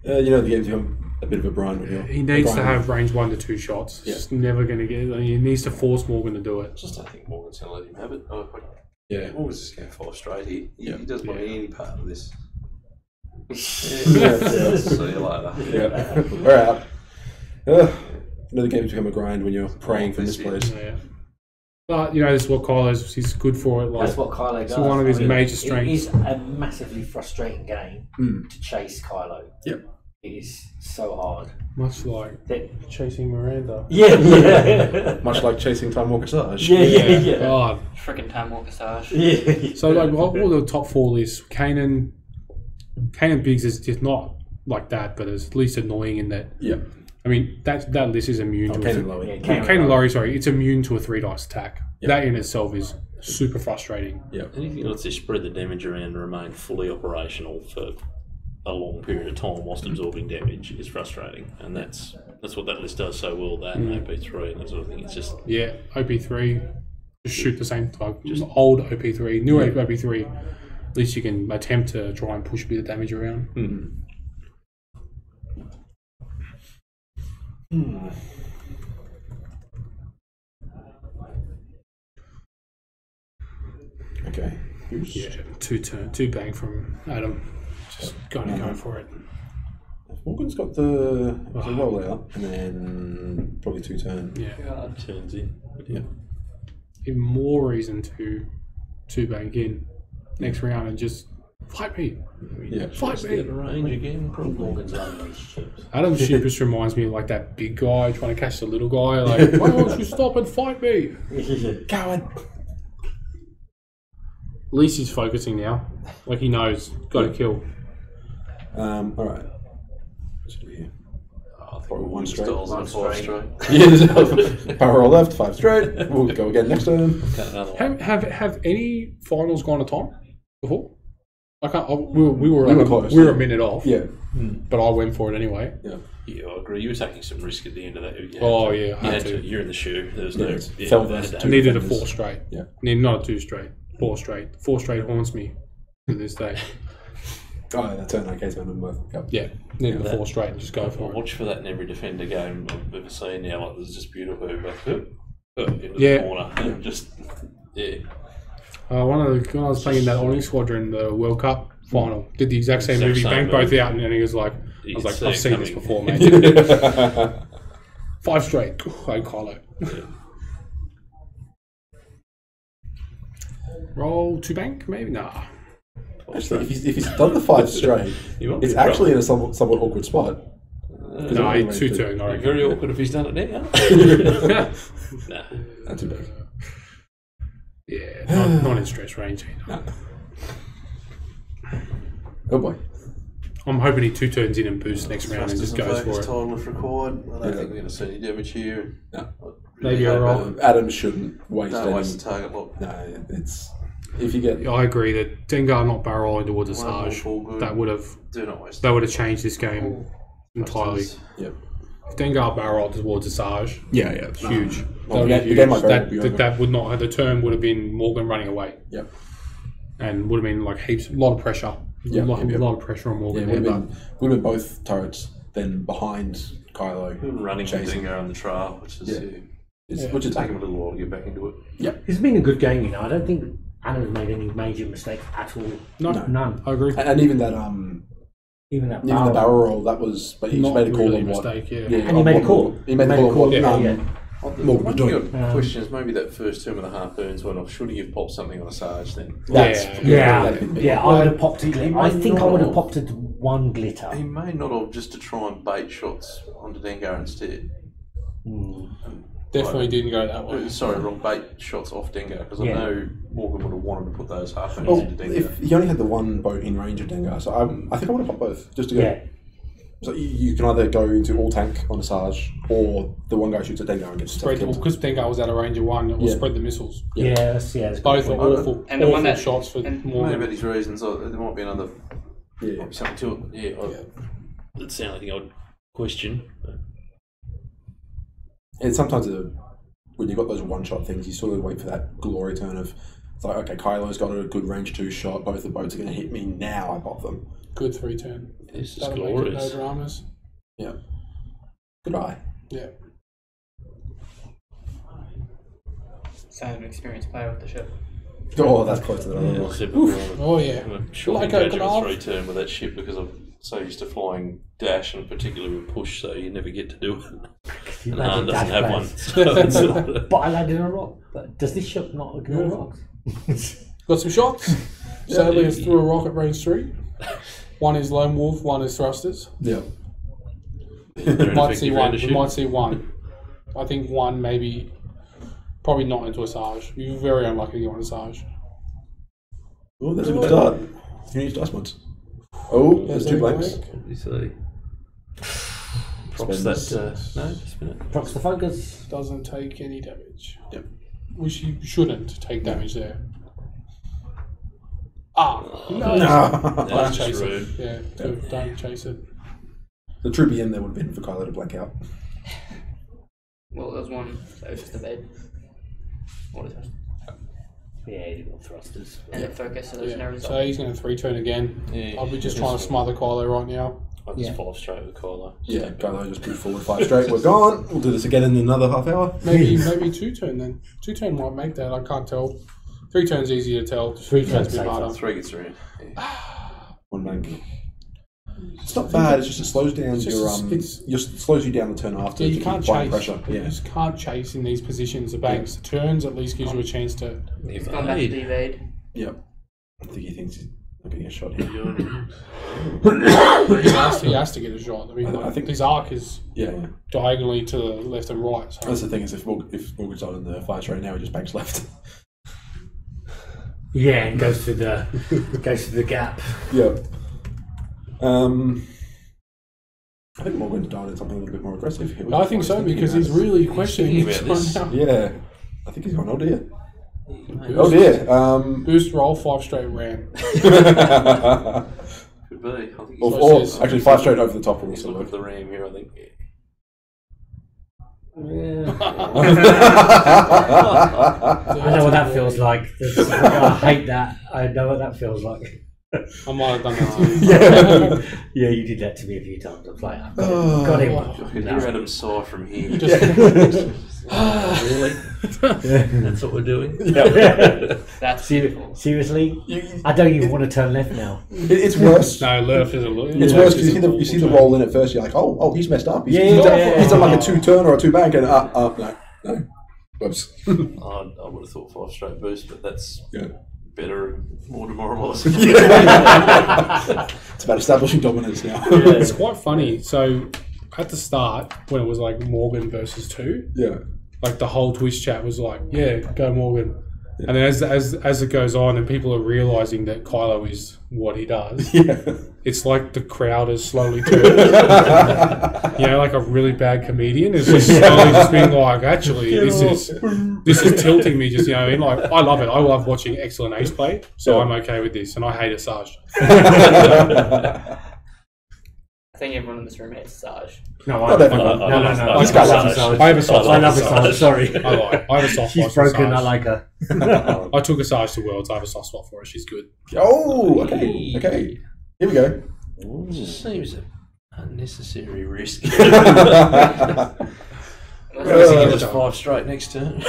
You know the game's become a bit of a grind when you're. He needs to have range 1 to 2 shots. Yeah. Just never going to get it. He needs to force Morgan to do it. Just don't think Morgan's going to let him have it. Yeah. Morgan's just going 5 straight here. He doesn't want any part of this. See you later. Yeah. We're out. You know the game's become a grind when you're praying for misplays. Yeah. But, this is what Kylo's, he's good for it. Like, That's what Kylo does. it's one of his major It strengths. is a massively frustrating game to chase Kylo. Yep. It is so hard. Much like chasing Miranda. Yeah. Much like chasing Time Walker Asajj. Yeah. God. Freaking Time Walker Asajj. Yeah. So, like, what were the top 4 lists? Kanan Biggs is just not like that, but it's at least annoying in that. Yeah. I mean, that list is immune to Kanan it. Lowy. Kanan Laurie, sorry, it's immune to a 3 dice attack. Yep. That in itself is super frustrating. Yeah. Anything that lets you spread the damage around and remain fully operational for a long period of time whilst absorbing damage is frustrating, and that's what that list does so well. That and OP3 and that sort of thing. It's just OP3, just shoot the same type. Just old OP3, new OP3. At least you can attempt to try and push a bit of damage around. Okay. boost. Yeah, two bang from Adam. Just gotta go for it. Morgan's got the roll out and then probably 2 turn. Yeah. Turns in. Yeah. Even more reason to two bank in next round and just fight me. Yeah. Fight Get me. in range again, probably. Morgan's own chips. Adam's ship just reminds me of like that big guy trying to catch the little guy. Like, why don't you stop and fight me? Coward. At least he's focusing now. Like he knows, got to kill. All right. What should we do here? Probably one straight. Styles and 5 straight. Yeah. Power roll left, 5 straight. We'll go again next turn. Got another one. Have any finals gone a time before? I can't. We were close, a minute off. Yeah. But I went for it anyway. Yeah, I agree. You were taking some risk at the end of that. Yeah, I had to. You're in the shoe. There was no. Felt had that. to- Needed a 4 straight. Yeah. Not a 2 straight. 4 straight. 4 straight haunts me to this day. Oh, that turn okay, so I'm both. Yep. Yeah, needed a 4 straight and just go for it. Watch for that in every defender game I've ever seen now. Like, there's just beautiful into Yeah. the corner and just When I was playing in that Onyx Squadron, the World Cup final, did the exact same movie, banged both out, and then he was like, I was like, I've seen this before, mate. 5 straight. Hey, Kylo. Roll 2 bank, maybe? Nah. Actually, if he's done the 5 straight, it's actually in a somewhat awkward spot. No, he 2 turn. I reckon. Very awkward if he's done it now. Nah. Not too big. Yeah, not in stress range either. Oh boy. I'm hoping he 2 turns in and boosts next round and just goes for it. Title if required. I don't think we're going to see any damage here. No. Maybe a roll. Adam shouldn't waste Don't any. waste the target lock. No, it's if you get. I agree that Dengar not barreling towards Asajj, All good. that would Do not waste. have changed this game entirely. Yep. If Dengar barreled towards Asajj, Yeah. huge. Well, That would be the game huge. might very well be over. That would not. The turn would have been Morgan running away, Yep. and would have been like a lot of pressure. Yeah, a lot yeah. of pressure on Yeah, Morgan. would there, have been both turrets then behind Kylo. Running Chasing. Dengar on the trail, which is Which is taking him a little while to get back into it. It's been a good game, you know. I don't think Adam's made any major mistakes at all. No. None. I agree. And even that Even that the barrel roll, that was, but he Not made a call really on a what? mistake, yeah. And he made a call. He made a call. Yeah. Morgan was doing. Questions, maybe that first 2.5 turns went off. Should he have popped something on Asajj then? Yeah, I would have popped it. He I might think I not would have have. popped it one glitter. He may not have, just to try and bait shots onto Dengar instead. Definitely didn't go that way. Sorry, wrong. Bait shots off Dengar because I know Morgan would have wanted to put those half Oh, into Dengar. if he only had the one boat in range of Dengar, so I think I would have popped both just to go. Yeah. So you can either go into all tank on Asajj, or the one guy shoots at Dengar and gets Spread killed. because Dengar was out of range of 1. It will spread the missiles. Yes, that's Both are good point. awful, And the one awful that- shots for and Maybe Morgan. about his reasons. There might be another. Yeah. Might be something to it. That'd sound like I would question. And sometimes when you've got those one-shot things, you sort of wait for that glory turn of, it's like, okay, Kylo's got a good range 2 shot, both the boats are going to hit me, now I pop them. Good 3 turn. This is That'll make it glorious. no dramas. Yeah. Good eye. Yeah. Sound an experienced player with the ship. Oh, that's close to the Yeah, other I one. said before, Oh, yeah. I'm sure Like like a a Gnav. 3 turn with that ship because I'm so used to flying dash and particularly with push, so you never get to do it. You And imagine Han doesn't dash have one. plays. So it's not But I landed on a rock. But does this ship not go on rocks? Got some shots. Sadly, it's through a rock at range 3. One is lone wolf, one is thrusters. Yeah. Might see one. We might see one. I think one maybe, probably not into Asajj. You're very unlucky to get on Asajj. Oh, there's a good start. You need dice mods. Oh, there's 2 blanks. What do you say? Props that. No, spin it. Props the focus. Doesn't take any damage. Yep. Which you shouldn't take damage there. Ah, no. No. Don't chase rude. it. Yeah, good. Don't chase it. The true BM there would have been for Kylo to blank out. Well, there was one, so it was just a bed. What is it? Yeah, you've got thrusters. And then focus, so there's no Yeah. result. So he's going to 3 turn again. Yeah, I'll be just yeah, trying to smother Kylo right now. I'll just 5 straight with Kylo. Yeah, Kylo just pushed forward 5 straight. We're gone. We'll do this again in another half hour. Maybe 2 turn then. 2 turn might make that. I can't tell. 3 turns easier to tell. 3 turns a bit harder. 3 gets around. Yeah. 1 bank. It's not bad. It's just it slows down slows you down the turn after. Yeah, you can't chase. Pressure. Yeah. You just can't chase in these positions. The banks, the turns at least gives you a chance to. He's gone back to evade. Yep. I think he thinks he's not getting a shot here. He has to get a shot. I mean, I think his arc is diagonally to the left and right. So. That's the thing is if Morgan's on in the fire straight now, he just banks left. Yeah, and goes to the gap. Yeah. I think Morgan's done something a little bit more aggressive here. I think so because he's really questioning this. Yeah, I think he's going, oh dear. Oh dear. Boost roll 5 straight ram. Could be. I think or actually 5 straight over the top of he's looking for the ram here, I think. Yeah. I know what that feels like. I hate that. I know what that feels like. I might have done that to you. Yeah, you did that to me a few times. I was like, I've got him. I could hear Adam sigh from here. Really? That's what we're doing? Yeah. That's beautiful. Seriously? I don't even want to turn left now. It's worse. No, left is a look. It's worse because you see the roll in at first. You're like, oh, he's messed up. He's done like a 2 turn or a 2 bank, and no. Whoops. I would have thought 5 straight boost, but that's better and more demoralising. It's about establishing dominance now. It's quite funny. So at the start, when it was like Morgan versus 2, like the whole Twitch chat was like, yeah, go Morgan. And then as it goes on and people are realising that Kylo is what he does, it's like the crowd is slowly turning. Like a really bad comedian is just slowly just being like, actually, this is tilting me. Just I love it. I love watching excellent ace play, so I'm okay with this, and I hate Asajj. I think everyone in this room hates Asajj. No. I have a soft. I love Asajj. Sorry, I have a soft spot. She's broken. I like her. I took Asajj to Worlds. I have a soft spot for her. She's good. Oh, okay. Here we go. It just seems an unnecessary risk. Unless he gives us 5 straight next turn.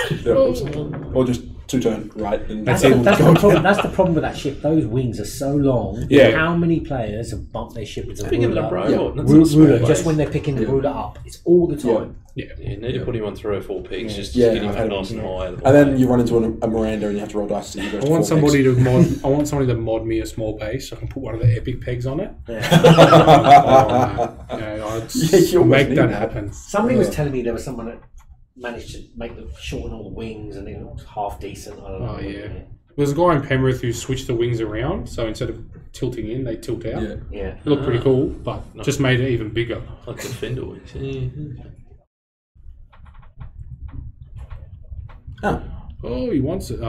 Or just 2 turn right. And that's the problem with that ship. Those wings are so long. Yeah. How many players have bumped their ship with a ruler? Ruler, just when they're picking the ruler up. It's all the time. Yeah, you need to put him on 3 or 4 pegs just to get him up nice and high. And then you run into a Miranda and you have to roll dice. So I want somebody to mod me a small base so I can put one of the epic pegs on it. I'd make that happen. Somebody was telling me there was someone that managed to shorten all the wings and it looked half decent. I don't know. Oh yeah. There's a guy in Penrith who switched the wings around, so instead of tilting in, they tilt out. Yeah. It looked pretty cool, but just made it even bigger. Like the fender wings. Oh, he wants it.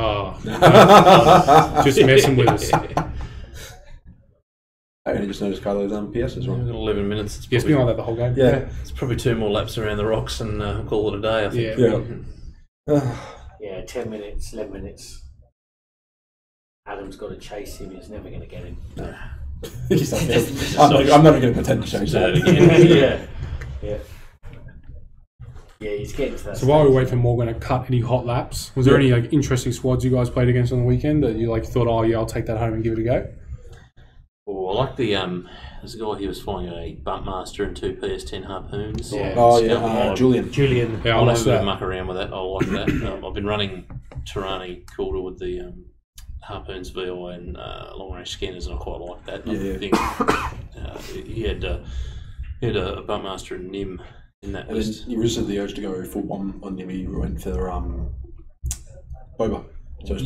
Just messing with us. I only just noticed Kylo's PS as well. We've got 11 minutes. It's been like that the whole game. Yeah. It's probably 2 more laps around the rocks and call it a day, I think. Yeah, 10 minutes, 11 minutes. Adam's got to chase him. He's never going to get him. No. I'm never going to pretend to chase that again. Yeah, he's getting to that. So while we wait for Morgan to cut any hot laps, was there any interesting squads you guys played against on the weekend that you thought, oh yeah, I'll take that home and give it a go? Well, I like the there's a guy who was flying a Bumpmaster and 2 PS10 harpoons. Yeah. Julian. Yeah, I like that. Muck around with that. I like that. I've been running Tirani Coulter with the harpoons VI and long range scanners, and I quite like that. I think he had a Bumpmaster and Nim in that list. Then you resisted the urge to go full bomb on Nim. You went for Boba. So I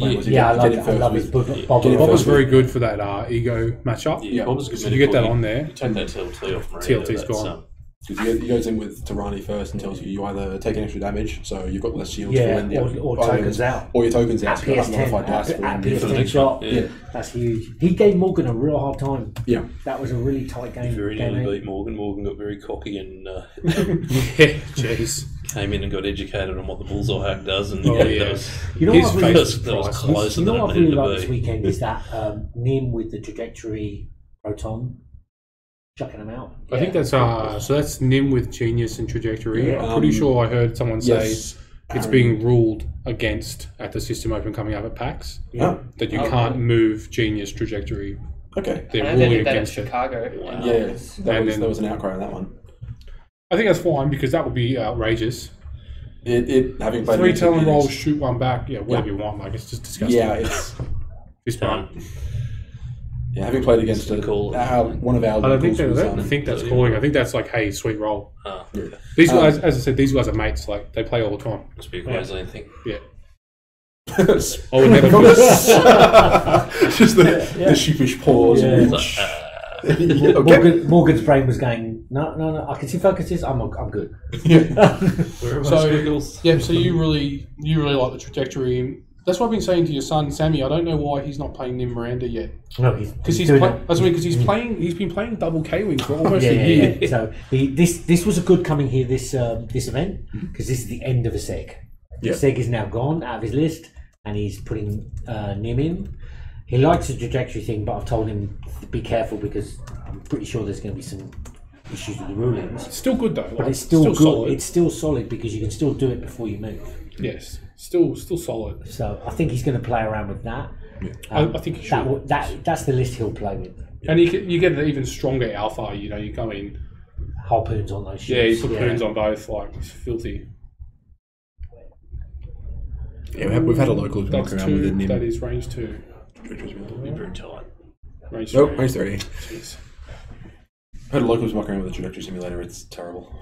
love his Bob was very good for that ego matchup. Yeah, Bob was good. So you get that on there. You take that TLT off Miranda. TLT's gone. Because he goes in with Tirani first and tells you either take an extra damage, so you've got less shields, or tokens out. Or your tokens out, at so you have modified dice at PS10 shot. Yeah. That's huge. He gave Morgan a real hard time. Yeah. That was a really tight game. He very nearly beat Morgan. Morgan got very cocky and jeez. Came in and got educated on what the bullseye hack does, and that was closer than what I it really needed like to this weekend is that Nim with the trajectory proton chucking them out. I think that's so that's Nim with Genius and Trajectory. I'm pretty sure I heard someone say it's being ruled against at the System Open coming up at PAX. Yeah. That you can't move Genius trajectory. Okay. They're I know they ruling did that in against it. Chicago. Yeah, there was an outcry on that one. I think that's fine because that would be outrageous. It having played 3 against talent it, rolls, shoot one back. Yeah, whatever you want, like it's just disgusting. Yeah, it's this one. yeah. Having played against one of our. I don't think locals I was, think that's calling. I think that's like, hey, sweet roll. Yeah. These guys, as I said, these guys are mates. Like they play all the time. Must be a Queensland thing. Yeah. I would never just the sheepish pause. Yeah. Morgan's brain was going, no, I can see focuses, I'm good. So you really like the trajectory. That's what I've been saying to your son Sammy. I don't know why he's not playing Nim Miranda yet. No, because he's playing. He's been playing double K-wing for almost a year. Yeah. So this was a good coming here this event because this is the end of a seg. The seg is now gone out of his list, and he's putting Nim in. He likes the trajectory thing, but I've told him to be careful because I'm pretty sure there's going to be some issues with the rulings. It's still good though, but it's still good. Solid. It's still solid because you can still do it before you move. Yes, still solid. So I think he's going to play around with that. Yeah. I think he should. That's the list he'll play with. And you get an even stronger alpha. You know, you go in harpoons on those ships. Yeah, you put harpoons on both. Like it's filthy. Yeah, we've had a local walk around with a Nim. That is range 2. Range 3. Nope, range 3. Jeez. I've had a locals walk around with a trajectory simulator. It's terrible.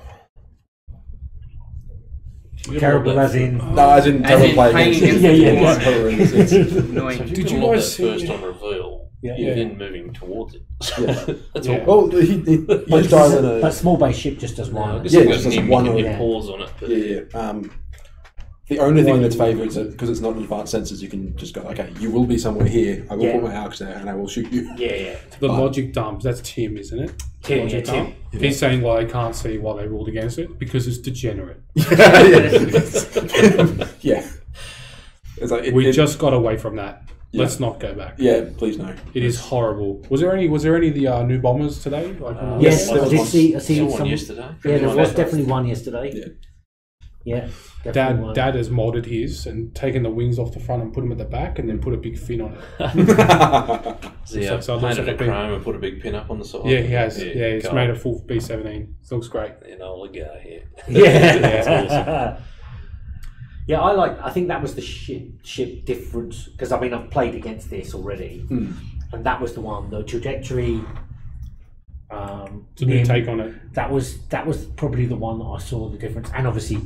Terrible as in... No, as in terrible playing against it's annoying. So Did you guys see first on reveal? You're then moving towards it. That's all. Well, he just dials in a... But small base ship just does one. Yeah, just does one. You can pause on it. But yeah. The only thing that's favoured is that because it's not advanced sensors, you can just go, okay, you will be somewhere here. I will put my arcs there and I will shoot you. Yeah. The logic dump, that's Tim, isn't it? Tim. He's saying, well, I can't see why they ruled against it because it's degenerate. Yeah. It's like we just got away from that. Yeah. Let's not go back. Yeah, please no. It is horrible. Was there any of the new bombers today? Yes, I did see one yesterday. Yeah, there was definitely one yesterday. Yeah. Dad has modded his and taken the wings off the front and put them at the back and then put a big fin on it. So painted a chrome and put a big pin up on the side. Yeah, he has. Yeah, he's made a full B-17. It looks great. You know, look out here. Yeah. That's awesome. Yeah, I think that was the ship difference because I mean I've played against this already, and that was the trajectory. It's a new take on it. That was probably the one that I saw the difference, and obviously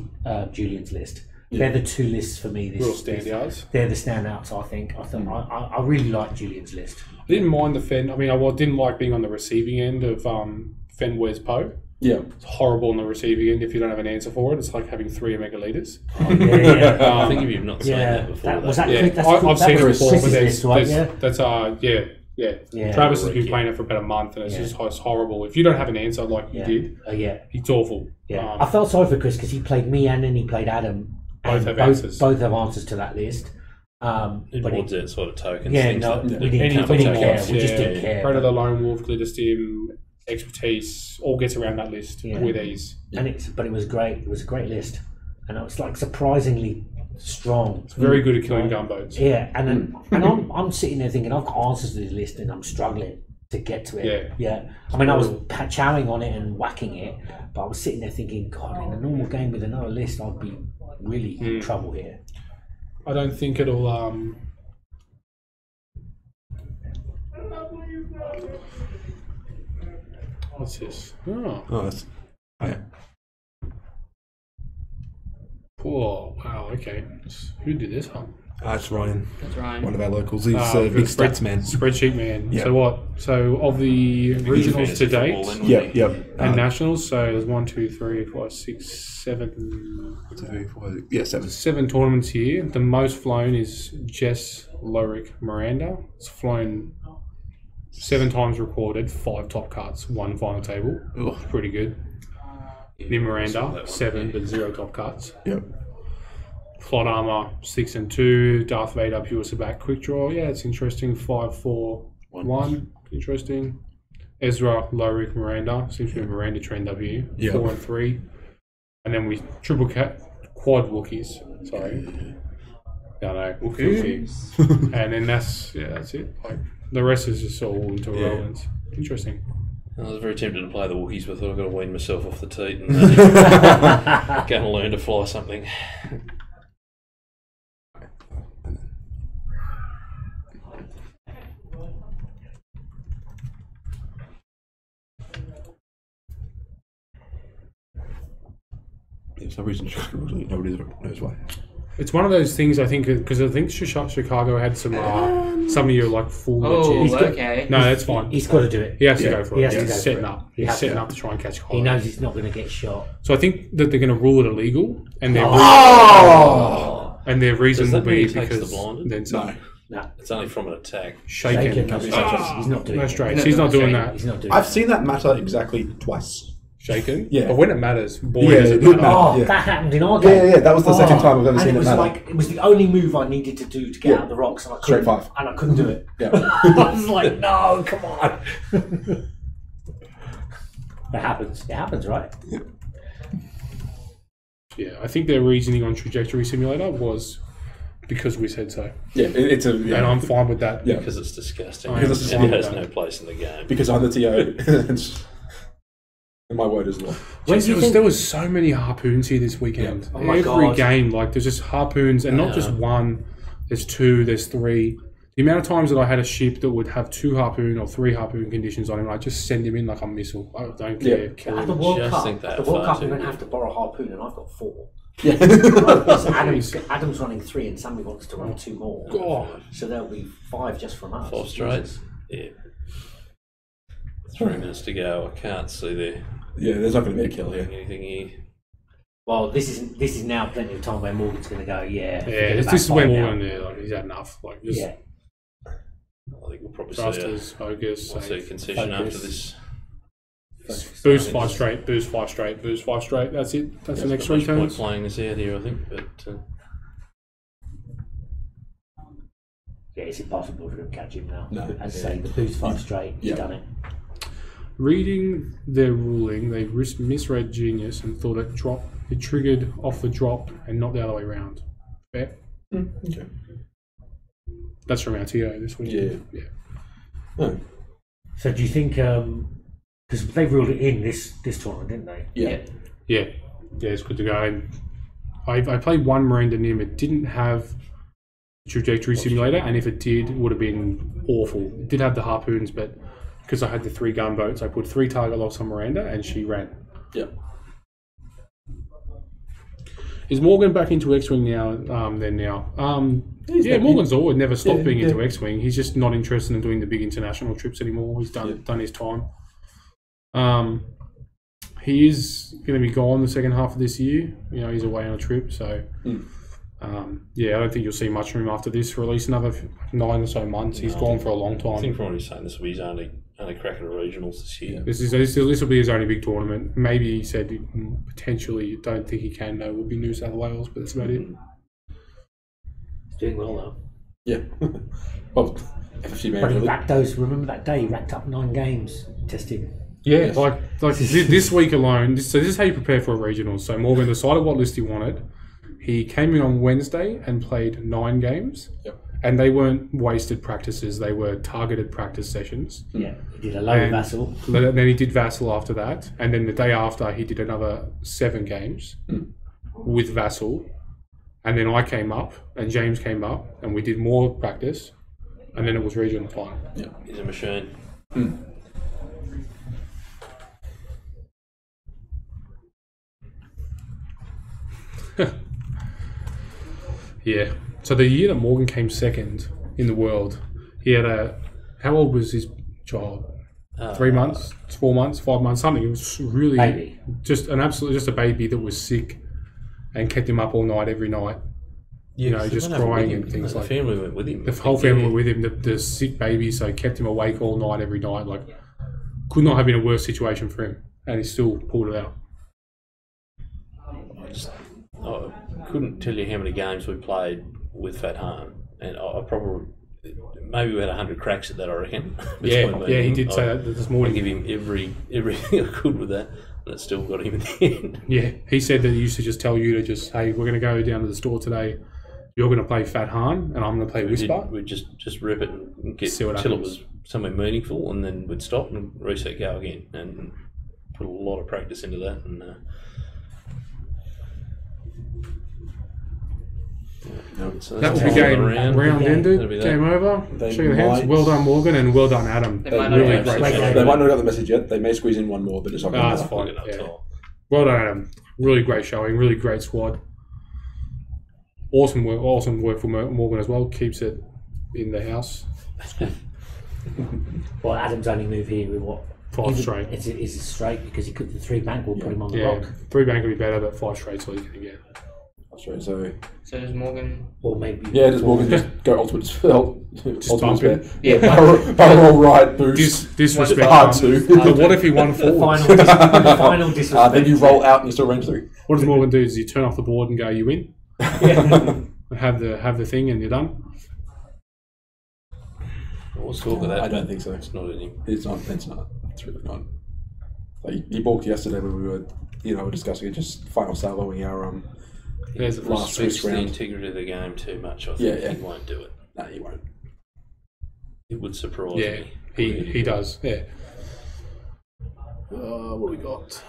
Julian's list. They're the two lists for me. Real standouts. They're the standouts. I think. I really like Julian's list. I didn't mind the Fen. I mean, I didn't like being on the receiving end of Fen Where's Poe. Yeah, it's horrible on the receiving end if you don't have an answer for it. It's like having 3 Omega Leaders. Oh, yeah. I think you've not seen that before. I've seen it before, but Yeah. Travis has been playing it for about a month, and it's horrible. If you don't have an answer like you did, it's awful. Yeah, I felt sorry for Chris because he played me and then he played Adam. Both have answers. Both have answers to that list. But that sort of tokens. Yeah, no, we didn't care. We just didn't care. Predator, Lone Wolf, Glitter Stim, Expertise, all gets around that list with ease. And it was great. It was a great list, and it was like surprisingly strong. It's very good at killing gunboats. Yeah, and I'm sitting there thinking I've got answers to this list and I'm struggling to get to it. Yeah. I mean, I was chowing on it and whacking it, but I was sitting there thinking, God, in a normal game with another list, I'd be really in trouble here. I don't think it'll. What's this? Oh, wow, okay. Who did this, huh? It's Ryan. That's Ryan. One of our locals. He's a big stats man. Spreadsheet man. Yep. So what? So of the regionals to date, and nationals, so there's 1, 2, 3, 4, 6, 7. 7. 7 tournaments here. The most flown is Jess Lorick Miranda. It's flown 7 times recorded, 5 top cuts, 1 final table. Pretty good. Nim Miranda, 7 but 0 top cuts. Yep. Plot armor 6 and 2. Darth Vader pure sabat quick draw. Yeah, it's interesting. 5, 4, 1. Interesting. Ezra Lorick Miranda seems to be Miranda trend W. 4 and 3. And then we quad Wookiees. Sorry. I know. Wookiees. And then that's it. Like the rest is just all into irrelevance. Interesting. I was very tempted to play the Wookiees, but I thought I've got to wean myself off the teat and go and learn to fly something. There's no reason nobody knows why. It's one of those things, I think, because I think Chicago had some of your like full. Okay. No, that's fine. He's got to do it. He has to go for it. He's setting up. He's setting up to try and catch Kylo. He knows he's not going to get shot. So I think that they're going to rule it illegal, and their reason will be because then No, it's only from an attack. Shaken. He's not doing No straight. He's not doing that. He's not doing I've seen that matter exactly twice. Shaken. Yeah. But when it matters, boy, does it matter. Oh, that happened in our game. Yeah. That was the second time I've ever seen it it was matter. like it was the only move I needed to do to get out of the rocks, and I couldn't. Straight 5. And I couldn't do it. Yeah. I was like, no, come on. That happens. It happens, right? Yeah, I think their reasoning on Trajectory Simulator was because we said so. Yeah, it's and I'm fine with that. Yeah. Because it's disgusting. Because it has no place in the game. Because I'm the TO. And my word is law. There was so many harpoons here this weekend. Yeah. Oh Every game, like there's just harpoons, and not just one. There's 2. There's 3. The amount of times that I had a ship that would have 2 harpoon or 3 harpoon conditions on him, I just send him in like a missile. I don't care. Yeah. Kill At the him. World Just Cup, think that I'm far going to too. have to borrow a harpoon, and I've got 4. Yeah. Adam's running 3, and Sammy wants to run 2 more. God. So there'll be 5 just from us. 5 straight. Yeah. 3 minutes to go. I can't see there. Yeah, there's not going to be a kill here. Anything here. Well, this is now plenty of time where Morgan's going to go. Yeah, forget this about is when 5 now. Morgan, like, he's had enough. Like, just Yeah. I think we'll probably thrusters, focus. see a concession Focus. after this. Boost 5 straight, boost 5 straight, boost 5 straight. That's it. That's the next 3 Point turns. playing this out here, I think, but Yeah, it's impossible for him to catch him now. No. As I say, the boost 5 straight, he's done it. Reading their ruling, they misread Genius and thought it triggered off the drop and not the other way around. Fair? Okay. That's from our TO this week. Yeah. Oh. So do you think, because they ruled it in this tournament, didn't they? Yeah. Yeah, it's good to go. And I played one Miranda Nim. It didn't have Trajectory Simulator, and if it did, it would have been awful. It did have the harpoons, but because I had the 3 gunboats, I put 3 target locks on Miranda, and she ran. Yeah. Is Morgan back into X-Wing now? Morgan's always never stopped being into X-Wing. He's just not interested in doing the big international trips anymore. He's done his time. He is going to be gone the second half of this year. You know, he's away on a trip, so I don't think you'll see much from him after this. For at least another 9 or so months. He's gone for a long time. I think from what he's saying, this will be his only crack at the regionals this year. This will be his only big tournament. Maybe he said potentially, don't think he can. No, would be New South Wales, but that's about it. He's doing well though. Yeah. Well, FFG But he man. racked those. Remember that day? He racked up 9 games testing. Yeah, like this week alone. This is how you prepare for a regional. So Morgan decided what list he wanted. He came in on Wednesday and played 9 games. Yep. And they weren't wasted practices. They were targeted practice sessions. Yeah, he did a low And Vassal. Then he did Vassal after that. And then the day after, he did another 7 games with Vassal. And then I came up and James came up and we did more practice. And then it was regional time. Yeah. He's a machine. Yeah. So the year that Morgan came second in the world, he had how old was his child? 3 months, 4 months, 5 months, something. It was really Baby. just a baby that was sick and kept him up all night, every night. You know, just crying and things like that. The family went with him. The whole family were with him, the sick baby, so kept him awake all night, every night. Like, could not have been a worse situation for him. And he still pulled it out. I couldn't tell you how many games we played with Fat Home, and I probably maybe we had 100 cracks at that, I reckon. Yeah, he did say that this I morning. give him everything I could with that. and it still got him in the end. Yeah, he said that he used to just tell you to just, hey, we're going to go down to the store today. You're going to play Fat Han, and I'm going to play Whisper. We'd just rip it and get See what till it happens. was somewhere meaningful, and then we'd stop and reset, go again, and put a lot of practice into that. And so That will that's be all game around. round ended. That'll be that. Game over. They Shake your hands. might- Well done, Morgan, and well done, Adam. They might not Really have great played show. that. They might not have got the message yet. They may squeeze in one more, but it's not That's going to fine. Look it up Yeah. top. Well done, Adam. Really great showing. Really great squad. Awesome work for Morgan as well. Keeps it in the house. Well, Adam's only move here with what? 5 straight. It's a straight because he could the 3 bank will put him on the Yeah, rock. 3 bank would be better, but 5 straight so you can get. That's right. So So does Morgan. Or maybe. yeah, does Morgan just go ultimate spell? Just bump him. Yeah, Barrel roll right boost. Disrespect. Hard to. But what if he won The forward? final disrespect. Then you roll out and you still range 3. What does Morgan do? Does he turn off the board and go, you win? Have the thing and you're done? What's talk of that? I don't think so. It's not in him. It's not. It's not. It's really not. Like, he balked yesterday when we were, discussing it, just final soloing our There's the last Swiss Respects the round. integrity of the game too much. I Yeah, think yeah. he won't do it. No, he won't. It would surprise Yeah, me. he does. Yeah. What we got?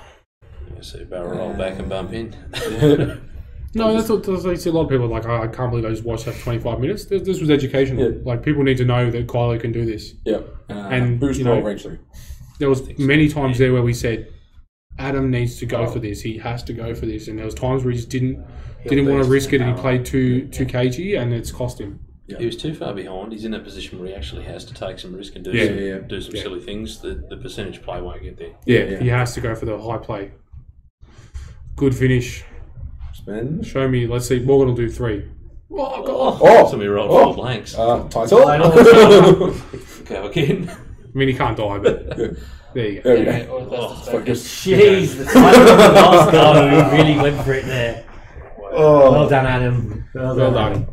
Yeah, so barrel roll back and bump in. No, that's what I see. A lot of people are like, I can't believe I just watched that for 25 minutes. This was educational. Yeah. Like, people need to know that Kylo can do this. Yeah. And, boost you know, roll range 3. There was many times there where we said, Adam needs to go for this. He has to go for this. And there was times where he just didn't want to risk it, and he played too cagey, and it's cost him. Yeah. He was too far behind. He's in a position where he actually has to take some risk and do some Yeah. silly things. The percentage play won't get there. Yeah. He has to go for the high play. Good finish. Spend. Show me. Let's see. Morgan will do 3. Oh, God. Oh! So we rolled 4 blanks. Title. Go again. I mean, he can't die, but there you go. There we Yeah, go. or that's the Focus. Jeez, the title of the last goal, he really went for it there. Well done, Adam. Well done.